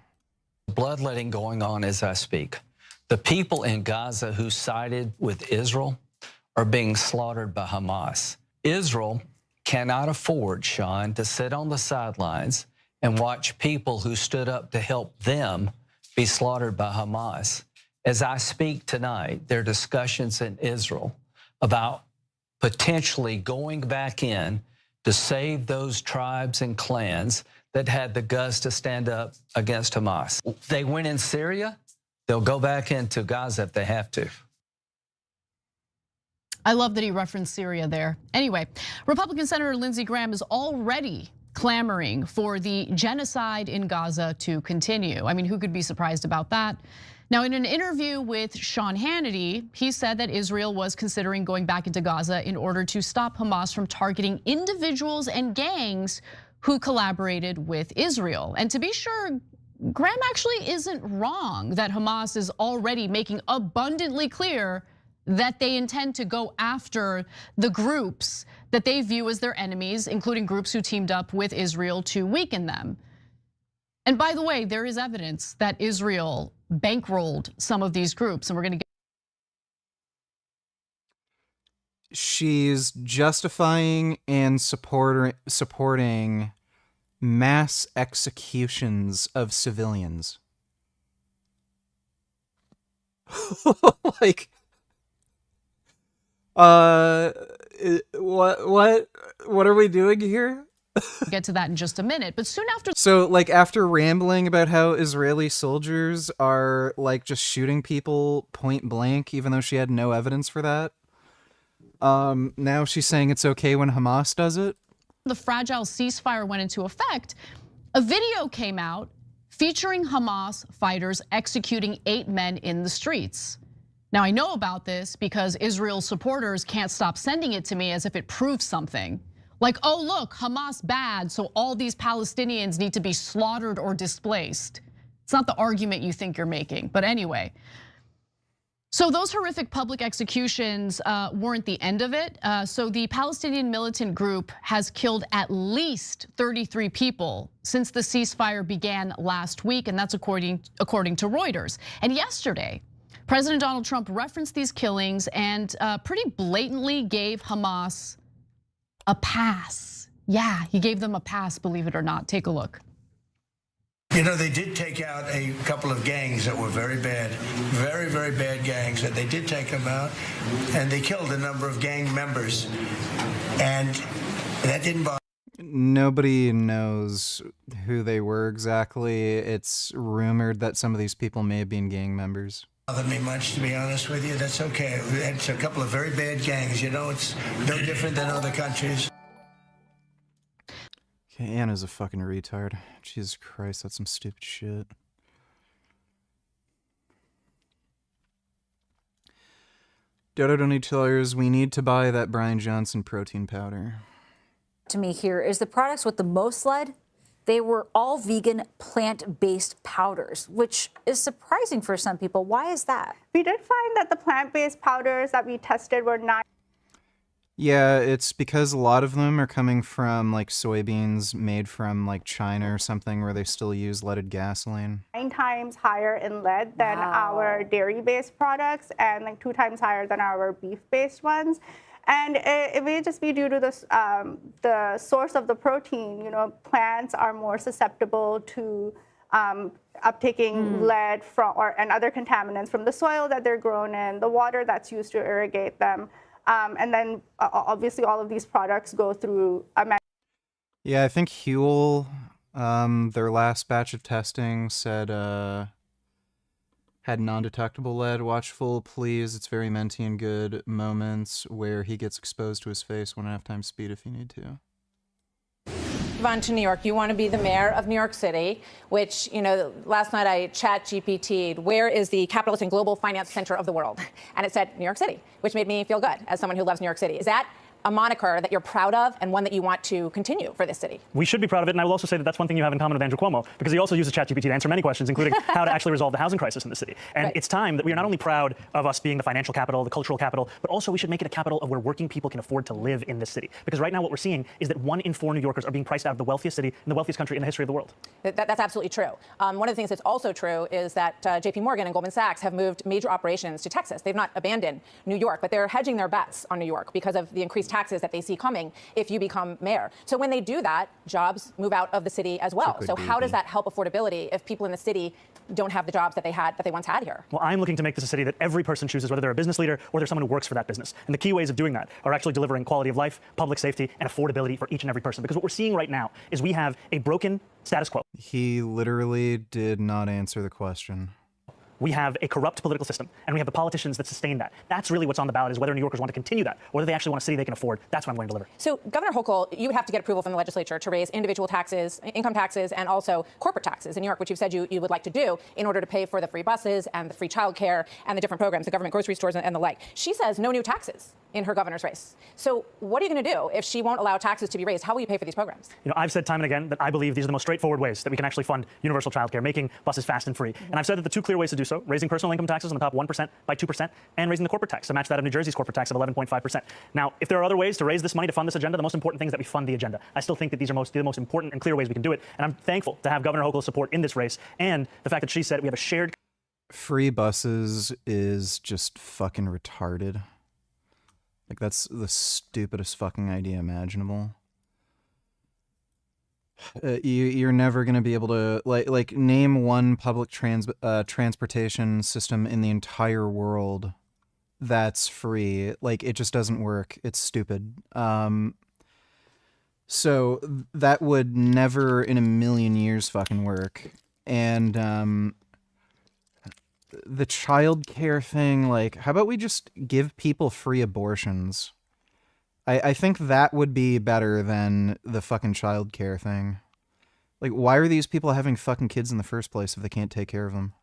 Bloodletting going on as I speak. The people in Gaza who sided with Israel are being slaughtered by Hamas. Israel cannot afford, Sean, to sit on the sidelines and watch people who stood up to help them be slaughtered by Hamas. As I speak tonight, there are discussions in Israel about potentially going back in to save those tribes and clans that had the guts to stand up against Hamas. They went in Syria, they'll go back into Gaza if they have to. I love that he referenced Syria there. Anyway, Republican Senator Lindsey Graham is already clamoring for the genocide in Gaza to continue. I mean, who could be surprised about that? Now, in an interview with Sean Hannity, he said that Israel was considering going back into Gaza in order to stop Hamas from targeting individuals and gangs who collaborated with Israel. And to be sure, Graham actually isn't wrong that Hamas is already making abundantly clear that they intend to go after the groups that they view as their enemies, including groups who teamed up with Israel to weaken them. And by the way, there is evidence that Israel bankrolled some of these groups, and we're gonna get. She's justifying and supporting mass executions of civilians. Like, what are we doing here? Get to that in just a minute, but soon after. So, like, after rambling about how Israeli soldiers are, like, just shooting people point blank, even though she had no evidence for that, now she's saying it's okay when Hamas does it? The fragile ceasefire went into effect, a video came out featuring Hamas fighters executing 8 men in the streets. Now, I know about this because Israel supporters can't stop sending it to me as if it proves something. Like, oh, look, Hamas bad, so all these Palestinians need to be slaughtered or displaced. It's not the argument you think you're making, but anyway. So those horrific public executions weren't the end of it. So the Palestinian militant group has killed at least 33 people since the ceasefire began last week, and that's according to Reuters. And yesterday, President Donald Trump referenced these killings and pretty blatantly gave Hamas a pass. Yeah, he gave them a pass, believe it or not. Take a look. You know, they did take out a couple of gangs that were very bad, very, very bad gangs, and they did take them out, and they killed a number of gang members, and that didn't bother. Nobody knows who they were exactly. It's rumored that some of these people may have been gang members. Bother me much, to be honest with you. That's okay. It's a couple of very bad gangs. You know, it's no different than other countries. Okay, Anna's a fucking retard. Jesus Christ, that's some stupid shit. Dodo Donatillers, we need to buy that Brian Johnson protein powder. To me here is the products with the most lead. They were all vegan, plant-based powders, which is surprising for some people. Why is that? We did find that the plant-based powders that we tested were not. Yeah, it's because a lot of them are coming from like soybeans made from like China or something where they still use leaded gasoline. 9 times higher in lead than our dairy-based products, and like 2 times higher than our beef-based ones. And it may just be due to the source of the protein. You know, plants are more susceptible to uptaking lead from and other contaminants from the soil that they're grown in, the water that's used to irrigate them. And then obviously all of these products go through a Yeah, I think Huel, their last batch of testing said had non-detectable lead. Watchful, please. It's very minty and good moments where he gets exposed to his face 1.5 times speed if you need to. On to New York. You want to be the mayor of New York City, which, you know, last night I chat GPT'd, where is the capitalist and global finance center of the world? And it said New York City, which made me feel good as someone who loves New York City. Is that a moniker that you're proud of and one that you want to continue for this city? We should be proud of it, and I will also say that that's one thing you have in common with Andrew Cuomo, because he also uses ChatGPT to answer many questions, including how to actually resolve the housing crisis in the city. And Right. It's time that we are not only proud of us being the financial capital, the cultural capital, but also we should make it a capital of where working people can afford to live in this city. Because right now what we're seeing is that 1 in 4 New Yorkers are being priced out of the wealthiest city in the wealthiest country in the history of the world. That's absolutely true. One of the things that's also true is that JP Morgan and Goldman Sachs have moved major operations to Texas. They've not abandoned New York, but they're hedging their bets on New York because of the increased taxes that they see coming if you become mayor. So when they do that, jobs move out of the city as well. So how does that help affordability if people in the city don't have the jobs that they once had here? Well, I'm looking to make this a city that every person chooses, whether they're a business leader or they're someone who works for that business. And the key ways of doing that are actually delivering quality of life, public safety, and affordability for each and every person. Because what we're seeing right now is we have a broken status quo. He literally did not answer the question. We have a corrupt political system, and we have the politicians that sustain that. That's really what's on the ballot, is whether New Yorkers want to continue that, or whether they actually want a city they can afford. That's what I'm going to deliver. So, Governor Hochul, you would have to get approval from the legislature to raise individual taxes, income taxes, and also corporate taxes in New York, which you've said you would like to do in order to pay for the free buses and the free childcare and the different programs, the government grocery stores and the like. She says no new taxes in her governor's race. So what are you going to do if she won't allow taxes to be raised? How will you pay for these programs? You know, I've said time and again that I believe these are the most straightforward ways that we can actually fund universal childcare, making buses fast and free. And I've said that the 2 clear ways to do so, raising personal income taxes on the top 1% by 2%, and raising the corporate tax to match that of New Jersey's corporate tax of 11.5%. Now, if there are other ways to raise this money to fund this agenda, the most important thing is that we fund the agenda. I still think that these are the most important and clear ways we can do it. And I'm thankful to have Governor Hochul's support in this race, and the fact that she said we have a shared... Free buses is just fucking retarded. Like, that's the stupidest fucking idea imaginable. You're never going to be able to, like, name one public transportation system in the entire world that's free. Like, it just doesn't work. It's stupid. So that would never in a million years fucking work. And, the childcare thing, like, how about we just give people free abortions? I think that would be better than the fucking childcare thing. Like, why are these people having fucking kids in the first place if they can't take care of them?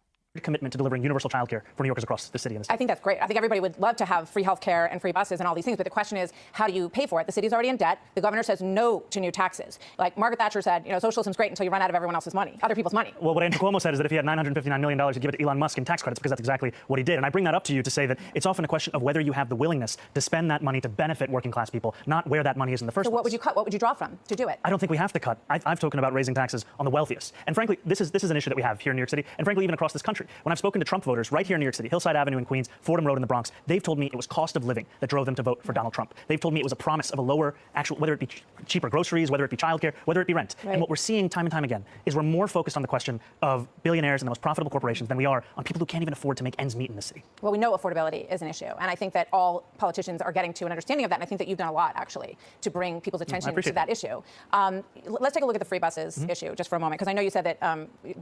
commitment to delivering universal childcare for New Yorkers across the city and the state. I think that's great. I think everybody would love to have free health care and free buses and all these things, but the question is, how do you pay for it? The city's already in debt. The governor says no to new taxes. Like Margaret Thatcher said, you know, socialism's great until you run out of everyone else's money, other people's money. Well, what Andrew Cuomo said is that if he had $959 million, he'd give it to Elon Musk in tax credits, because that's exactly what he did. And I bring that up to you to say that it's often a question of whether you have the willingness to spend that money to benefit working class people, not where that money is in the first place. So what would you cut? What would you draw from to do it? I don't think we have to cut. I've spoken about raising taxes on the wealthiest. And frankly, this is an issue that we have here in New York City, and frankly, even across this country. When I've spoken to Trump voters right here in New York City, Hillside Avenue in Queens, Fordham Road in the Bronx, they've told me it was cost of living that drove them to vote for Donald Trump. They've told me it was a promise of a lower actual, whether it be cheaper groceries, whether it be childcare, whether it be rent. Right. And what we're seeing time and time again is we're more focused on the question of billionaires and the most profitable corporations than we are on people who can't even afford to make ends meet in this city. Well, we know affordability is an issue, and I think that all politicians are getting to an understanding of that, and I think that you've done a lot, actually, to bring people's attention to that issue. Let's take a look at the free buses issue just for a moment, because I know you said that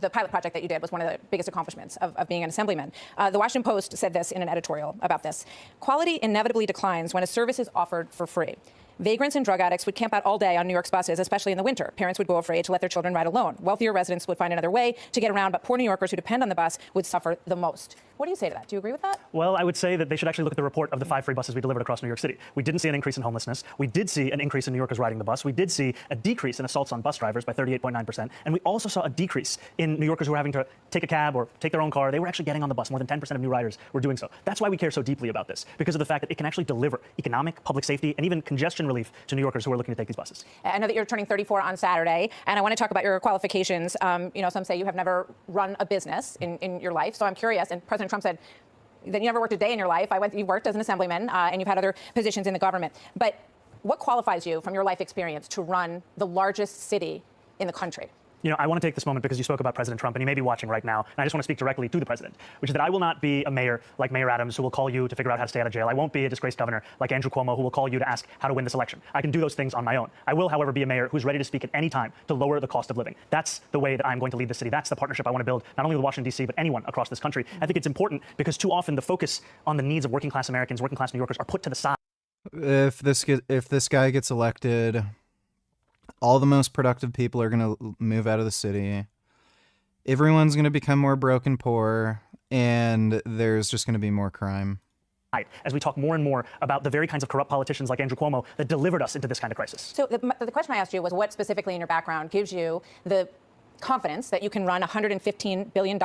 the pilot project that you did was one of the biggest accomplishments of being an assemblyman. The Washington Post said this in an editorial about this. Quality inevitably declines when a service is offered for free. Vagrants and drug addicts would camp out all day on New York's buses, especially in the winter. Parents would go afraid to let their children ride alone. Wealthier residents would find another way to get around, but poor New Yorkers who depend on the bus would suffer the most. What do you say to that? Do you agree with that? Well, I would say that they should actually look at the report of the 5 free buses we delivered across New York City. We didn't see an increase in homelessness. We did see an increase in New Yorkers riding the bus. We did see a decrease in assaults on bus drivers by 38.9%. And we also saw a decrease in New Yorkers who were having to take a cab or take their own car. They were actually getting on the bus. More than 10% of new riders were doing so. That's why we care so deeply about this, because of the fact that it can actually deliver economic, public safety, and even congestion relief to New Yorkers who are looking to take these buses. I know that you're turning 34 on Saturday, and I want to talk about your qualifications. You know, some say you have never run a business in your life, so I'm curious. And President Trump said that you never worked a day in your life. You worked as an assemblyman, and you've had other positions in the government. But what qualifies you from your life experience to run the largest city in the country? You know, I want to take this moment because you spoke about President Trump, and he may be watching right now, and I just want to speak directly to the president, which is that I will not be a mayor like Mayor Adams who will call you to figure out how to stay out of jail. I won't be a disgraced governor like Andrew Cuomo who will call you to ask how to win this election. I can do those things on my own. I will, however, be a mayor who's ready to speak at any time to lower the cost of living. That's the way that I'm going to lead the city. That's the partnership I want to build, not only with Washington, D.C., but anyone across this country. I think it's important because too often the focus on the needs of working class Americans, working class New Yorkers are put to the side. If this guy gets elected, all the most productive people are going to move out of the city. Everyone's going to become more broke and poor, and there's just going to be more crime. As we talk more and more about the very kinds of corrupt politicians like Andrew Cuomo that delivered us into this kind of crisis. So the question I asked you was what specifically in your background gives you the confidence that you can run a $115 billion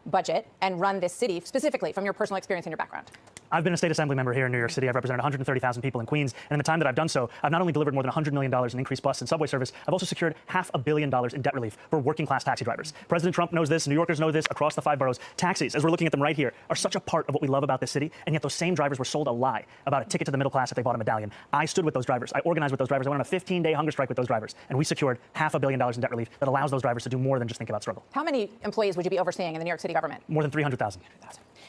budget and run this city specifically from your personal experience and your background? I've been a state assembly member here in New York City. I've represented 130,000 people in Queens. And in the time that I've done so, I've not only delivered more than $100 million in increased bus and subway service, I've also secured $500 million in debt relief for working class taxi drivers. President Trump knows this. New Yorkers know this across the 5 boroughs. Taxis, as we're looking at them right here, are such a part of what we love about this city. And yet those same drivers were sold a lie about a ticket to the middle class if they bought a medallion. I stood with those drivers. I organized with those drivers. I went on a 15-day hunger strike with those drivers. And we secured $500 million in debt relief that allows those drivers to do more than just think about struggle. How many employees would you be overseeing in the New York City government? More than 300,000.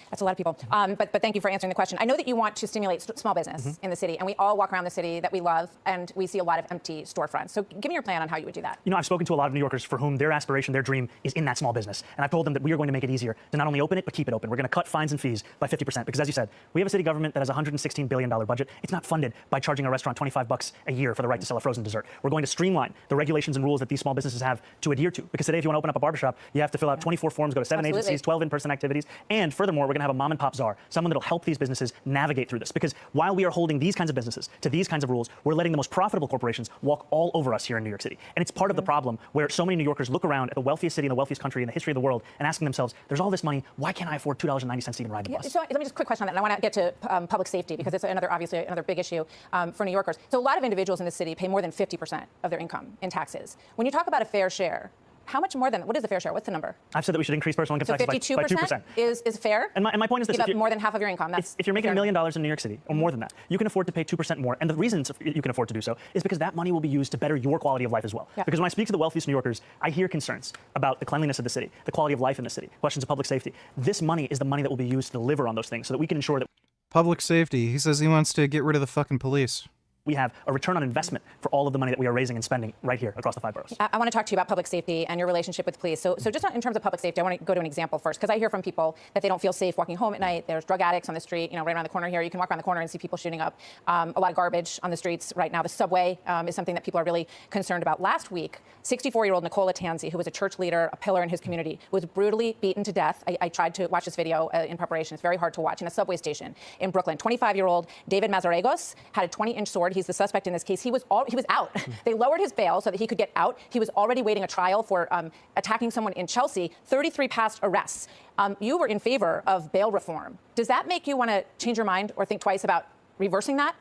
That's a lot of people. But thank you for answering the question. I know that you want to stimulate small business in the city, and we all walk around the city that we love, and we see a lot of empty storefronts. So give me your plan on how you would do that. You know, I've spoken to a lot of New Yorkers for whom their aspiration, their dream is in that small business. And I've told them that we are going to make it easier to not only open it, but keep it open. We're going to cut fines and fees by 50%. Because as you said, we have a city government that has a $116 billion budget. It's not funded by charging a restaurant $25 a year for the right to sell a frozen dessert. We're going to streamline the regulations and rules that these small businesses have to adhere to. Because today, if you want to open up a barbershop, you have to fill out 24 forms, go to 7 agencies, 12 in-person activities. And furthermore, we're going to have a mom and pop czar, someone that'll help these businesses navigate through this. Because while we are holding these kinds of businesses to these kinds of rules, we're letting the most profitable corporations walk all over us here in New York City. And it's part of the problem where so many New Yorkers look around at the wealthiest city in the wealthiest country in the history of the world and asking themselves, there's all this money, why can't I afford $2.90 to even ride the bus? So let me just quick question on that, and I want to get to public safety because it's obviously another big issue for New Yorkers. So a lot of individuals in the city pay more than 50% of their income in taxes. When you talk about a fair share, how much more than, what is the fair share? What's the number? I've said that we should increase personal income taxes by 2%. Is fair? And my point is this. Give up more than half of your income. If you're making $1 million in New York City, or more than that, you can afford to pay 2% more. And the reasons you can afford to do so is because that money will be used to better your quality of life as well. Yeah. Because when I speak to the wealthiest New Yorkers, I hear concerns about the cleanliness of the city, the quality of life in the city, questions of public safety. This money is the money that will be used to deliver on those things so that we can ensure that Public safety. He says he wants to get rid of the fucking police. we have a return on investment for all of the money that we are raising and spending right here across the 5 boroughs. I want to talk to you about public safety and your relationship with police. So just in terms of public safety, I want to go to an example first, because I hear from people that they don't feel safe walking home at night. There's drug addicts on the street, right around the corner here. You can walk around the corner and see people shooting up. A lot of garbage on the streets right now. The subway is something that people are really concerned about. Last week, 64-year-old Nicola Tanzi, who was a church leader, a pillar in his community, was brutally beaten to death. I tried to watch this video in preparation. It's very hard to watch, in a subway station in Brooklyn. 25-year-old David Mazaregos had a 20-inch sword. He's the suspect in this case. He was out. They lowered his bail so that he could get out. He was already waiting a trial for attacking someone in Chelsea. 33 past arrests. You were in favor of bail reform. Does that make you want to change your mind or think twice about reversing that?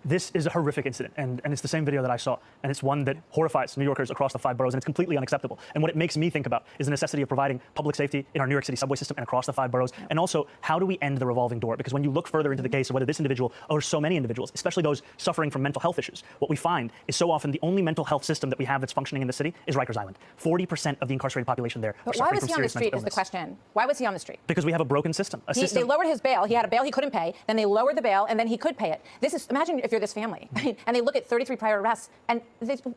This is a horrific incident, and it's the same video that I saw, and it's one that horrifies New Yorkers across the 5 boroughs, and it's completely unacceptable. And what it makes me think about is the necessity of providing public safety in our New York City subway system and across the 5 boroughs, and also how do we end the revolving door? Because when you look further into the case of whether this individual or so many individuals, especially those suffering from mental health issues, what we find is so often the only mental health system that we have that's functioning in the city is Rikers Island. 40% of the incarcerated population there are suffering from serious mental illness. Is the question. Why was he on the street? Because we have a broken system. They lowered his bail. He had a bail he couldn't pay. Then they lowered the bail, and then he could pay it. Imagine if you're this family. And they look at 33 prior arrests, and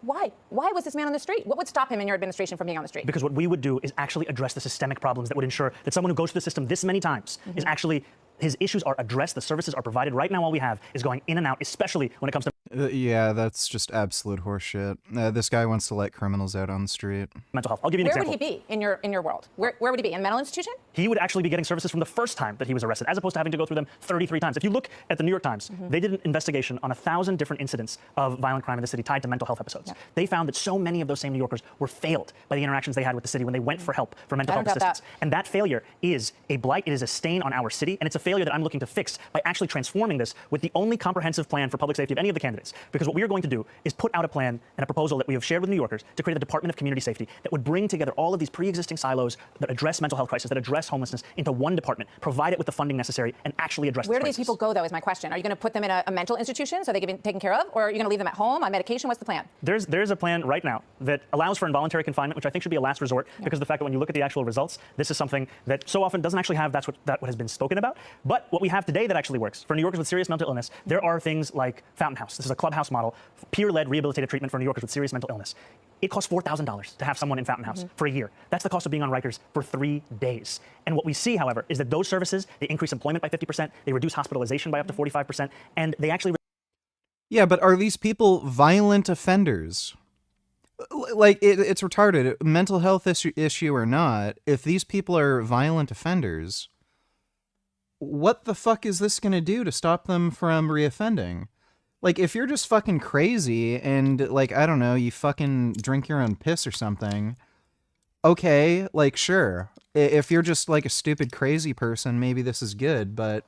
why? Why was this man on the street? What would stop him in your administration from being on the street? Because what we would do is actually address the systemic problems that would ensure that someone who goes through the system this many times is actually, his issues are addressed, the services are provided. Right now, all we have is going in and out, especially when it comes to yeah, that's just absolute horseshit. This guy wants to let criminals out on the street. Mental health. I'll give you an example. Where would he be in your world? Where would he be? In a mental institution? He would actually be getting services from the first time that he was arrested, as opposed to having to go through them 33 times. If you look at the New York Times, they did an investigation on 1,000 different incidents of violent crime in the city tied to mental health episodes. Yeah. They found that so many of those same New Yorkers were failed by the interactions they had with the city when they went for help for mental health assistance. And that failure is a blight. It is a stain on our city, and it's a failure that I'm looking to fix by actually transforming this with the only comprehensive plan for public safety of any of the candidates. Because what we are going to do is put out a plan and a proposal that we have shared with New Yorkers to create a Department of Community Safety that would bring together all of these pre-existing silos that address mental health crisis, that address address homelessness into one department, provide it with the funding necessary, and actually address Where this do these crisis. people go, though, is my question. Are you going to put them in a mental institution so they get taken care of? Or are you going to leave them at home on medication? What's the plan? There's a plan right now that allows for involuntary confinement, which I think should be a last resort, because of the fact that when you look at the actual results, this is something that so often doesn't actually have what has been spoken about. But what we have today that actually works for New Yorkers with serious mental illness, there are things like Fountain House. This is a clubhouse model, peer-led rehabilitative treatment for New Yorkers with serious mental illness. It costs $4,000 to have someone in Fountain House for a year. That's the cost of being on Rikers for 3 days. And what we see, however, is that those services, they increase employment by 50%, they reduce hospitalization by up to 45%, and they actually... Yeah, but are these people violent offenders? Like, it's retarded. Mental health issue or not, if these people are violent offenders, what the fuck is this going to do to stop them from reoffending? Like, if you're just fucking crazy and, like, I don't know, you fucking drink your own piss or something, okay, like, sure. If you're just, like, a stupid crazy person, maybe this is good, but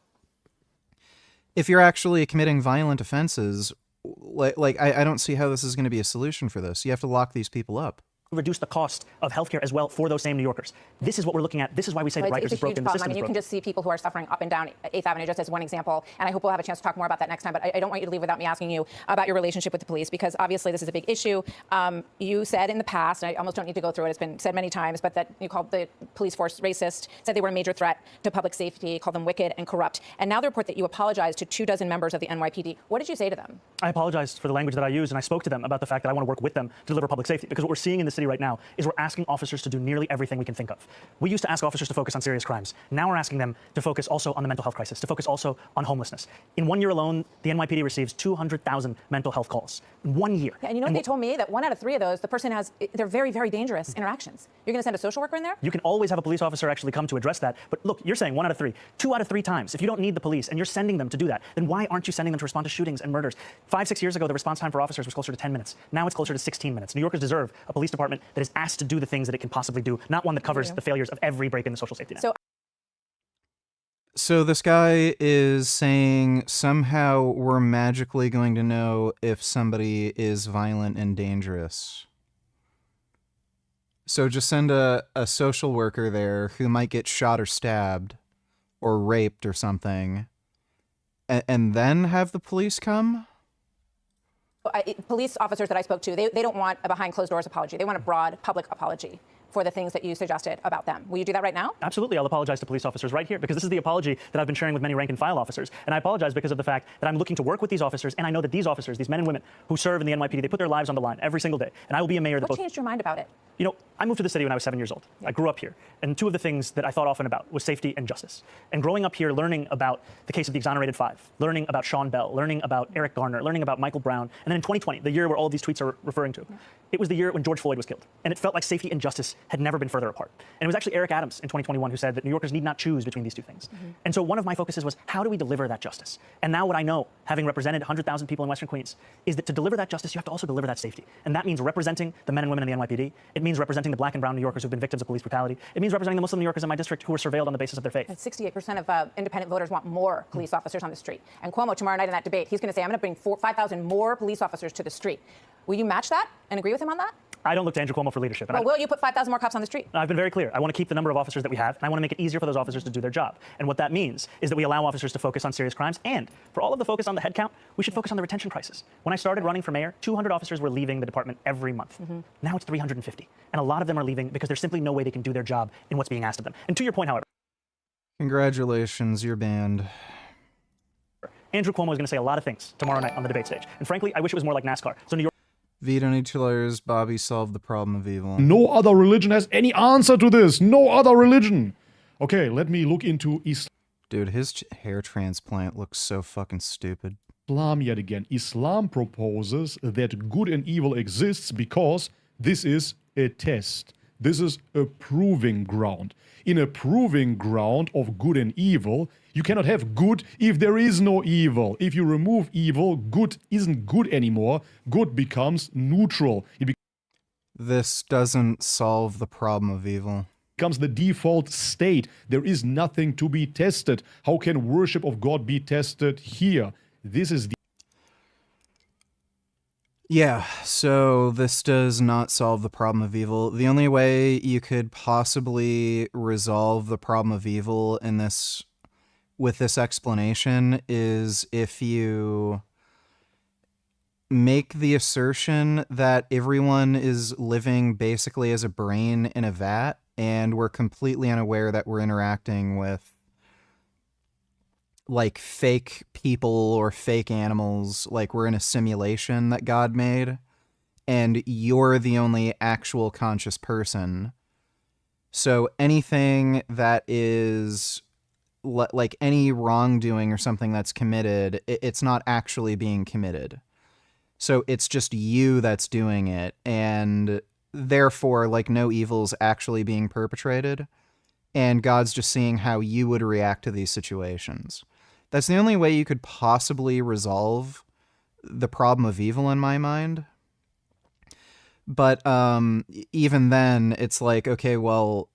if you're actually committing violent offenses, like I don't see how this is going to be a solution for this. You have to lock these people up. Reduce the cost of healthcare as well for those same New Yorkers. This is what we're looking at. This is why we say that Rikers is broken, the system is broken. You can just see people who are suffering up and down 8th Avenue just as one example, and I hope we'll have a chance to talk more about that next time, but I don't want you to leave without me asking you about your relationship with the police, because obviously this is a big issue. You said in the past, and I almost don't need to go through it, it's been said many times, but that you called the police force racist, said they were a major threat to public safety, called them wicked and corrupt, and now the report that you apologized to 24 members of the NYPD. What did you say to them? I apologized for the language that I used, and I spoke to them about the fact that I want to work with them to deliver public safety, because what we're seeing in the city right now is we're asking officers to do nearly everything we can think of. We used to ask officers to focus on serious crimes. Now we're asking them to focus also on the mental health crisis, to focus also on homelessness. In 1 year alone, the NYPD receives 200,000 mental health calls. In 1 year. Yeah, and you know what they told me? That 1 out of 3 of those, the person they're very, very dangerous interactions. You're going to send a social worker in there? You can always have a police officer actually come to address that. But look, you're saying 1 out of 3. 2 out of 3 times. If you don't need the police and you're sending them to do that, then why aren't you sending them to respond to shootings and murders? 5-6 years ago, the response time for officers was closer to 10 minutes. Now it's closer to 16 minutes. New Yorkers deserve a police department that is asked to do the things that it can possibly do, not one that covers the failures of every break in the social safety net. So this guy is saying somehow we're magically going to know if somebody is violent and dangerous. So just send a social worker there who might get shot or stabbed or raped or something, and then have the police come? Police officers that I spoke to, they don't want a behind closed doors apology. They want a broad public apology for the things that you suggested about them. Will you do that right now? Absolutely. I'll apologize to police officers right here, because this is the apology that I've been sharing with many rank and file officers. And I apologize because of the fact that I'm looking to work with these officers, and I know that these officers, these men and women who serve in the NYPD, they put their lives on the line every single day. And I will be a mayor that What changed your mind about it? You know, I moved to the city when I was 7 years old. I grew up here. And 2 of the things that I thought often about was safety and justice. And growing up here, learning about the case of the exonerated 5, learning about Sean Bell, learning about Eric Garner, learning about Michael Brown. And then in 2020, the year where all of these tweets are referring to, it was the year when George Floyd was killed. And it felt like safety and justice had never been further apart. And it was actually Eric Adams in 2021 who said that New Yorkers need not choose between these 2 things. And so one of my focuses was, how do we deliver that justice? And now what I know, having represented 100,000 people in Western Queens, is that to deliver that justice, you have to also deliver that safety. And that means representing the men and women in the NYPD. It means representing the black and brown New Yorkers who've been victims of police brutality. It means representing the Muslim New Yorkers in my district who were surveilled on the basis of their faith. 68% of independent voters want more police officers on the street. And Cuomo, tomorrow night in that debate, he's going to say, I'm going to bring 5,000 more police officers to the street. Will you match that and agree with him on that? I don't look to Andrew Cuomo for leadership. Well, will you put 5,000 more cops on the street? I've been very clear. I want to keep the number of officers that we have, and I want to make it easier for those officers to do their job. And what that means is that we allow officers to focus on serious crimes, and for all of the focus on the headcount, we should focus on the retention crisis. When I started running for mayor, 200 officers were leaving the department every month. Now it's 350. And a lot of them are leaving because there's simply no way they can do their job in what's being asked of them. And to your point, however... Congratulations, you're banned. Andrew Cuomo is going to say a lot of things tomorrow night on the debate stage. And frankly, I wish it was more like NASCAR. So New York... V don't need 2 lawyers. Bobby solved the problem of evil. No other religion has any answer to this. No other religion. Okay, let me look into Dude, his hair transplant looks so fucking stupid. Islam yet again. Islam proposes that good and evil exists because this is a test. This is a proving ground. In a proving ground of good and evil, you cannot have good if there is no evil. If you remove evil, good isn't good anymore. Good becomes neutral. This doesn't solve the problem of evil. Becomes the default state. There is nothing to be tested. How can worship of God be tested here? This is the... Yeah, so this does not solve the problem of evil. The only way you could possibly resolve the problem of evil in this with this explanation is if you make the assertion that everyone is living basically as a brain in a vat and we're completely unaware that we're interacting with like fake people or fake animals, like we're in a simulation that God made and you're the only actual conscious person. So anything that is like any wrongdoing or something that's committed, it's not actually being committed. So it's just you that's doing it, and therefore, like, no evil's actually being perpetrated, and God's just seeing how you would react to these situations. That's the only way you could possibly resolve the problem of evil in my mind. But even then, it's like, okay, well,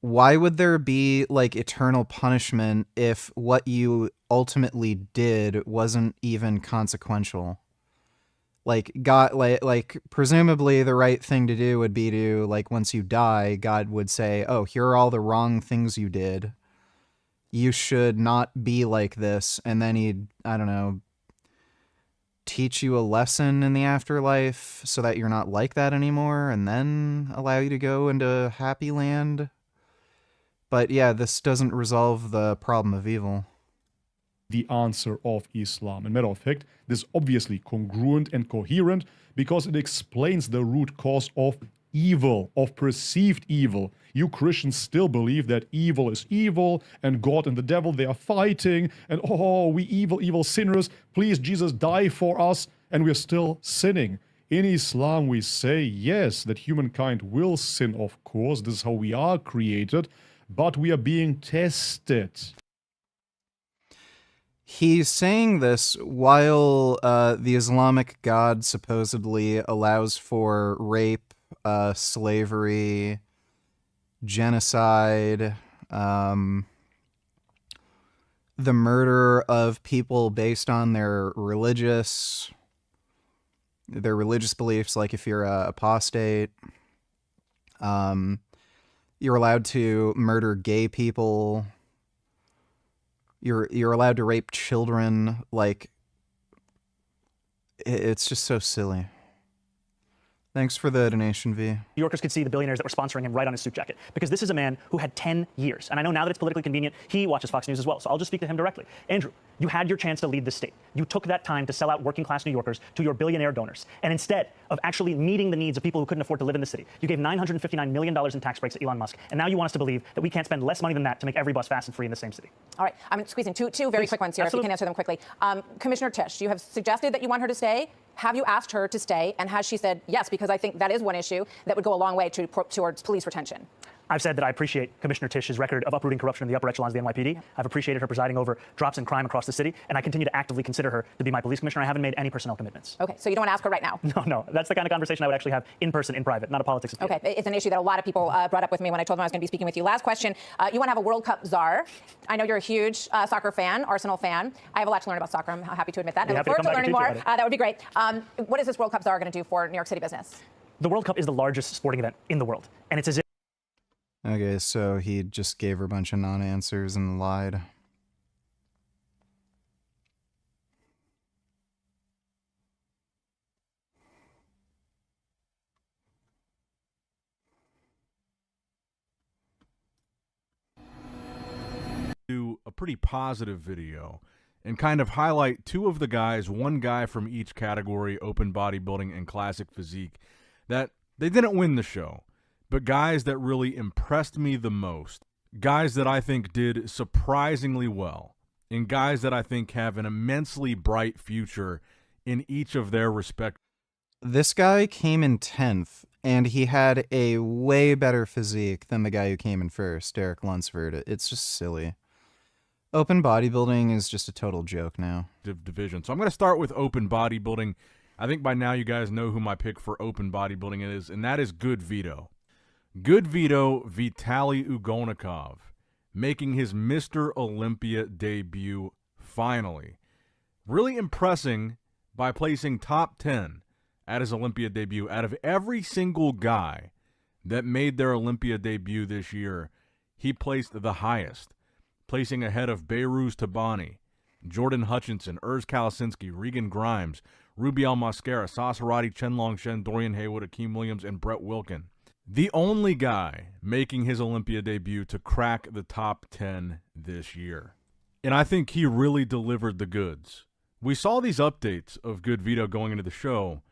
why would there be, like, eternal punishment if what you ultimately did wasn't even consequential? Like, God, like presumably the right thing to do would be to, like, once you die, God would say, oh, here are all the wrong things you did. You should not be like this. And then he'd, I don't know, teach you a lesson in the afterlife so that you're not like that anymore, and then allow you to go into happy land. But yeah, this doesn't resolve the problem of evil. The answer of Islam. In matter of fact, this is obviously congruent and coherent because it explains the root cause of evil, of perceived evil. You Christians still believe that evil is evil and God and the devil, they are fighting, and oh, we evil sinners, please Jesus die for us, and we're still sinning. In Islam, we say, yes, that humankind will sin, of course, this is how we are created, but we are being tested. He's saying this while the Islamic God supposedly allows for rape, slavery, genocide, the murder of people based on their religious beliefs, like if you're a apostate. You're allowed to murder gay people. You're allowed to rape children. Like, it's just so silly. Thanks for the donation, V. New Yorkers could see the billionaires that were sponsoring him right on his suit jacket. Because this is a man who had 10 years. And I know now that it's politically convenient, he watches Fox News as well. So I'll just speak to him directly. Andrew, you had your chance to lead the state. You took that time to sell out working class New Yorkers to your billionaire donors. And instead of actually meeting the needs of people who couldn't afford to live in the city, you gave $959 million in tax breaks to Elon Musk. And now you want us to believe that we can't spend less money than that to make every bus fast and free in the same city. All right, I'm squeezing two very quick ones here, If you can answer them quickly. Commissioner Tisch, you have suggested that you want her to stay. Have you asked her to stay? And has she said yes? Because I think that is one issue that would go a long way towards police retention. I've said that I appreciate Commissioner Tisch's record of uprooting corruption in the upper echelons of the NYPD. Yeah. I've appreciated her presiding over drops in crime across the city, and I continue to actively consider her to be my police commissioner. I haven't made any personnel commitments. Okay, so you don't want to ask her right now? No. That's the kind of conversation I would actually have in person, in private, not a politics of Okay, it's an issue that a lot of people brought up with me when I told them I was going to be speaking with you. Last question. You want to have a World Cup czar. I know you're a huge soccer fan, Arsenal fan. I have a lot to learn about soccer. I'm happy to admit that. I look forward to learning more. That would be great. What is this World Cup czar going to do for New York City business? The World Cup is the largest sporting event in the world, and it's as if Okay, so he just gave her a bunch of non-answers and lied. Do a pretty positive video and kind of highlight two of the guys, one guy from each category, open bodybuilding and classic physique, that they didn't win the show, but guys that really impressed me the most, guys that I think did surprisingly well, and guys that I think have an immensely bright future in each of their respective. This guy came in 10th, and he had a way better physique than the guy who came in first, Derek Lunsford. It's just silly. Open bodybuilding is just a total joke now. Division. So I'm going to start with open bodybuilding. I think by now you guys know who my pick for open bodybuilding is, and that is Good Vito. Good Vito Vitaly Ugonikov, making his Mr. Olympia debut finally. Really impressing by placing top 10 at his Olympia debut. Out of every single guy that made their Olympia debut this year, he placed the highest, placing ahead of Behruz Tabani, Jordan Hutchinson, Urs Kalasinski, Regan Grimes, Rubiel Mosquera, Sas Harati, Chen Longshen, Dorian Haywood, Akeem Williams, and Brett Wilkin. The only guy making his Olympia debut to crack the top 10 this year. And I think he really delivered the goods. We saw these updates of Good Vito going into the show,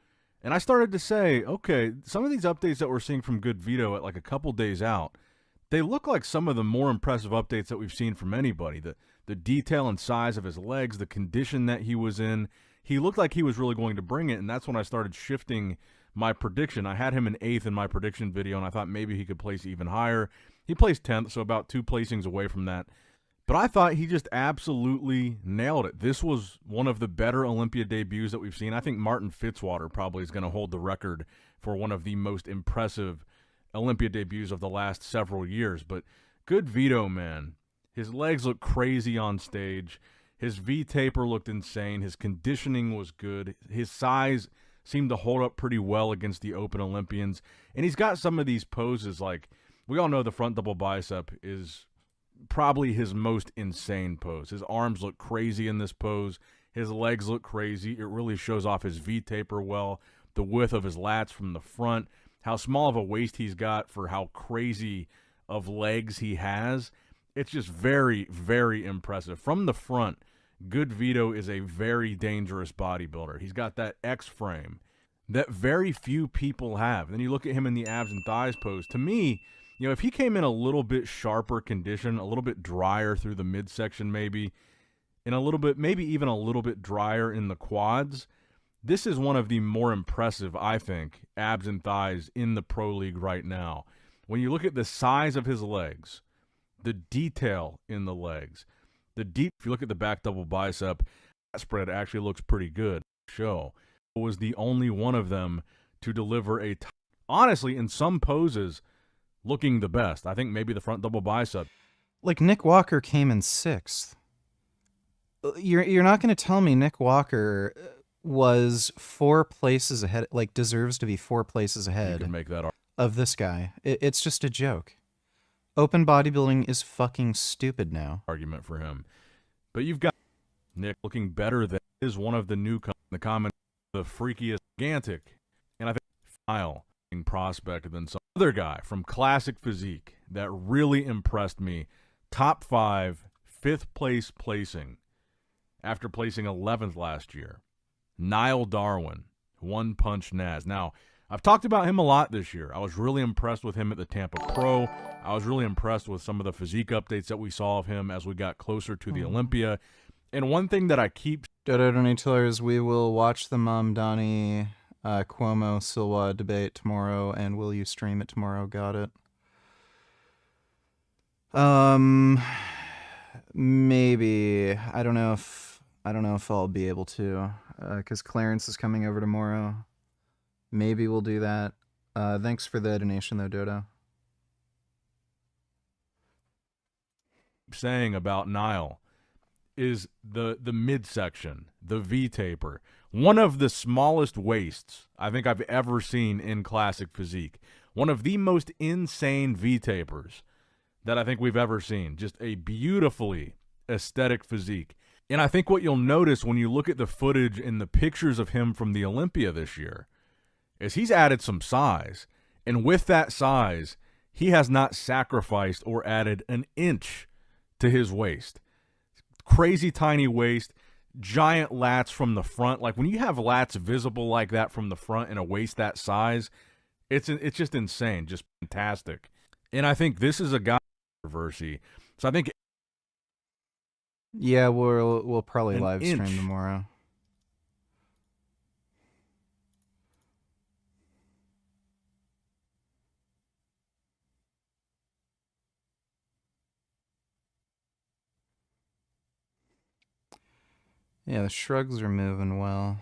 and I started to say, okay, some of these updates that we're seeing from Good Vito at like a couple days out, they look like some of the more impressive updates that we've seen from anybody. The detail and size of his legs, the condition that he was in, he looked like he was really going to bring it, and that's when I started shifting my prediction. I had him in 8th in my prediction video, and I thought maybe he could place even higher. He placed 10th, so about 2 placings away from that. But I thought he just absolutely nailed it. This was one of the better Olympia debuts that we've seen. I think Martin Fitzwater probably is going to hold the record for one of the most impressive Olympia debuts of the last several years. But Good Vito, man. His legs looked crazy on stage. His V-taper looked insane. His conditioning was good. His size seemed to hold up pretty well against the open Olympians. And he's got some of these poses, like, we all know the front double bicep is probably his most insane pose. His arms look crazy in this pose. His legs look crazy. It really shows off his V-taper well, the width of his lats from the front, how small of a waist he's got for how crazy of legs he has. It's just very, very impressive. From the front, Good Vito is a very dangerous bodybuilder. He's got that X frame that very few people have. Then you look at him in the abs and thighs pose. To me, you know, if he came in a little bit sharper condition, a little bit drier through the midsection maybe, and a little bit, maybe even a little bit drier in the quads, this is one of the more impressive, I think, abs and thighs in the pro league right now. When you look at the size of his legs, the detail in the legs, if you look at the back double bicep, that spread actually looks pretty good. Show was the only one of them to deliver honestly, in some poses, looking the best. I think maybe the front double bicep. Like, Nick Walker came in 6th. You're not going to tell me Nick Walker was 4 places ahead, like deserves to be 4 places ahead You can make that of this guy. It's just a joke. Open bodybuilding is fucking stupid now. Argument for him. But you've got Nick looking better than is one of the newcomers in the comment, the freakiest, gigantic, and I think file prospect than some other guy from Classic Physique that really impressed me. Top 5, 5th place placing after placing 11th last year. Niall Darwin, One Punch Naz. Now, I've talked about him a lot this year. I was really impressed with him at the Tampa Pro. I was really impressed with some of the physique updates that we saw of him as we got closer to the Olympia. And one thing that I keep... Dodo Donatillers, we will watch the Mamdani Cuomo Silva debate tomorrow, and will you stream it tomorrow? Got it. Maybe. I don't know if I'll be able to, because Clarence is coming over tomorrow. Maybe we'll do that. Thanks for the donation, though, Dodo. Saying about Niall is the midsection, the V-taper. One of the smallest waists I think I've ever seen in Classic Physique. One of the most insane V-tapers that I think we've ever seen. Just a beautifully aesthetic physique. And I think what you'll notice when you look at the footage and the pictures of him from the Olympia this year is he's added some size. And with that size, he has not sacrificed or added an inch to his waist. Crazy tiny waist, giant lats from the front. Like when you have lats visible like that from the front and a waist that size, it's just insane, just fantastic. And I think this is a guy controversy. So I think yeah, we'll probably an live stream inch. tomorrow. Yeah, the shrugs are moving well.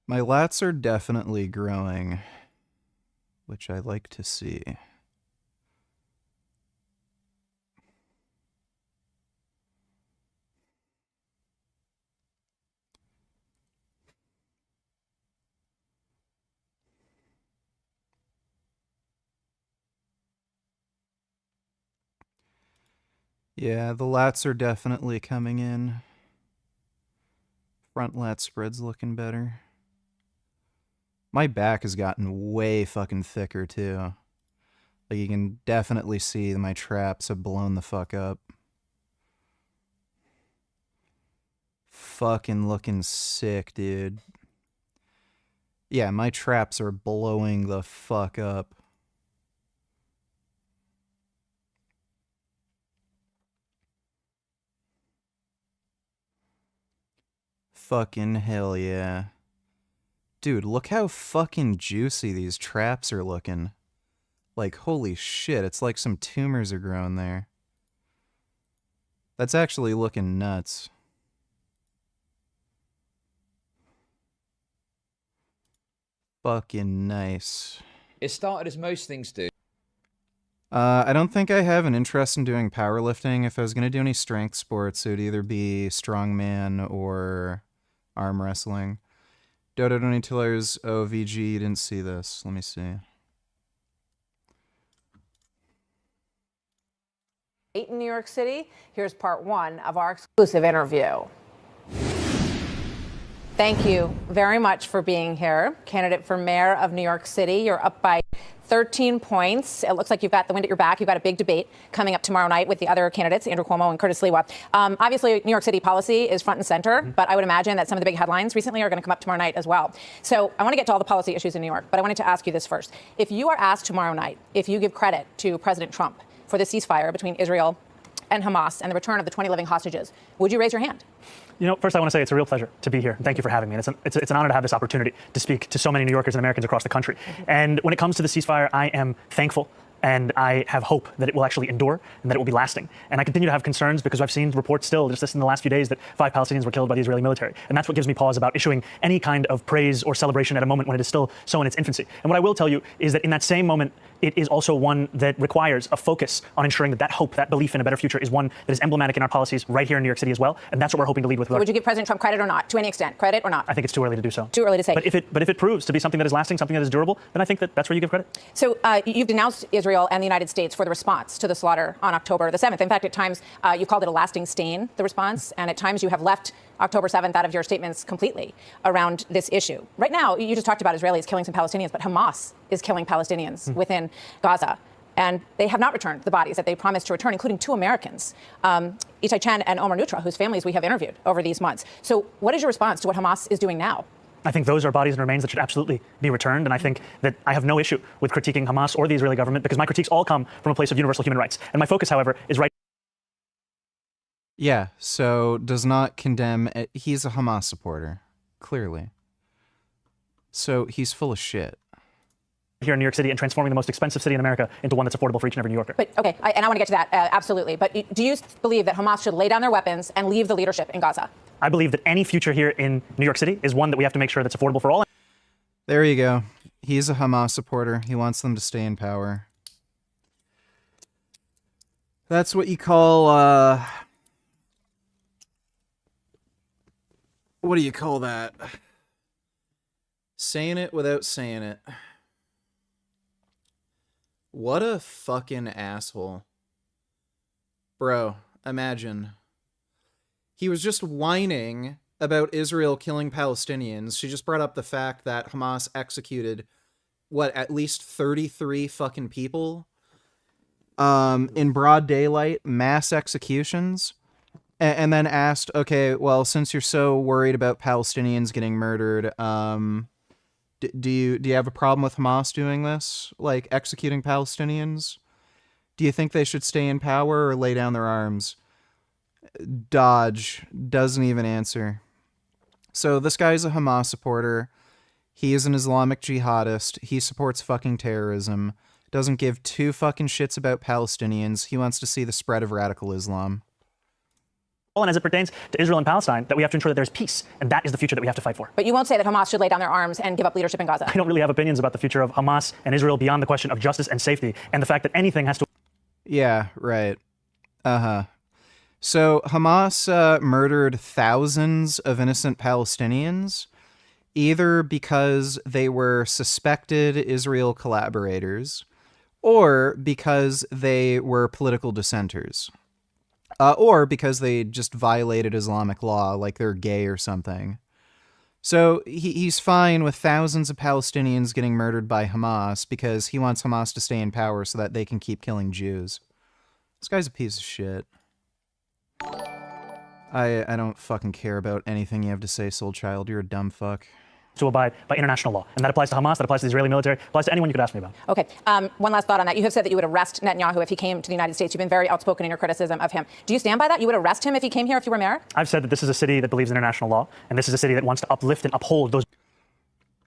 My lats are definitely growing, which I like to see. Yeah, the lats are definitely coming in. Front lat spread's looking better. My back has gotten way fucking thicker, too. Like, you can definitely see that my traps have blown the fuck up. Fucking looking sick, dude. Yeah, my traps are blowing the fuck up. Fucking hell yeah. Dude, look how fucking juicy these traps are looking. Like, holy shit, it's like some tumors are growing there. That's actually looking nuts. Fucking nice. It started as most things do. I don't think I have an interest in doing powerlifting. If I was going to do any strength sports, it would either be strongman or arm wrestling. Dodo Donny Tillers, OVG, didn't see this. Let me see. In New York City, here's part 1 of our exclusive interview. Thank you very much for being here. Candidate for mayor of New York City, you're up by 13 points. It looks like you've got the wind at your back. You've got a big debate coming up tomorrow night with the other candidates, Andrew Cuomo and Curtis Lewa. Obviously, New York City policy is front and center, but I would imagine that some of the big headlines recently are going to come up tomorrow night as well. So I want to get to all the policy issues in New York, but I wanted to ask you this first. If you are asked tomorrow night, if you give credit to President Trump for the ceasefire between Israel and Hamas and the return of the 20 living hostages, would you raise your hand? You know, first I want to say it's a real pleasure to be here. Thank you for having me. And it's an honor to have this opportunity to speak to so many New Yorkers and Americans across the country. And when it comes to the ceasefire, I am thankful and I have hope that it will actually endure and that it will be lasting. And I continue to have concerns because I've seen reports still just in the last few days that 5 Palestinians were killed by the Israeli military. And that's what gives me pause about issuing any kind of praise or celebration at a moment when it is still so in its infancy. And what I will tell you is that in that same moment, it is also one that requires a focus on ensuring that that hope, that belief in a better future is one that is emblematic in our policies right here in New York City as well. And that's what we're hoping to lead with. Would you give President Trump credit or not, to any extent? Credit or not? I think it's too early to do so. Too early to say. But if it proves to be something that is lasting, something that is durable, then I think that's where you give credit. So you've denounced Israel and the United States for the response to the slaughter on October the 7th. In fact, at times you called it a lasting stain, the response, and at times you have left October 7th out of your statements completely around this issue. Right now, you just talked about Israelis killing some Palestinians, but Hamas is killing Palestinians within Gaza. And they have not returned the bodies that they promised to return, including 2 Americans, Itai Chen and Omar Nutra, whose families we have interviewed over these months. So what is your response to what Hamas is doing now? I think those are bodies and remains that should absolutely be returned. And I think that I have no issue with critiquing Hamas or the Israeli government because my critiques all come from a place of universal human rights. And my focus, however, is right. Yeah, so does not condemn. He's a Hamas supporter, clearly. So he's full of shit. Here in New York City and transforming the most expensive city in America into one that's affordable for each and every New Yorker. But okay, and I want to get to that, absolutely. But do you believe that Hamas should lay down their weapons and leave the leadership in Gaza? I believe that any future here in New York City is one that we have to make sure that's affordable for all. There you go. He's a Hamas supporter. He wants them to stay in power. That's what you call, what do you call that? Saying it without saying it. What a fucking asshole. Bro, imagine. He was just whining about Israel killing Palestinians. She just brought up the fact that Hamas executed, at least 33 fucking people in broad daylight, mass executions, and then asked, okay, well, since you're so worried about Palestinians getting murdered, do you have a problem with Hamas doing this, like executing Palestinians? Do you think they should stay in power or lay down their arms? Dodge doesn't even answer. So this guy's a Hamas supporter. He is an Islamic jihadist. He supports fucking terrorism. Doesn't give 2 fucking shits about Palestinians. He wants to see the spread of radical Islam. And as it pertains to Israel and Palestine, that we have to ensure that there's peace, and that is the future that we have to fight for. But you won't say that Hamas should lay down their arms and give up leadership in Gaza. I don't really have opinions about the future of Hamas and Israel beyond the question of justice and safety, and the fact that anything has to... Yeah, right. So Hamas murdered thousands of innocent Palestinians, either because they were suspected Israel collaborators, or because they were political dissenters. Or because they just violated Islamic law, like they're gay or something. So he's fine with thousands of Palestinians getting murdered by Hamas because he wants Hamas to stay in power so that they can keep killing Jews. This guy's a piece of shit. I don't fucking care about anything you have to say, Soul Child. You're a dumb fuck. To abide by international law. And that applies to Hamas, that applies to the Israeli military, applies to anyone you could ask me about. Okay, one last thought on that. You have said that you would arrest Netanyahu if he came to the United States. You've been very outspoken in your criticism of him. Do you stand by that? You would arrest him if he came here if you were mayor? I've said that this is a city that believes in international law, and this is a city that wants to uplift and uphold those...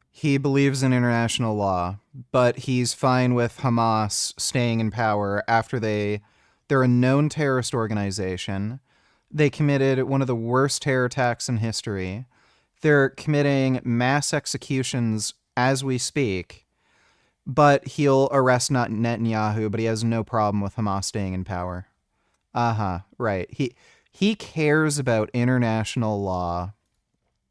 He believes in international law, but he's fine with Hamas staying in power after they're a known terrorist organization. They committed one of the worst terror attacks in history. They're committing mass executions as we speak, but he'll arrest Netanyahu, but he has no problem with Hamas staying in power. Right. He cares about international law.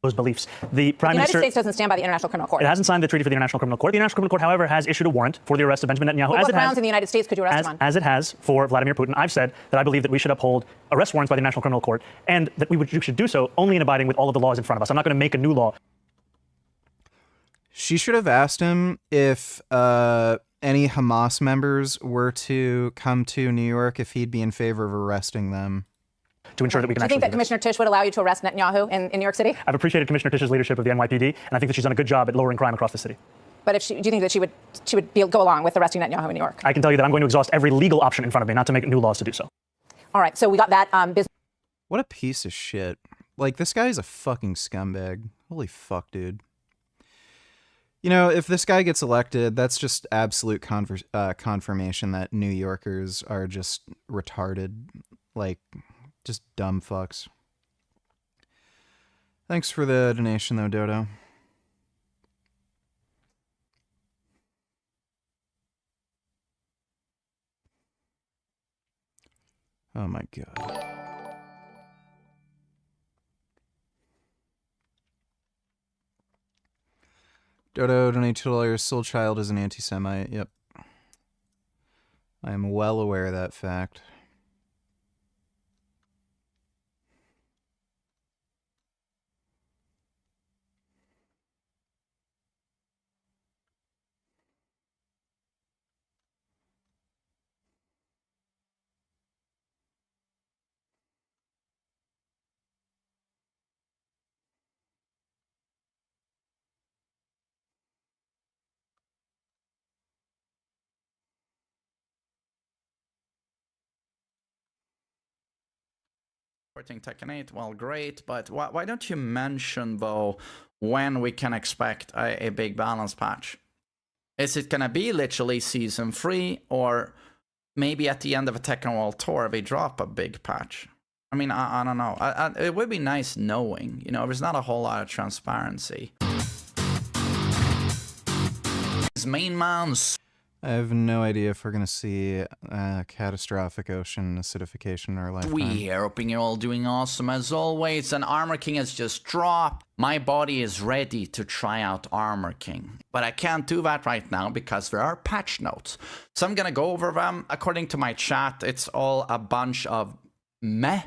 Those beliefs. The Prime United Minister... States doesn't stand by the International Criminal Court. It hasn't signed the treaty for the International Criminal Court. The International Criminal Court, however, has issued a warrant for the arrest of Benjamin Netanyahu. Well, what grounds in the United States could you arrest him on? As it has for Vladimir Putin. I've said that I believe that we should uphold arrest warrants by the International Criminal Court, and that we should do so only in abiding with all of the laws in front of us. I'm not going to make a new law. She should have asked him if any Hamas members were to come to New York, if he'd be in favor of arresting them. To ensure that we can do you think that Commissioner Tisch would allow you to arrest Netanyahu in New York City? I've appreciated Commissioner Tisch's leadership of the NYPD, and I think that she's done a good job at lowering crime across the city. But do you think that she would go along with arresting Netanyahu in New York? I can tell you that I'm going to exhaust every legal option in front of me, not to make new laws to do so. All right, so we got that business. What a piece of shit. Like, this guy's a fucking scumbag. Holy fuck, dude. You know, if this guy gets elected, that's just absolute confirmation that New Yorkers are just retarded. Like, just dumb fucks. Thanks for the donation, though, Dodo. Oh my god. Dodo, donate $2. Soul Child is an anti-Semite. Yep. I am well aware of that fact. Tekken 8, well, great, but why don't you mention, though, when we can expect a big balance patch? Is it gonna be literally Season 3, or maybe at the end of a Tekken World Tour they drop a big patch? I mean, I don't know. It would be nice knowing, you know, there's not a whole lot of transparency. His main man's... I have no idea if we're going to see catastrophic ocean acidification in our lifetime. We are hoping you're all doing awesome as always, and Armor King has just dropped. My body is ready to try out Armor King, but I can't do that right now because there are patch notes. So I'm going to go over them. According to my chat, it's all a bunch of meh,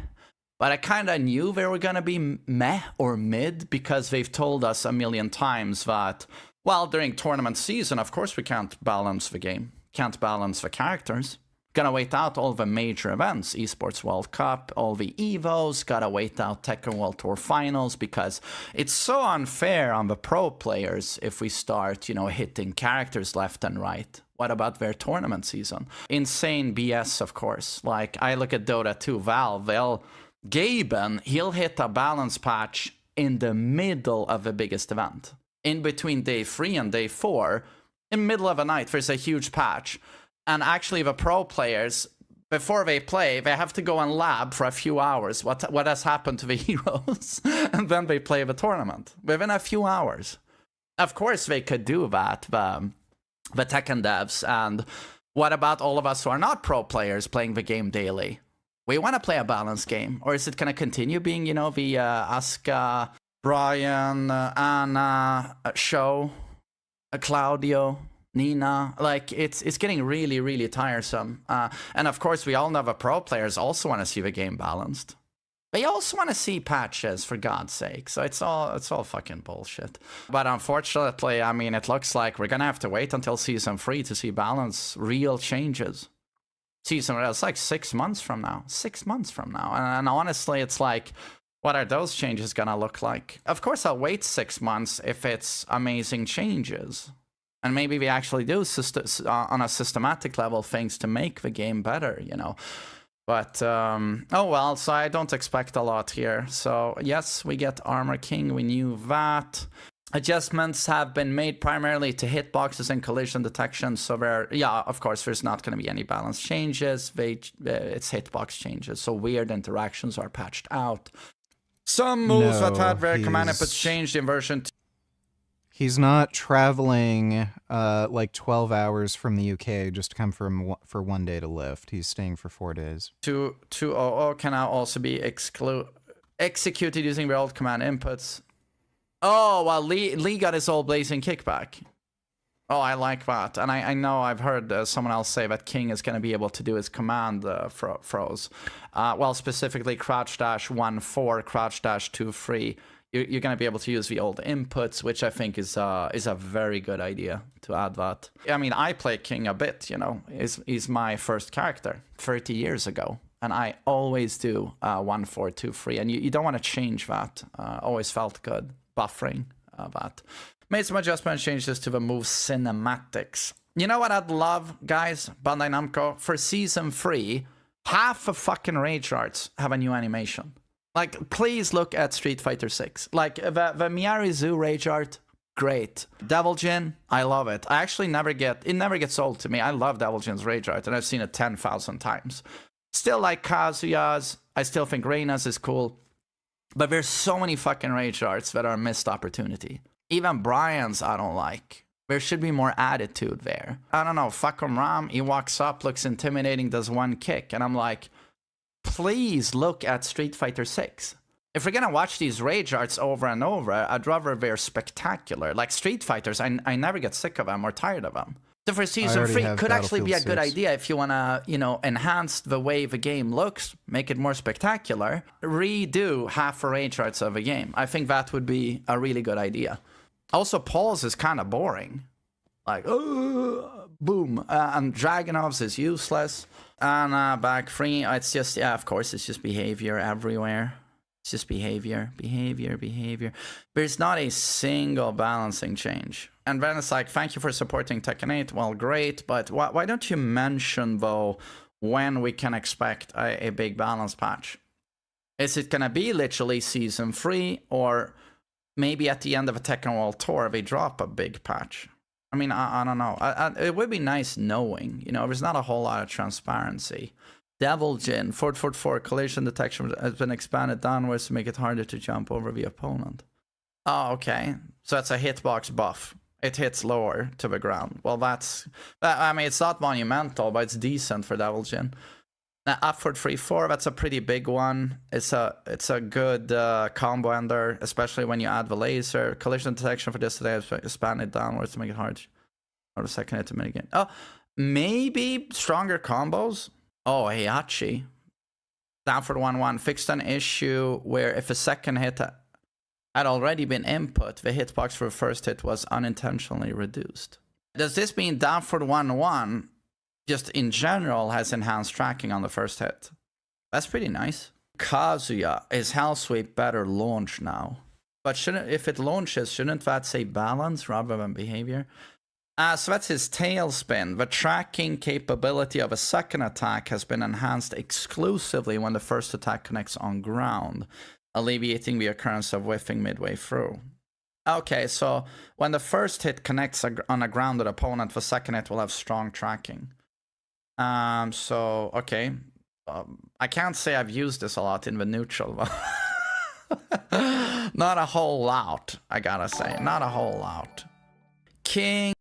but I kind of knew they were going to be meh or mid because they've told us a million times that, well, during tournament season, of course we can't balance the game. Can't balance the characters. Gonna wait out all the major events. Esports World Cup, all the EVOs. Gotta wait out Tekken World Tour Finals because it's so unfair on the pro players if we start, you know, hitting characters left and right. What about their tournament season? Insane BS, of course. Like, I look at Dota 2, Valve, Gaben, he'll hit a balance patch in the middle of the biggest event. In between day 3 and day 4, in the middle of the night, there's a huge patch. And actually, the pro players, before they play, they have to go and lab for a few hours what has happened to the heroes, and then they play the tournament within a few hours. Of course, they could do that, the Tekken devs. And what about all of us who are not pro players playing the game daily? We want to play a balanced game, or is it going to continue being, you know, the Asuka, Brian, Anna show, Claudio, Nina? Like, it's getting really, really tiresome. And of course, we all know the pro players also want to see the game balanced. They also want to see patches, for God's sake. So it's all fucking bullshit. But unfortunately, I mean, it looks like we're gonna have to wait until season 3 to see real changes. It's like 6 months from now. 6 months from now. And honestly, it's like, what are those changes gonna look like? Of course, I'll wait 6 months if it's amazing changes. And maybe we actually do, on a systematic level, things to make the game better, you know. But, oh well, so I don't expect a lot here. So, yes, we get Armor King, we knew that. Adjustments have been made primarily to hitboxes and collision detection. So, of course, there's not going to be any balance changes. It's hitbox changes. So, weird interactions are patched out. Some moves that had their command inputs changed in version 2. He's not traveling like 12 hours from the UK just to come for 1 day to lift. He's staying for 4 days. 2.0.0 can now also be executed using the old command inputs. Oh, well, Lee got his old blazing kickback. Oh, I like that. And I know I've heard someone else say that King is going to be able to do his command throws. Well, specifically crouch dash 1-4, crouch dash 2-3. You're going to be able to use the old inputs, which I think is a very good idea to add that. I mean, I play King a bit, you know. He's my first character 30 years ago. And I always do 1-4, 2-3. And you don't want to change that. Always felt good. Buffering that. Made some adjustment changes to the move cinematics. You know what I'd love, guys? Bandai Namco? For Season 3, half the fucking rage arts have a new animation. Like, please look at Street Fighter 6. Like, the Miyari-Zu rage art, great. Devil Jin, I love it. It never gets old to me. I love Devil Jin's rage art, and I've seen it 10,000 times. Still like Kazuya's. I still think Reina's is cool. But there's so many fucking rage arts that are a missed opportunity. Even Brian's I don't like. There should be more attitude there. I don't know, fucking Ram, he walks up, looks intimidating, does one kick, and I'm like, please look at Street Fighter 6. If we're gonna watch these rage arts over and over, I'd rather they're spectacular. Like Street Fighters, I never get sick of them or tired of them. So for Season 3, could actually be a good idea if you wanna, you know, enhance the way the game looks, make it more spectacular, redo half the rage arts of a game. I think that would be a really good idea. Also, Paul's is kind of boring. Like, boom. And Dragunov's is useless. And back 3, it's just, yeah, of course, it's just behavior everywhere. It's just behavior. There's not a single balancing change. And then it's like, thank you for supporting Tekken 8. Well, great, but why don't you mention, though, when we can expect a big balance patch? Is it going to be literally Season 3, or maybe at the end of a Tekken World Tour, they drop a big patch? I mean, I don't know. It would be nice knowing. You know, there's not a whole lot of transparency. Devil Jin, 444, collision detection has been expanded downwards to make it harder to jump over the opponent. Oh, okay. So that's a hitbox buff. It hits lower to the ground. Well, that's... I mean, it's not monumental, but it's decent for Devil Jin. Now, upward 3-4, that's a pretty big one. It's a good combo ender, especially when you add the laser. Collision detection for this today is expanded downwards to make it hard for the second hit to mitigate. Oh, maybe stronger combos? Oh, Heihachi. Downward 1-1 fixed an issue where if a second hit had already been input, the hitbox for the first hit was unintentionally reduced. Does this mean downward 1-1 just in general has enhanced tracking on the first hit? That's pretty nice. Kazuya, is Hell Sweep better launch now? But if it launches, shouldn't that say balance rather than behavior? So that's his tailspin. The tracking capability of a second attack has been enhanced exclusively when the first attack connects on ground, alleviating the occurrence of whiffing midway through. Okay, so when the first hit connects on a grounded opponent, the second hit will have strong tracking. So, okay. I can't say I've used this a lot in the neutral, but not a whole lot, I gotta say. Not a whole lot. King.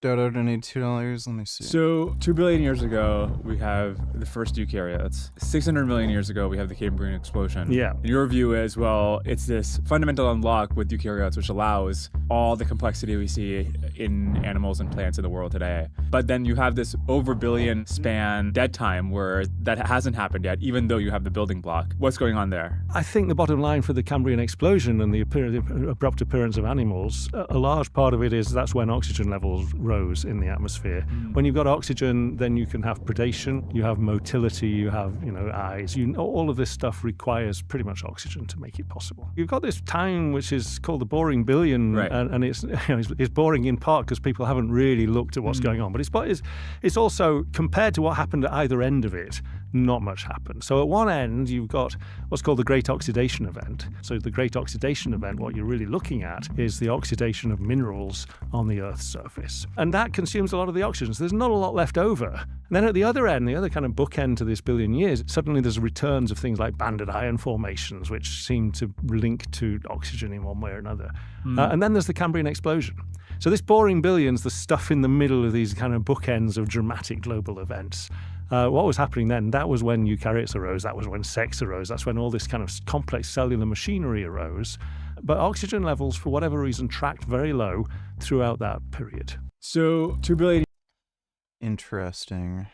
Dodo donated $2. Let me see. So 2 billion years ago, we have the first eukaryotes. 600 million years ago, we have the Cambrian explosion. Yeah. And your view is, well, it's this fundamental unlock with eukaryotes, which allows all the complexity we see in animals and plants in the world today. But then you have this over billion span dead time where that hasn't happened yet, even though you have the building block. What's going on there? I think the bottom line for the Cambrian explosion and the abrupt appearance of animals, a large part of it is that's when oxygen levels rose in the atmosphere. When you've got oxygen, then you can have predation, you have motility, you have, eyes. All of this stuff requires pretty much oxygen to make it possible. You've got this time which is called the boring billion, right. and it's it's boring in part because people haven't really looked at what's going on. But it's also, compared to what happened at either end of it, not much happened. So at one end, you've got what's called the Great Oxidation Event. So the Great Oxidation Event, what you're really looking at is the oxidation of minerals on the Earth's surface. And that consumes a lot of the oxygen. So there's not a lot left over. And then at the other end, the other kind of bookend to this billion years, suddenly there's returns of things like banded iron formations, which seem to link to oxygen in one way or another. And then there's the Cambrian explosion. So this boring billion's the stuff in the middle of these kind of bookends of dramatic global events. What was happening then, that was when eukaryotes arose, that was when sex arose, that's when all this kind of complex cellular machinery arose. But oxygen levels, for whatever reason, tracked very low throughout that period. So 2 billion. Interesting.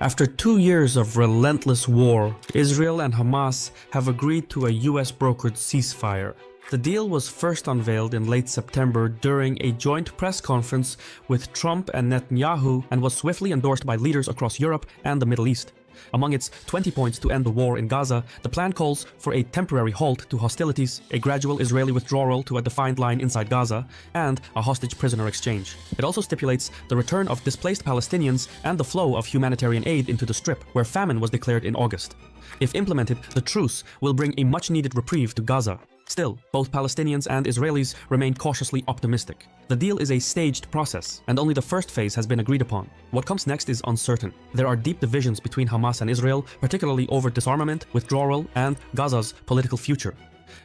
After 2 years of relentless war, Israel and Hamas have agreed to a US-brokered ceasefire. The deal was first unveiled in late September during a joint press conference with Trump and Netanyahu and was swiftly endorsed by leaders across Europe and the Middle East. Among its 20 points to end the war in Gaza, the plan calls for a temporary halt to hostilities, a gradual Israeli withdrawal to a defined line inside Gaza, and a hostage prisoner exchange. It also stipulates the return of displaced Palestinians and the flow of humanitarian aid into the Strip, where famine was declared in August. If implemented, the truce will bring a much-needed reprieve to Gaza. Still, both Palestinians and Israelis remain cautiously optimistic. The deal is a staged process, and only the first phase has been agreed upon. What comes next is uncertain. There are deep divisions between Hamas and Israel, particularly over disarmament, withdrawal, and Gaza's political future.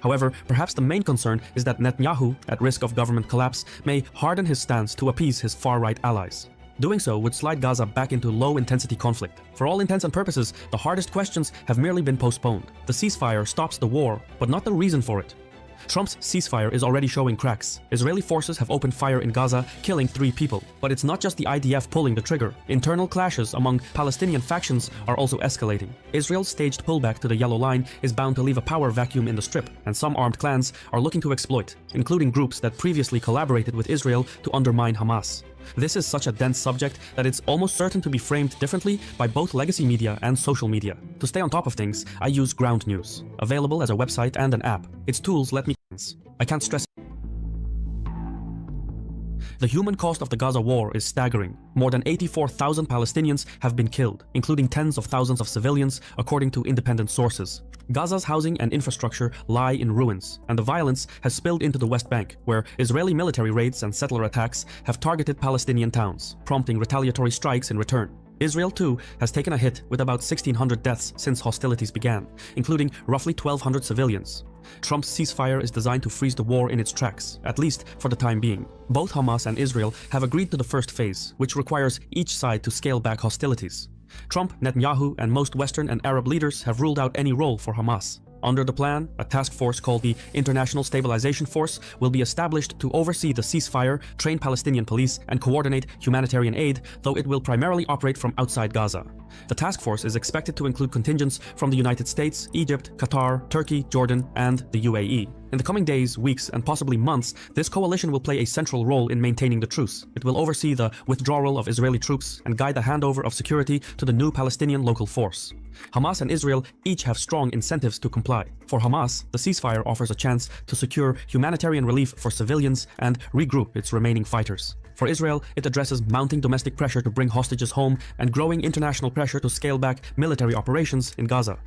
However, perhaps the main concern is that Netanyahu, at risk of government collapse, may harden his stance to appease his far-right allies. Doing so would slide Gaza back into low-intensity conflict. For all intents and purposes, the hardest questions have merely been postponed. The ceasefire stops the war, but not the reason for it. Trump's ceasefire is already showing cracks. Israeli forces have opened fire in Gaza, killing 3 people. But it's not just the IDF pulling the trigger. Internal clashes among Palestinian factions are also escalating. Israel's staged pullback to the Yellow Line is bound to leave a power vacuum in the Strip, and some armed clans are looking to exploit, including groups that previously collaborated with Israel to undermine Hamas. This is such a dense subject that it's almost certain to be framed differently by both legacy media and social media. To stay on top of things, I use Ground News, available as a website and an app. Its tools let me... I can't stress... The human cost of the Gaza war is staggering. More than 84,000 Palestinians have been killed, including tens of thousands of civilians, according to independent sources. Gaza's housing and infrastructure lie in ruins, and the violence has spilled into the West Bank, where Israeli military raids and settler attacks have targeted Palestinian towns, prompting retaliatory strikes in return. Israel, too, has taken a hit with about 1,600 deaths since hostilities began, including roughly 1,200 civilians. Trump's ceasefire is designed to freeze the war in its tracks, at least for the time being. Both Hamas and Israel have agreed to the first phase, which requires each side to scale back hostilities. Trump, Netanyahu, and most Western and Arab leaders have ruled out any role for Hamas. Under the plan, a task force called the International Stabilization Force will be established to oversee the ceasefire, train Palestinian police, and coordinate humanitarian aid, though it will primarily operate from outside Gaza. The task force is expected to include contingents from the United States, Egypt, Qatar, Turkey, Jordan, and the UAE. In the coming days, weeks, and possibly months, this coalition will play a central role in maintaining the truce. It will oversee the withdrawal of Israeli troops and guide the handover of security to the new Palestinian local force. Hamas and Israel each have strong incentives to comply. For Hamas, the ceasefire offers a chance to secure humanitarian relief for civilians and regroup its remaining fighters. For Israel, it addresses mounting domestic pressure to bring hostages home and growing international pressure to scale back military operations in Gaza.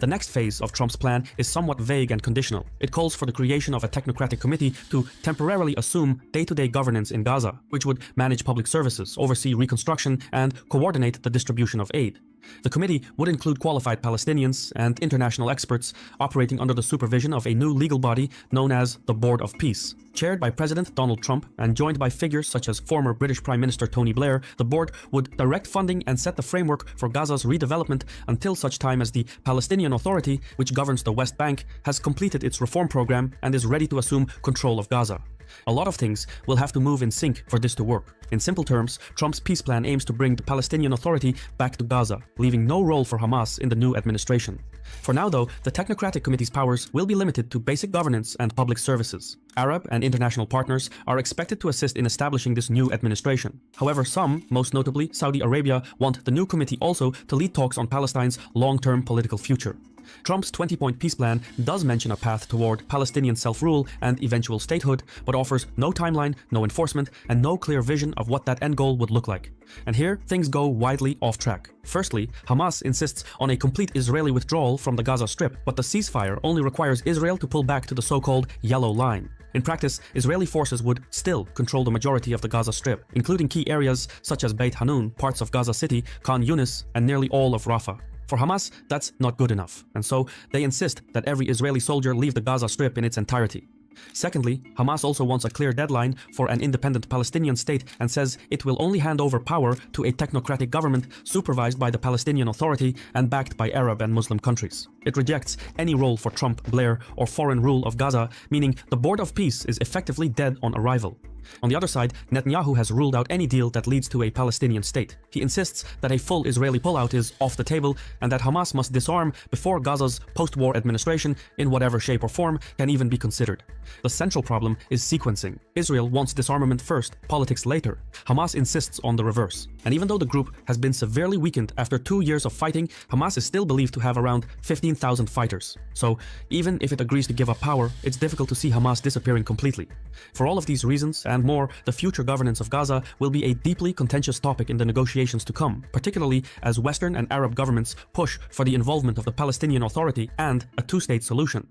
The next phase of Trump's plan is somewhat vague and conditional. It calls for the creation of a technocratic committee to temporarily assume day-to-day governance in Gaza, which would manage public services, oversee reconstruction, and coordinate the distribution of aid. The committee would include qualified Palestinians and international experts operating under the supervision of a new legal body known as the Board of Peace. Chaired by President Donald Trump and joined by figures such as former British Prime Minister Tony Blair, the board would direct funding and set the framework for Gaza's redevelopment until such time as the Palestinian Authority, which governs the West Bank, has completed its reform program and is ready to assume control of Gaza. A lot of things will have to move in sync for this to work. In simple terms, Trump's peace plan aims to bring the Palestinian Authority back to Gaza, leaving no role for Hamas in the new administration. For now, though, the Technocratic Committee's powers will be limited to basic governance and public services. Arab and international partners are expected to assist in establishing this new administration. However, some, most notably Saudi Arabia, want the new committee also to lead talks on Palestine's long-term political future. Trump's 20-point peace plan does mention a path toward Palestinian self-rule and eventual statehood, but offers no timeline, no enforcement, and no clear vision of what that end goal would look like. And here, things go widely off track. Firstly, Hamas insists on a complete Israeli withdrawal from the Gaza Strip, but the ceasefire only requires Israel to pull back to the so-called Yellow Line. In practice, Israeli forces would still control the majority of the Gaza Strip, including key areas such as Beit Hanun, parts of Gaza City, Khan Yunis, and nearly all of Rafah. For Hamas, that's not good enough, and so they insist that every Israeli soldier leave the Gaza Strip in its entirety. Secondly, Hamas also wants a clear deadline for an independent Palestinian state and says it will only hand over power to a technocratic government supervised by the Palestinian Authority and backed by Arab and Muslim countries. It rejects any role for Trump, Blair, or foreign rule of Gaza, meaning the Board of Peace is effectively dead on arrival. On the other side, Netanyahu has ruled out any deal that leads to a Palestinian state. He insists that a full Israeli pullout is off the table and that Hamas must disarm before Gaza's post-war administration, in whatever shape or form, can even be considered. The central problem is sequencing. Israel wants disarmament first, politics later. Hamas insists on the reverse. And even though the group has been severely weakened after 2 years of fighting, Hamas is still believed to have around 15,000 fighters. So even if it agrees to give up power, it's difficult to see Hamas disappearing completely. For all of these reasons, and more, the future governance of Gaza will be a deeply contentious topic in the negotiations to come, particularly as Western and Arab governments push for the involvement of the Palestinian Authority and a two-state solution.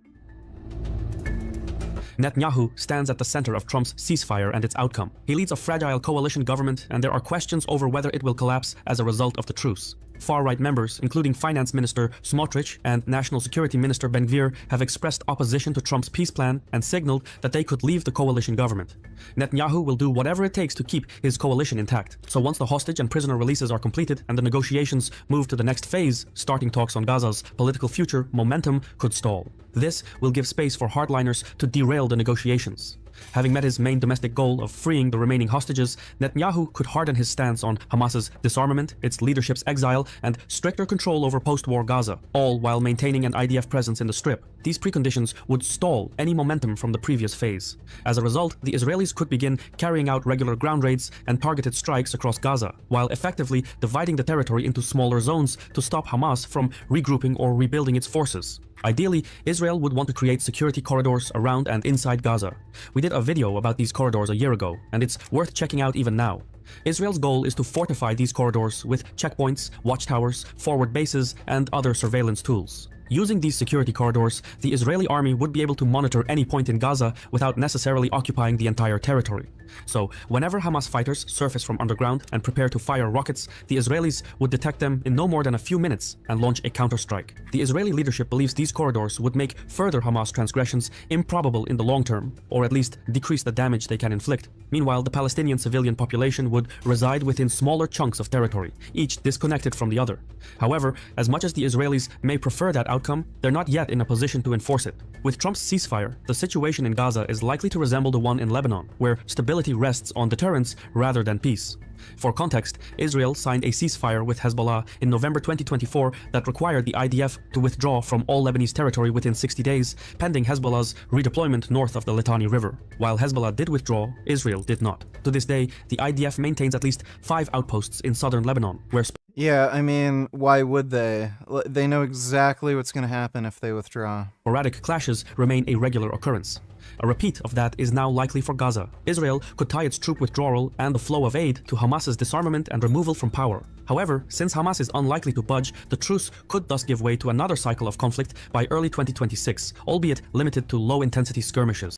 Netanyahu stands at the center of Trump's ceasefire and its outcome. He leads a fragile coalition government, and there are questions over whether it will collapse as a result of the truce. Far-right members, including Finance Minister Smotrich and National Security Minister Ben-Gvir, have expressed opposition to Trump's peace plan and signaled that they could leave the coalition government. Netanyahu will do whatever it takes to keep his coalition intact. So once the hostage and prisoner releases are completed and the negotiations move to the next phase, starting talks on Gaza's political future, momentum could stall. This will give space for hardliners to derail the negotiations. Having met his main domestic goal of freeing the remaining hostages, Netanyahu could harden his stance on Hamas's disarmament, its leadership's exile, and stricter control over post-war Gaza, all while maintaining an IDF presence in the Strip. These preconditions would stall any momentum from the previous phase. As a result, the Israelis could begin carrying out regular ground raids and targeted strikes across Gaza, while effectively dividing the territory into smaller zones to stop Hamas from regrouping or rebuilding its forces. Ideally, Israel would want to create security corridors around and inside Gaza. We did a video about these corridors a year ago, and it's worth checking out even now. Israel's goal is to fortify these corridors with checkpoints, watchtowers, forward bases, and other surveillance tools. Using these security corridors, the Israeli army would be able to monitor any point in Gaza without necessarily occupying the entire territory. So, whenever Hamas fighters surface from underground and prepare to fire rockets, the Israelis would detect them in no more than a few minutes and launch a counterstrike. The Israeli leadership believes these corridors would make further Hamas transgressions improbable in the long term, or at least decrease the damage they can inflict. Meanwhile, the Palestinian civilian population would reside within smaller chunks of territory, each disconnected from the other. However, as much as the Israelis may prefer that outcome, they're not yet in a position to enforce it. With Trump's ceasefire, the situation in Gaza is likely to resemble the one in Lebanon, where stability rests on deterrence rather than peace. For context, Israel signed a ceasefire with Hezbollah in November 2024 that required the IDF to withdraw from all Lebanese territory within 60 days, pending Hezbollah's redeployment north of the Litani River. While Hezbollah did withdraw, Israel did not. To this day, the IDF maintains at least 5 outposts in southern Lebanon, where yeah, I mean, why would they? They know exactly what's going to happen if they withdraw. Sporadic clashes remain a regular occurrence. A repeat of that is now likely for Gaza. Israel could tie its troop withdrawal and the flow of aid to Hamas's disarmament and removal from power. However, since Hamas is unlikely to budge, the truce could thus give way to another cycle of conflict by early 2026, albeit limited to low-intensity skirmishes.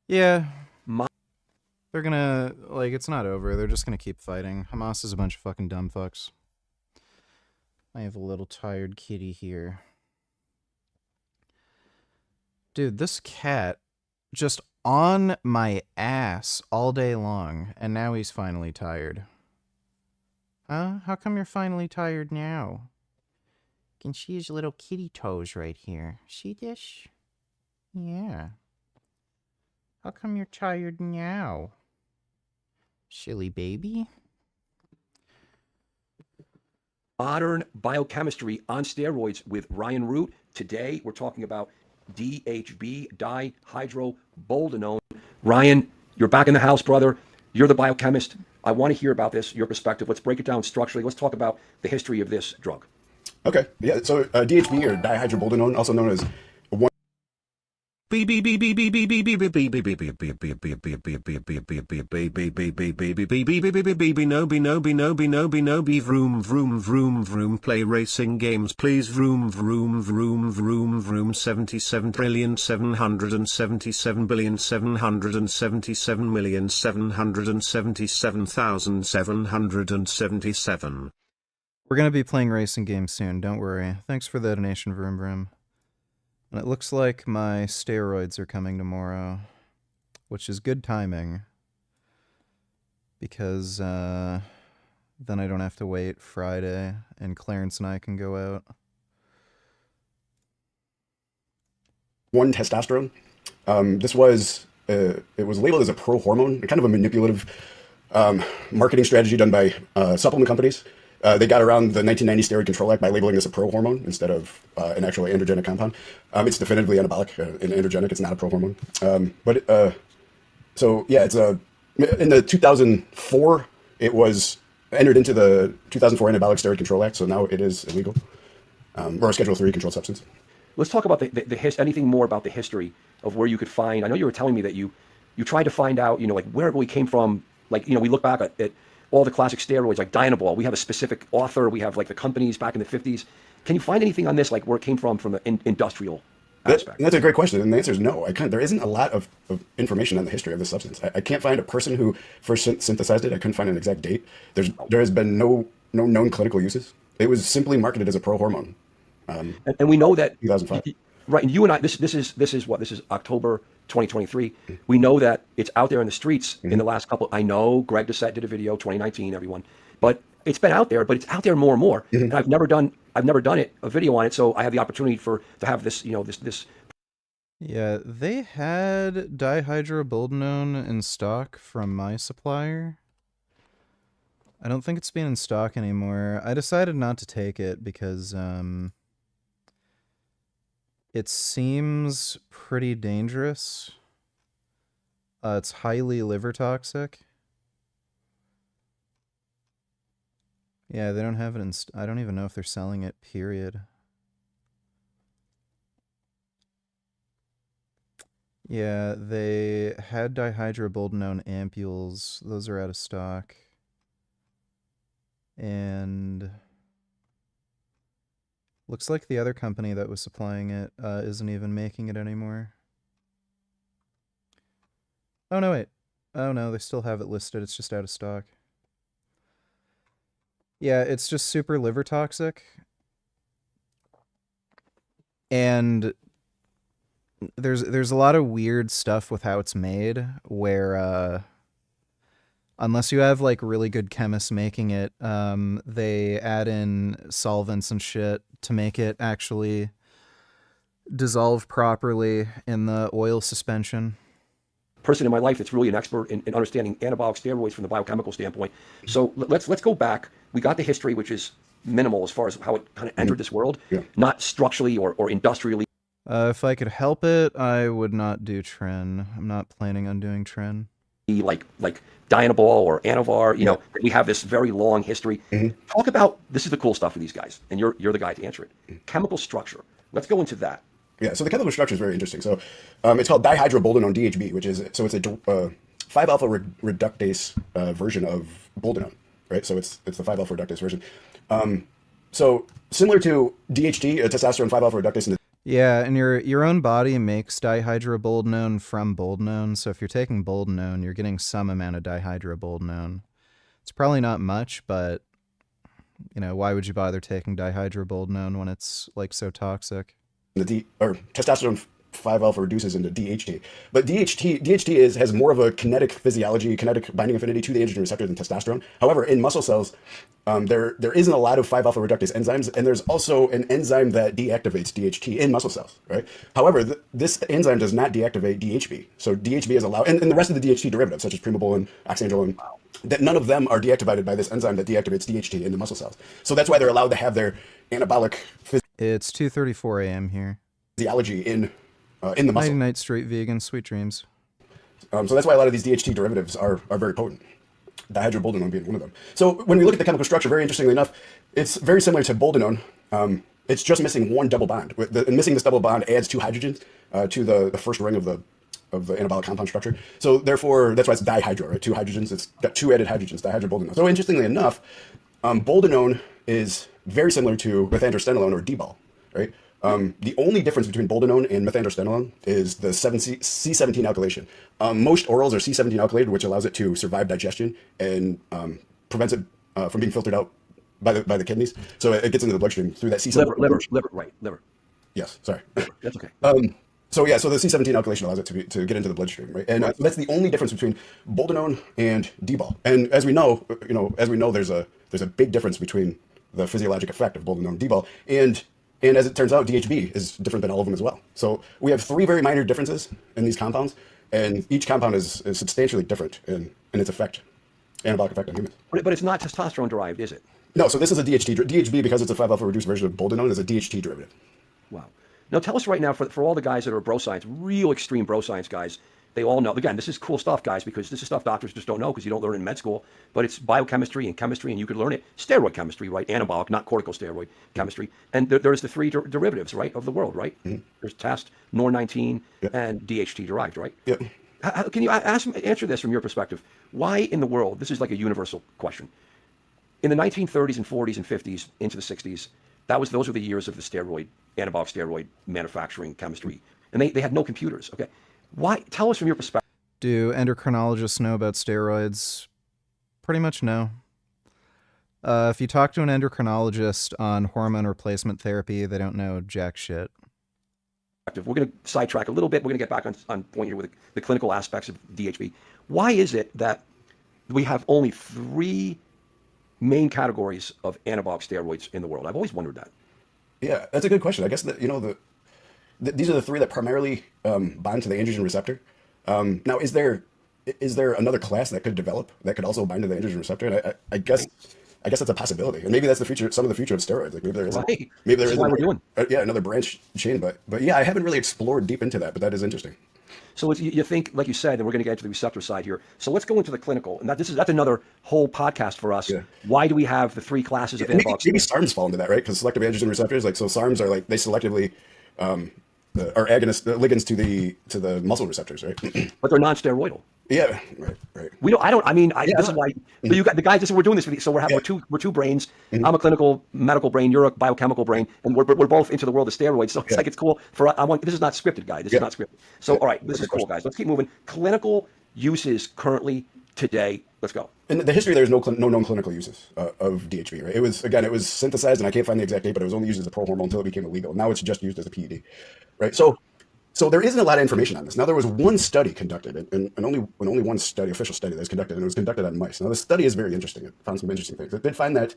Yeah. They're gonna, like, it's not over. They're just gonna keep fighting. Hamas is a bunch of fucking dumb fucks. I have a little tired kitty here. Dude, this cat just on my ass all day long, and now he's finally tired. Huh? How come you're finally tired now? Can see his little kitty toes right here. See this? Yeah. How come you're tired now? Silly baby. Modern biochemistry on steroids with Ryan Root. Today, we're talking about DHB, dihydroboldenone. Ryan, you're back in the house, brother. You're the biochemist. I want to hear about this, your perspective. Let's break it down structurally. Let's talk about the history of this drug. Okay. Yeah. So DHB, or dihydroboldenone, also known as vroom vroom vroom vroom play racing games please vroom vroom vroom vroom vroom 77,777,777,777,777. We're gonna be playing racing games soon, don't worry. Thanks for the donation, Vroom Vroom. And it looks like my steroids are coming tomorrow, which is good timing, because then I don't have to wait Friday, and Clarence and I can go out. 1 testosterone. This was, it was labeled as a pro-hormone, kind of a manipulative marketing strategy done by supplement companies. They got around the 1990 Steroid Control Act by labeling this a pro-hormone instead of an actual androgenic compound. It's definitively anabolic and androgenic. It's not a pro-hormone. So yeah, it's in the 2004, it was entered into the 2004 Anabolic Steroid Control Act, so now it is illegal, or a Schedule 3 controlled substance. Let's talk about anything more about the history of where you could find. I know you were telling me that you tried to find out, like where it really came from. Like, we look back at all the classic steroids, like Dynabol. We have a specific author. We have like the companies back in the 50s. Can you find anything on this, like where it came from the industrial aspect? That's a great question, and the answer is no. There isn't a lot of information on the history of this substance. I can't find a person who first synthesized it. I couldn't find an exact date. There has been no known clinical uses. It was simply marketed as a pro-hormone. And we know that 2005. Right, and you and I, this is October 2023. We know that it's out there in the streets in the last couple. I know Greg Doucette did a video 2019, everyone, but it's been out there. But it's out there more and more. And I've never done a video on it, so I have the opportunity to have this, this. Yeah, they had dihydroboldenone in stock from my supplier. I don't think it's been in stock anymore. I decided not to take it because it seems pretty dangerous. It's highly liver toxic. Yeah, they don't have it in... I don't even know if they're selling it, period. Yeah, they had dihydroboldenone ampules. Those are out of stock. And... looks like the other company that was supplying it isn't even making it anymore. Oh, no, wait. Oh, no, they still have it listed. It's just out of stock. Yeah, it's just super liver toxic. And there's a lot of weird stuff with how it's made, where unless you have like really good chemists making it, they add in solvents and shit to make it actually dissolve properly in the oil suspension. Person in my life that's really an expert in understanding anabolic steroids from the biochemical standpoint. So let's go back. We got the history, which is minimal as far as how it kind of entered this world, not structurally or industrially. If I could help it, I would not do Tren. I'm not planning on doing Tren. Like Dynabol or Anavar, you know, we have this very long history. Talk about, this is the cool stuff for these guys, and you're the guy to answer it. Chemical structure. Let's go into that. Yeah, so the chemical structure is very interesting. So it's called dihydroboldenone DHB, which is, so it's a 5-alpha reductase version of boldenone. right? So it's the 5-alpha reductase version. So similar to DHT, testosterone 5-alpha reductase. Yeah, and your own body makes dihydroboldenone from boldenone. So if you're taking boldenone, you're getting some amount of dihydroboldenone. It's probably not much, but why would you bother taking dihydroboldenone when it's like so toxic? Testosterone 5-alpha reduces into DHT, but DHT has more of a kinetic physiology, kinetic binding affinity to the androgen receptor than testosterone. However, in muscle cells, there isn't a lot of 5-alpha reductase enzymes, and there's also an enzyme that deactivates DHT in muscle cells, right? However, this enzyme does not deactivate DHB. So DHB is allowed, and the rest of the DHT derivatives, such as primobolan, oxandrolone, that none of them are deactivated by this enzyme that deactivates DHT in the muscle cells. So that's why they're allowed to have their anabolic It's 2:34 a.m. here. physiology in the muscle. Night, straight vegan, sweet dreams. So that's why a lot of these DHT derivatives are very potent. Dihydroboldenone being one of them. So when we look at the chemical structure, very interestingly enough, it's very similar to boldenone. It's just missing one double bond. And missing this double bond adds 2 hydrogens to the first ring of the anabolic compound structure. So therefore, that's why it's dihydro, right? 2 hydrogens. It's got 2 added hydrogens, dihydroboldenone. So interestingly enough, boldenone is very similar to methandrostenolone or D-bol, right? The only difference between boldenone and methandrostenolone is the C17 alkylation. Most orals are C17 alkylated, which allows it to survive digestion and prevents it from being filtered out by the kidneys. So it gets into the bloodstream through that C17. Liver. Yes, sorry. That's okay. So the C17 alkylation allows it to get into the bloodstream, right? And that's the only difference between boldenone and D-bol. And as we know, there's a big difference between the physiologic effect of boldenone and D-bol. And as it turns out, DHB is different than all of them as well. So we have 3 very minor differences in these compounds, and each compound is substantially different in its effect, anabolic effect on humans. But it's not testosterone derived, is it? No, so this is a DHB because it's a 5-alpha reduced version of boldenone is a DHT derivative. Wow. Now tell us right now, for all the guys that are bro science, real extreme bro science guys, they all know. Again, this is cool stuff, guys, because this is stuff doctors just don't know because you don't learn it in med school. But it's biochemistry and chemistry, and you could learn it. Steroid chemistry, right? Anabolic, not corticosteroid chemistry. And there's the 3 derivatives, right, of the world, right? Mm-hmm. There's test, NOR19, and DHT derived, right? Yep. Can you answer this from your perspective? Why in the world, this is like a universal question. In the 1930s and 40s and 50s into the 60s, those were the years of the anabolic steroid manufacturing chemistry. And they had no computers, okay? Why? Tell us from your perspective. Do endocrinologists know about steroids? Pretty much no. If you talk to an endocrinologist on hormone replacement therapy, they don't know jack shit. We're going to sidetrack a little bit. We're going to get back on point here with the clinical aspects of DHB. Why is it that we have only 3 main categories of anabolic steroids in the world? I've always wondered that. Yeah, that's a good question. I guess that these are the 3 that primarily bind to the androgen receptor. Now, is there another class that could develop that could also bind to the androgen receptor? And I guess that's a possibility, and maybe that's some of the future of steroids. Like maybe there is, maybe there is another branch chain. But yeah, I haven't really explored deep into that, but that is interesting. So you think, like you said, and we're going to get into the receptor side here. So let's go into the clinical, and that's another whole podcast for us. Yeah. Why do we have the 3 classes of anabolic? Maybe SARMs fall into that, right? Because selective androgen receptors, so SARMs are they selectively are ligands to the muscle receptors, right? But they're non-steroidal. Yeah, right. This is why. But you got the guys. We're doing this. So we're two brains. Mm-hmm. I'm a clinical medical brain. You're a biochemical brain, and we're both into the world of steroids. So it's like it's cool. This is not scripted, guys. This is not scripted. So all right, this is cool, guys. Let's keep moving. Clinical uses currently today. Let's go. In the history, there's no known clinical uses of DHB. Right? It was synthesized, and I can't find the exact date, but it was only used as a prohormone until it became illegal. Now it's just used as a PED. Right. So there isn't a lot of information on this. Now, there was one study conducted, and only one official study that was conducted, and it was conducted on mice. Now, the study is very interesting. It found some interesting things. It did find that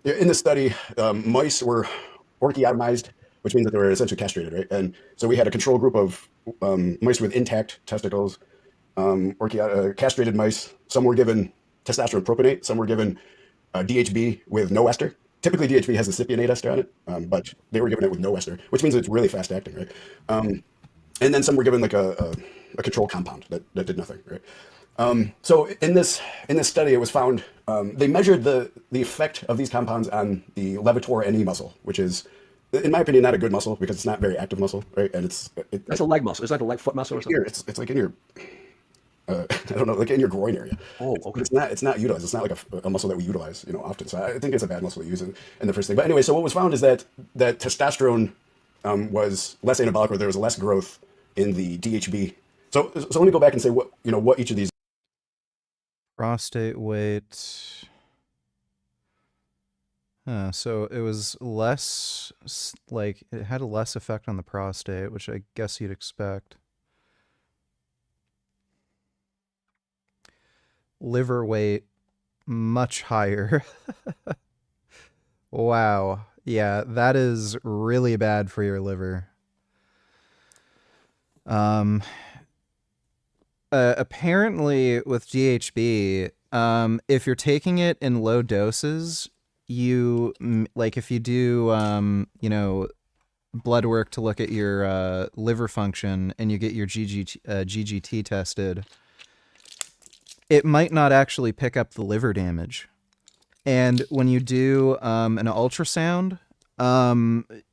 in the study, mice were orchiotomized, which means that they were essentially castrated, right? And so we had a control group of mice with intact testicles, castrated mice. Some were given testosterone propionate. Some were given DHB with no ester. Typically, DHB has a cypionate ester on it, but they were given it with no ester, which means it's really fast acting, right? And then some were given like a control compound that did nothing, right? So in this study, it was found they measured the effect of these compounds on the levator and knee muscle, which is, in my opinion, not a good muscle because it's not very active muscle, right? And that's a leg muscle. Is that a leg foot muscle or something? It's like in your. I don't know, like in your groin area. Oh, okay. It's not utilized. It's not like a muscle that we utilize, often. So I think it's a bad muscle to use in the first thing. But anyway, so what was found is that testosterone was less anabolic, or there was less growth in the DHB. So let me go back and say what each of these. Prostate weight. So it was less, like, it had a less effect on the prostate, which I guess you'd expect. Liver weight, much higher. Wow. Yeah, that is really bad for your liver. Apparently with GHB, if you're taking it in low doses, if you do, blood work to look at your liver function and you get your GGT tested, it might not actually pick up the liver damage. And when you do an ultrasound,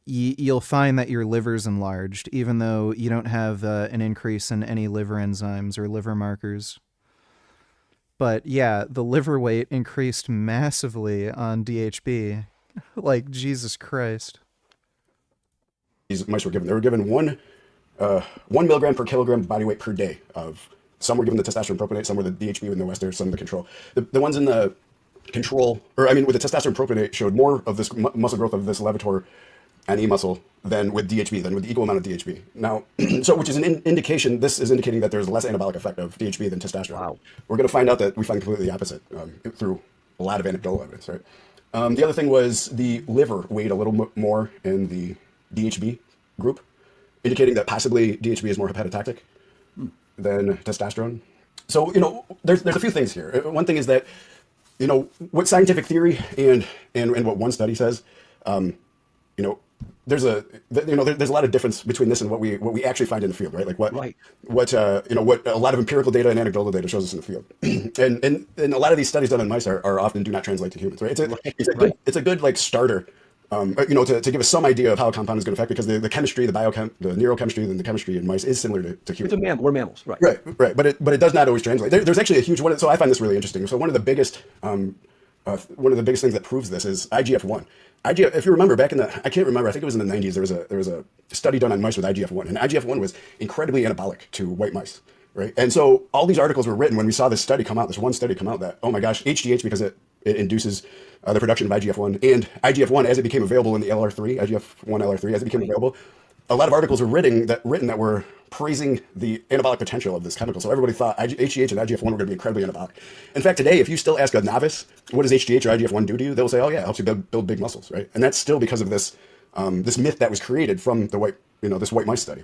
you'll find that your liver's enlarged, even though you don't have an increase in any liver enzymes or liver markers. But yeah, the liver weight increased massively on DHB. Like, Jesus Christ. These mice were given. They were given 1 milligram per kilogram body weight per day of. Some were given the testosterone propionate, some were the DHB with no ester, some the control. The ones in the control, with the testosterone propionate, showed more of this muscle growth of this levator and E muscle than with DHB, than with the equal amount of DHB. Now, so which is an indication, this is indicating that there's less anabolic effect of DHB than testosterone. Wow. We're going to find out that we find completely the opposite through a lot of anecdotal evidence, right? The other thing was the liver weighed a little more in the DHB group, indicating that possibly DHB is more hepatotoxic than testosterone. So, there's a few things here. One thing is that, what scientific theory and what one study says, there's a lot of difference between this and what we actually find in the field, right? Like what a lot of empirical data and anecdotal data shows us in the field. and a lot of these studies done in mice are often do not translate to humans, right? It's a good like starter. To give us some idea of how a compound is going to affect, because the chemistry, the neurochemistry, and the chemistry in mice is similar to humans. We're mammals, right? Right. But it does not always translate. There's actually a huge one. So I find this really interesting. So one of the biggest things that proves this is IGF-1. If you remember back I can't remember, I think it was in the 90s, there was a study done on mice with IGF-1, and IGF-1 was incredibly anabolic to white mice, right? And so all these articles were written when we saw this one study come out that, oh my gosh, HGH, because it induces the production of IGF-1, and IGF-1 as it became available in the LR3, IGF-1 LR3, as it became available, a lot of articles were written that were praising the anabolic potential of this chemical. So everybody thought HGH and IGF-1 were going to be incredibly anabolic. In fact, today, if you still ask a novice, what does HGH or IGF-1 do to you? They'll say, oh yeah, it helps you build big muscles, right? And that's still because of this this myth that was created from the this white mice study.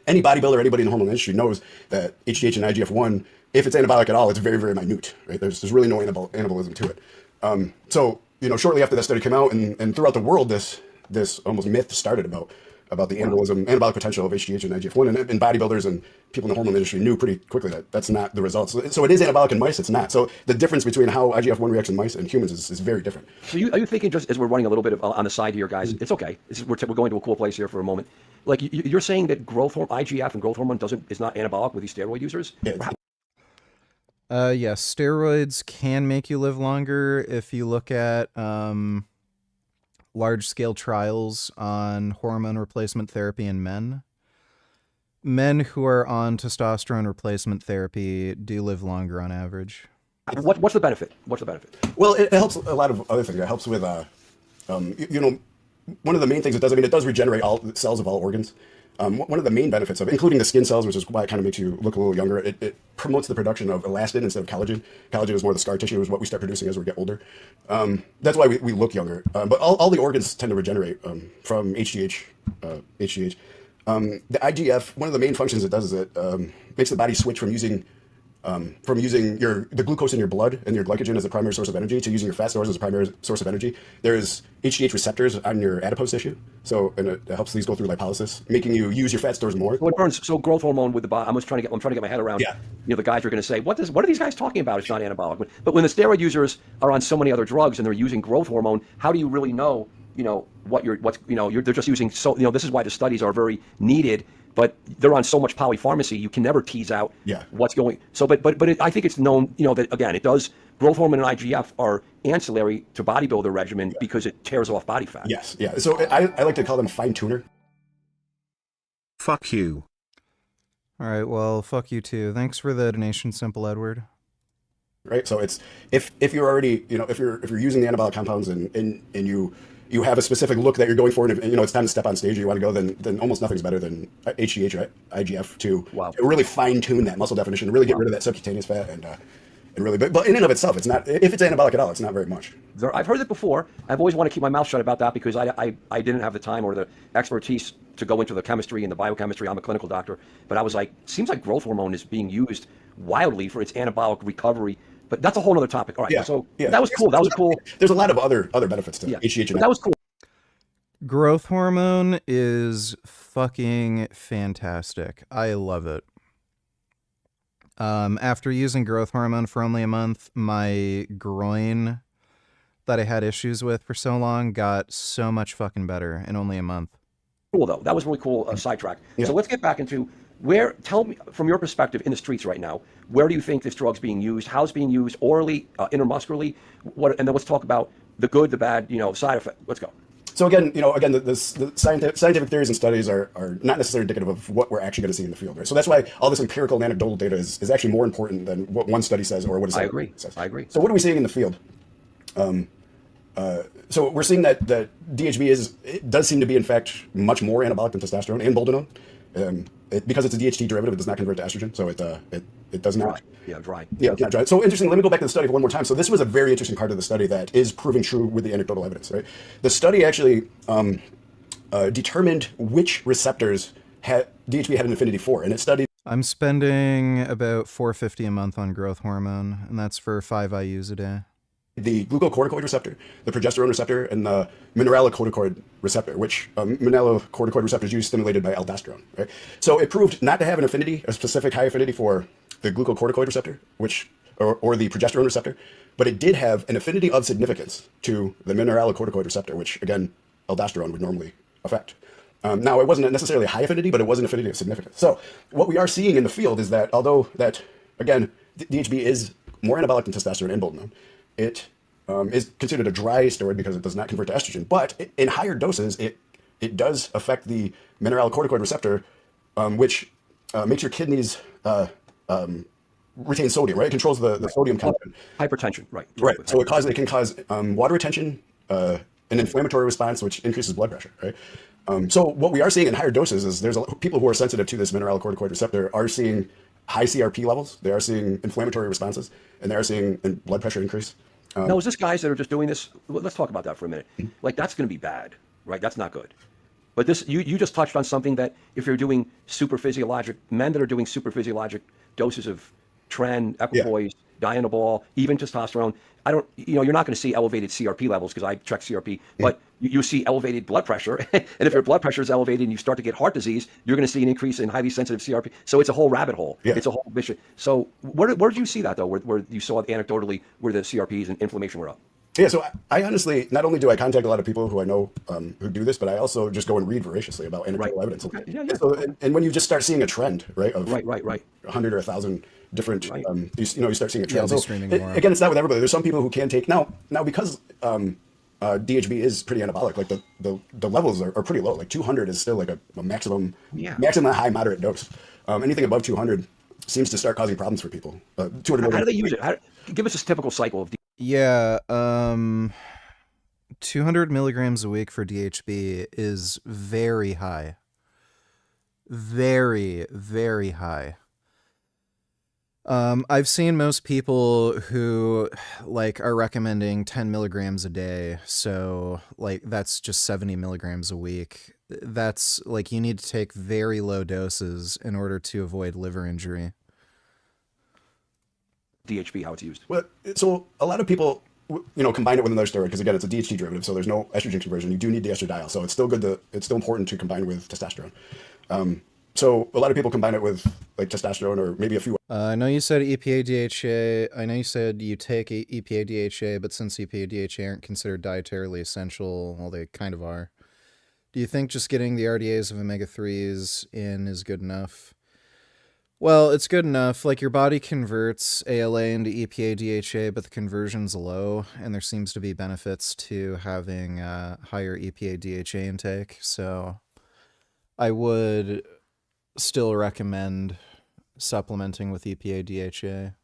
Any bodybuilder, anybody in the hormone industry knows that HGH and IGF-1, if it's anabolic at all, it's very, very minute, right? There's really no anabolism to it. So shortly after that study came out, and throughout the world, this almost myth started about the anabolic potential of HGH and IGF-1, and bodybuilders and people in the hormone industry knew pretty quickly that that's not the results. So it is anabolic in mice, it's not. So the difference between how IGF-1 reacts in mice and humans is very different. So are you thinking, just as we're running a little bit on the side here, guys, it's okay. We're going to a cool place here for a moment. Like you're saying that IGF and growth hormone is not anabolic with these steroid users? Yeah, steroids can make you live longer if you look at large-scale trials on hormone replacement therapy in men. Men who are on testosterone replacement therapy do live longer on average. What's the benefit? Well, it helps a lot of other things. It helps with, one of the main things it does, it does regenerate all cells of all organs. One of the main benefits of, including the skin cells, which is why it kind of makes you look a little younger, it promotes the production of elastin instead of collagen. Collagen is more the scar tissue, is what we start producing as we get older. That's why we look younger. But all the organs tend to regenerate from HGH. The IGF, one of the main functions it does is it makes the body switch from using the glucose in your blood and your glycogen as a primary source of energy to using your fat stores as a primary source of energy. There's HGH receptors on your adipose tissue, and it helps these go through lipolysis, making you use your fat stores more. So it burns. So growth hormone with the body. I'm trying to get my head around. Yeah. The guys are going to say, what are these guys talking about? It's not anabolic. But when the steroid users are on so many other drugs and they're using growth hormone, how do you really know? They're just using. This is why the studies are very needed but they're on so much polypharmacy, you can never tease out what's going. So, I think it's known, that again, it does. Growth hormone and IGF are ancillary to bodybuilder regimen because it tears off body fat. Yes, yeah. So I like to call them fine tuner. Fuck you. All right, well, fuck you too. Thanks for the donation, Simple Edward. Right, so it's if you're already if you're using the anabolic compounds and you have a specific look that you're going for, and it's time to step on stage and you want to go, then almost nothing's better than HGH or IGF to really fine tune that muscle definition, to really get rid of that subcutaneous fat and really, but in and of itself, it's not, if it's anabolic at all, it's not very much. I've heard it before. I've always wanted to keep my mouth shut about that because I didn't have the time or the expertise to go into the chemistry and the biochemistry. I'm a clinical doctor, but I was like, seems like growth hormone is being used wildly for its anabolic recovery. But that's a whole other topic. All right, that was cool. That was cool. There's a lot of other benefits to HGH. But that was cool. Growth hormone is fucking fantastic. I love it. After using growth hormone for only a month, my groin that I had issues with for so long got so much fucking better in only a month. Cool though. That was really cool. Sidetrack. So let's get back into tell me from your perspective in the streets right now, where do you think this drug's being used? How it's being used orally, intermuscularly? And then let's talk about the good, the bad, side effect. Let's go. So again, the scientific theories and studies are not necessarily indicative of what we're actually going to see in the field, right? So that's why all this empirical and anecdotal data is actually more important than what one study says or what a study says. I agree. So what are we seeing in the field? So we're seeing that DHB does seem to be in fact much more anabolic than testosterone and boldenone. Because it's a DHT derivative, it does not convert to estrogen, so it does not. Dry. Yeah, it's not dry. So interesting. Let me go back to the study one more time. So this was a very interesting part of the study that is proving true with the anecdotal evidence, right? The study actually determined which receptors DHB had an affinity for, and it studied. I'm spending about $450 a month on growth hormone, and that's for 5 IUs a day. The glucocorticoid receptor, the progesterone receptor, and the mineralocorticoid receptor, which mineralocorticoid receptor is usually stimulated by aldosterone, right? So it proved not to have an affinity, a specific high affinity for the glucocorticoid receptor, or the progesterone receptor, but it did have an affinity of significance to the mineralocorticoid receptor, which again, aldosterone would normally affect. Now, it wasn't necessarily a high affinity, but it was an affinity of significance. So what we are seeing in the field is that although again, DHB is more anabolic than testosterone and boldenone, it is considered a dry steroid because it does not convert to estrogen. But in higher doses, it does affect the mineralocorticoid receptor, which makes your kidneys retain sodium, right? It controls the sodium content. Hypertension, right. Right. So it can cause water retention, an inflammatory response, which increases blood pressure, right? So what we are seeing in higher doses is people who are sensitive to this mineralocorticoid receptor are seeing high CRP levels, they are seeing inflammatory responses, and they are seeing blood pressure increase. Now, is this guys that are just doing this? Let's talk about that for a minute. Like, that's going to be bad, right? That's not good. But this, you just touched on something that if you're doing men that are doing super physiologic doses of tren, equipoise, dianabol, even testosterone, you're not going to see elevated CRP levels because I check CRP, but you see elevated blood pressure. And if your blood pressure is elevated and you start to get heart disease, you're going to see an increase in highly sensitive CRP. So it's a whole rabbit hole. Yeah. It's a whole vicious. So where did you see that though, where you saw anecdotally where the CRPs and inflammation were up? Yeah, so I honestly, not only do I contact a lot of people who I know who do this, but I also just go and read voraciously about anecdotal evidence. Okay. Yeah. And when you just start seeing a trend, right, of 100 or 1,000 different, you start seeing a trend. So again, it's not with everybody. There's some people who can take now because DHB is pretty anabolic. Like the levels are pretty low. Like 200 is still like a maximum high moderate dose. Anything above 200 seems to start causing problems for people. 200. How do they use it? Give us a typical cycle of. Yeah, 200 milligrams a week for DHB is very high. Very, very high. I've seen most people who are recommending 10 milligrams a day. So that's just 70 milligrams a week. That's you need to take very low doses in order to avoid liver injury. DHB, how it's used? Well, so a lot of people, combine it with another steroid because again, it's a DHT derivative, so there's no estrogen conversion. You do need the estradiol, so it's still important to combine with testosterone. So a lot of people combine it with testosterone or maybe a few. I know you said EPA DHA. I know you said you take EPA DHA, but since EPA DHA aren't considered dietarily essential, well, they kind of are. Do you think just getting the RDAs of omega-3s in is good enough? Well, it's good enough. Like, your body converts ALA into EPA DHA, but the conversion's low, and there seems to be benefits to having higher EPA DHA intake. So I would still recommend supplementing with EPA DHA.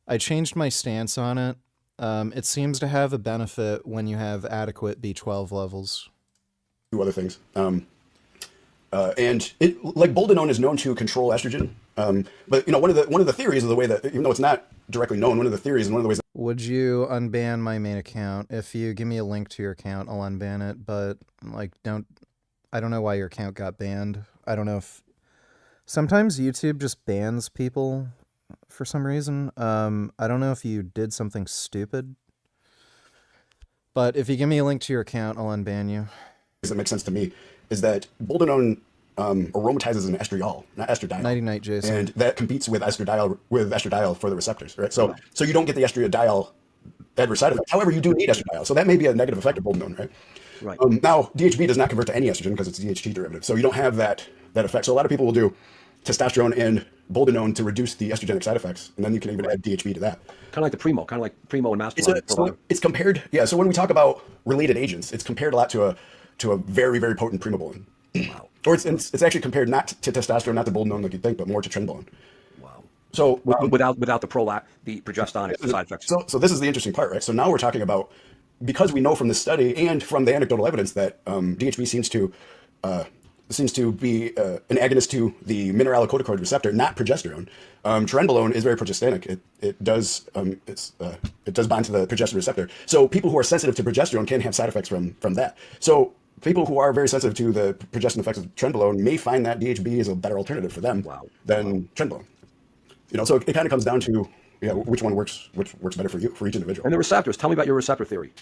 I changed my stance on it. It seems to have a benefit when you have adequate B12 levels. Do other things. And it, like boldenone is known to control estrogen. But you know, one of the theories of the way that, even though it's not directly known, one of the theories and one of the ways. Would you unban my main account? If you give me a link to your account, I'll unban it. But like, I don't know why your account got banned. I don't know if sometimes YouTube just bans people for some reason. I don't know if you did something stupid. But if you give me a link to your account, I'll unban you. That makes sense to me is that boldenone aromatizes an estriol, not estradiol. Nighty-night, Jason. And that competes with estradiol for the receptors, right? So you don't get the estradiol adverse side effect. However, you do need estradiol, so that may be a negative effect of boldenone, right? Right. Now, DHB does not convert to any estrogen because it's a DHT derivative, so you don't have that effect. So a lot of people will do testosterone and boldenone to reduce the estrogenic side effects, and then you can even add DHB to that. Kind of like the Primo, and Mastermind. So it's compared, yeah. So when we talk about related agents, it's compared a lot to a very, very potent primobolan. Wow. Or it's actually compared not to testosterone, not to boldenone like you think, but more to trenbolone. Wow. So without the progesterone side effects. So this is the interesting part, right? So now we're talking about, because we know from this study and from the anecdotal evidence that DHB seems to be an agonist to the mineralocorticoid receptor, not progesterone. Trenbolone is very progestinic. It does bond to the progesterone receptor. So people who are sensitive to progesterone can have side effects from that. So people who are very sensitive to the progestin effects of trenbolone may find that DHB is a better alternative for them than trenbolone. You know, so it kind of comes down to which one works better for you, for each individual. And the receptors. Tell me about your receptor theory.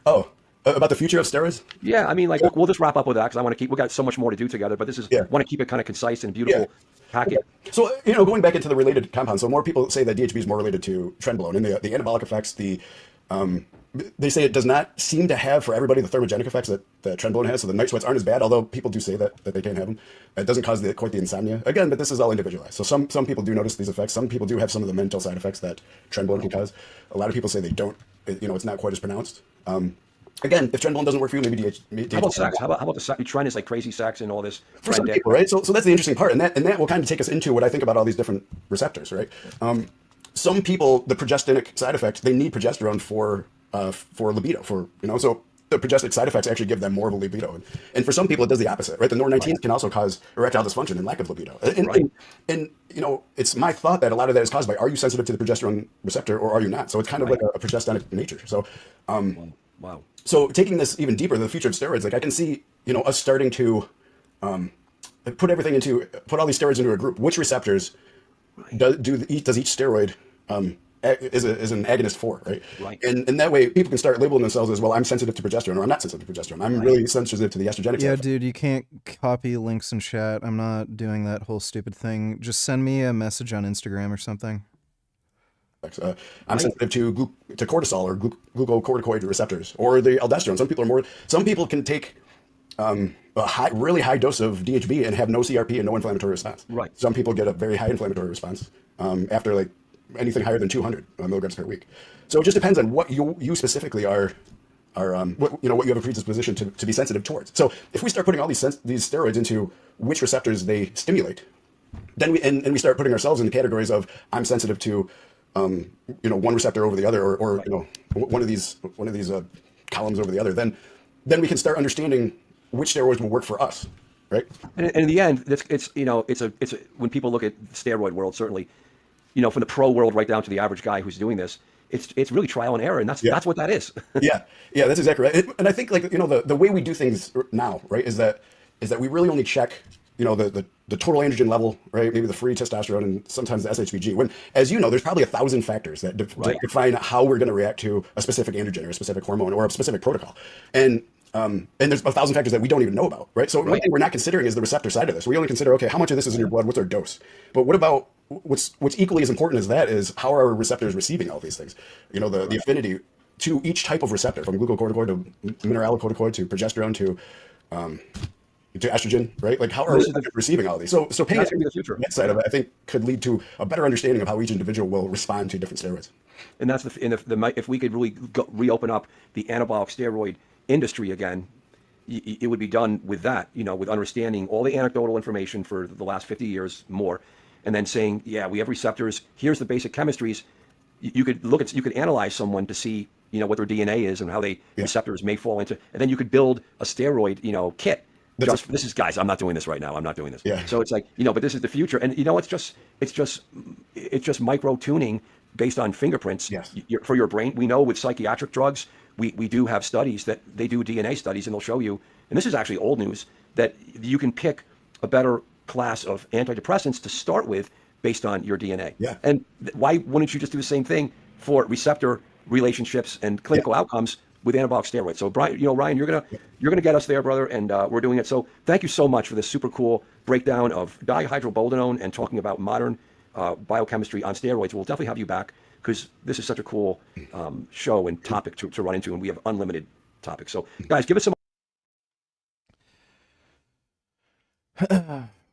Oh, about the future of steroids? Yeah, I mean, like we'll just wrap up with that because I want to we got so much more to do together. But this is want to keep it kind of concise and beautiful package. So going back into the related compounds. So more people say that DHB is more related to trenbolone, and the anabolic effects. They say it does not seem to have for everybody the thermogenic effects that trenbolone has. So the night sweats aren't as bad, although people do say that they can have them. It doesn't cause quite the insomnia. Again, but this is all individualized. So some people do notice these effects. Some people do have some of the mental side effects that trenbolone can cause. A lot of people say they don't. It's not quite as pronounced. Again, if trenbolone doesn't work for you, maybe DHB. How about sex? How about the sex? You trying this like crazy sex and all this? For some people, right? So that's the interesting part, and that will kind of take us into what I think about all these different receptors, right? Some people, the progestinic side effect, they need progesterone for libido, so the progestinic side effects actually give them more of a libido. And for some people, it does the opposite, right? The norr-19 can also cause erectile dysfunction and lack of libido. And it's my thought that a lot of that is caused by, are you sensitive to the progesterone receptor or are you not? So it's kind of like a progestinic nature. So, wow. So taking this even deeper, the future of steroids, like I can see, us starting to put all these steroids into a group. Which receptors does each steroid is an agonist for, right? Right. And that way people can start labeling themselves as, well, I'm sensitive to progesterone, or I'm not sensitive to progesterone. I'm really sensitive to the estrogenic. Yeah, dude, you can't copy links in chat. I'm not doing that whole stupid thing. Just send me a message on Instagram or something. I'm sensitive to cortisol or glucocorticoid receptors or the aldosterone. Some people can take a really high dose of DHB and have no CRP and no inflammatory response. Right. Some people get a very high inflammatory response after like anything higher than 200 milligrams per week. So it just depends on what you specifically are what you have a predisposition to be sensitive towards. So if we start putting all these steroids into which receptors they stimulate, then we start putting ourselves in the categories of, I'm sensitive to one receptor over the other, or one of these columns over the other, then we can start understanding which steroids will work for us, right? And in the end, it's when people look at the steroid world, certainly, from the pro world right down to the average guy who's doing this, it's really trial and error, and that's what that is. yeah, that's exactly right. And I think the way we do things now, right, is that we really only check the total androgen level, right? Maybe the free testosterone and sometimes the SHBG. When, as you know, there's probably 1,000 factors that define how we're going to react to a specific androgen or a specific hormone or a specific protocol. And there's 1,000 factors that we don't even know about, right? So one thing we're not considering is the receptor side of this. We only consider, okay, how much of this is in your blood? What's our dose? But what about what's equally as important as that is how are our receptors receiving all these things? The affinity to each type of receptor, from glucocorticoid to mineralocorticoid to progesterone to to estrogen, right? Like how are we receiving all these? So paying attention to the future side of it, I think, could lead to a better understanding of how each individual will respond to different steroids. And that's if we could really reopen up the anabolic steroid industry again, it would be done with that, with understanding all the anecdotal information for the last 50 years more, and then saying, yeah, we have receptors. Here's the basic chemistries. You could analyze someone to see, what their DNA is and how receptors may fall into, and then you could build a steroid, kit. This is, guys, I'm not doing this right now. I'm not doing this. Yeah. So it's like, but this is the future, and it's just micro tuning based on fingerprints for your brain. We know with psychiatric drugs, we do have studies that they do DNA studies, and they'll show you, and this is actually old news, that you can pick a better class of antidepressants to start with based on your DNA. Yeah. And why wouldn't you just do the same thing for receptor relationships and clinical outcomes with anabolic steroids? So Brian, Ryan, you're gonna get us there, brother, and we're doing it. So thank you so much for this super cool breakdown of dihydroboldenone and talking about modern biochemistry on steroids. We'll definitely have you back because this is such a cool show and topic to run into, and we have unlimited topics. So guys, give us some.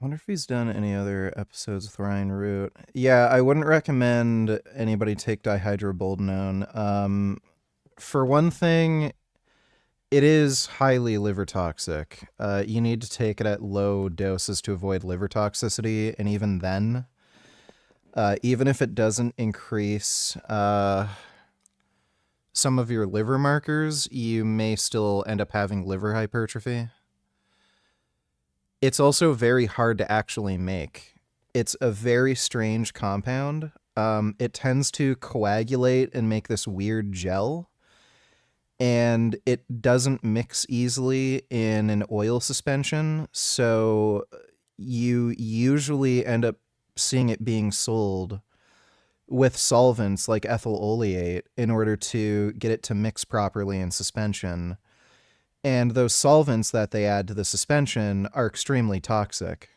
Wonder if he's done any other episodes with Ryan Root. Yeah, I wouldn't recommend anybody take dihydroboldenone. For one thing, it is highly liver toxic. You need to take it at low doses to avoid liver toxicity, and even then, even if it doesn't increase some of your liver markers, you may still end up having liver hypertrophy. It's also very hard to actually make. It's a very strange compound. It tends to coagulate and make this weird gel, and it doesn't mix easily in an oil suspension, so you usually end up seeing it being sold with solvents like ethyl oleate in order to get it to mix properly in suspension. And those solvents that they add to the suspension are extremely toxic.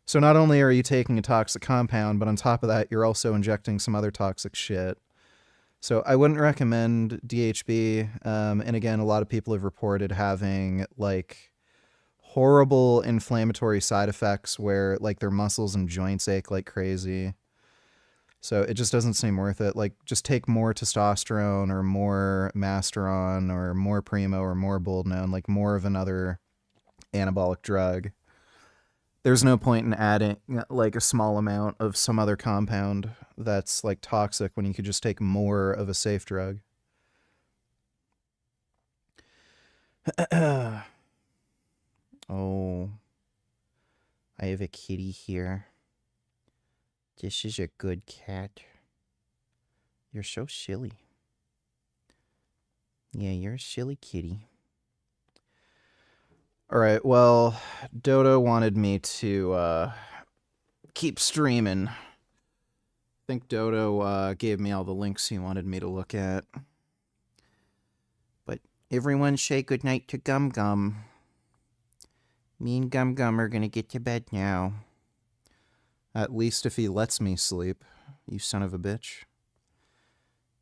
So not only are you taking a toxic compound, but on top of that, you're also injecting some other toxic shit. So I wouldn't recommend DHB. And again, a lot of people have reported having like horrible inflammatory side effects where like their muscles and joints ache like crazy. So it just doesn't seem worth it. Like, just take more testosterone or more Masteron or more Primo or more Boldenone, like more of another anabolic drug. There's no point in adding like a small amount of some other compound that's like toxic when you could just take more of a safe drug. Oh, I have a kitty here. This is a good cat. You're so silly. Yeah, you're a silly kitty. Alright, well, Dodo wanted me to keep streaming. I think Dodo gave me all the links he wanted me to look at. But everyone say goodnight to Gum Gum. Me and Gum Gum are gonna get to bed now. At least if he lets me sleep, you son of a bitch.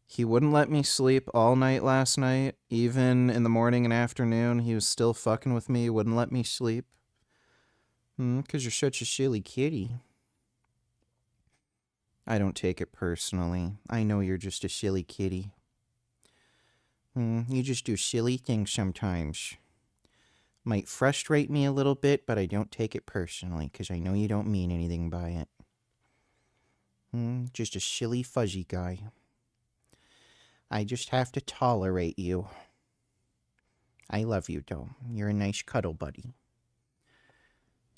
He wouldn't let me sleep all night last night. Even in the morning and afternoon, he was still fucking with me, wouldn't let me sleep. 'Cause you're such a silly kitty. I don't take it personally. I know you're just a silly kitty. You just do silly things sometimes. Might frustrate me a little bit, but I don't take it personally, because I know you don't mean anything by it. Just a silly, fuzzy guy. I just have to tolerate you. I love you, though. You're a nice cuddle buddy.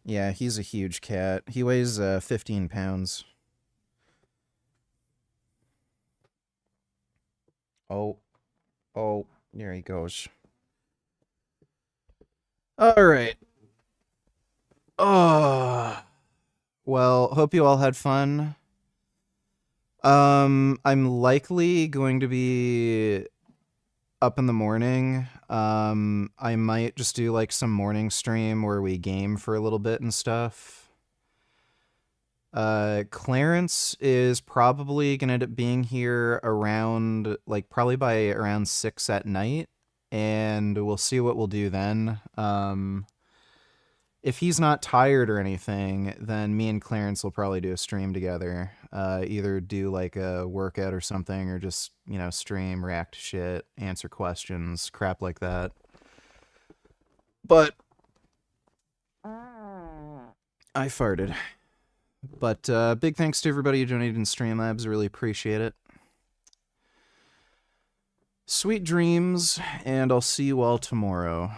Yeah, he's a huge cat. He weighs 15 pounds. Oh, there he goes. All right. Oh, well, hope you all had fun. I'm likely going to be up in the morning. I might just do like some morning stream where we game for a little bit and stuff. Clarence is probably gonna end up being here around, like, probably by around 6 at night. and we'll see what we'll do then. If he's not tired or anything, then me and Clarence will probably do a stream together. Either do like a workout or something, or just, you know, stream, react to shit, answer questions, crap like that. But I farted. But big thanks to everybody who donated in Streamlabs. Really appreciate it. Sweet dreams, and I'll see you all tomorrow.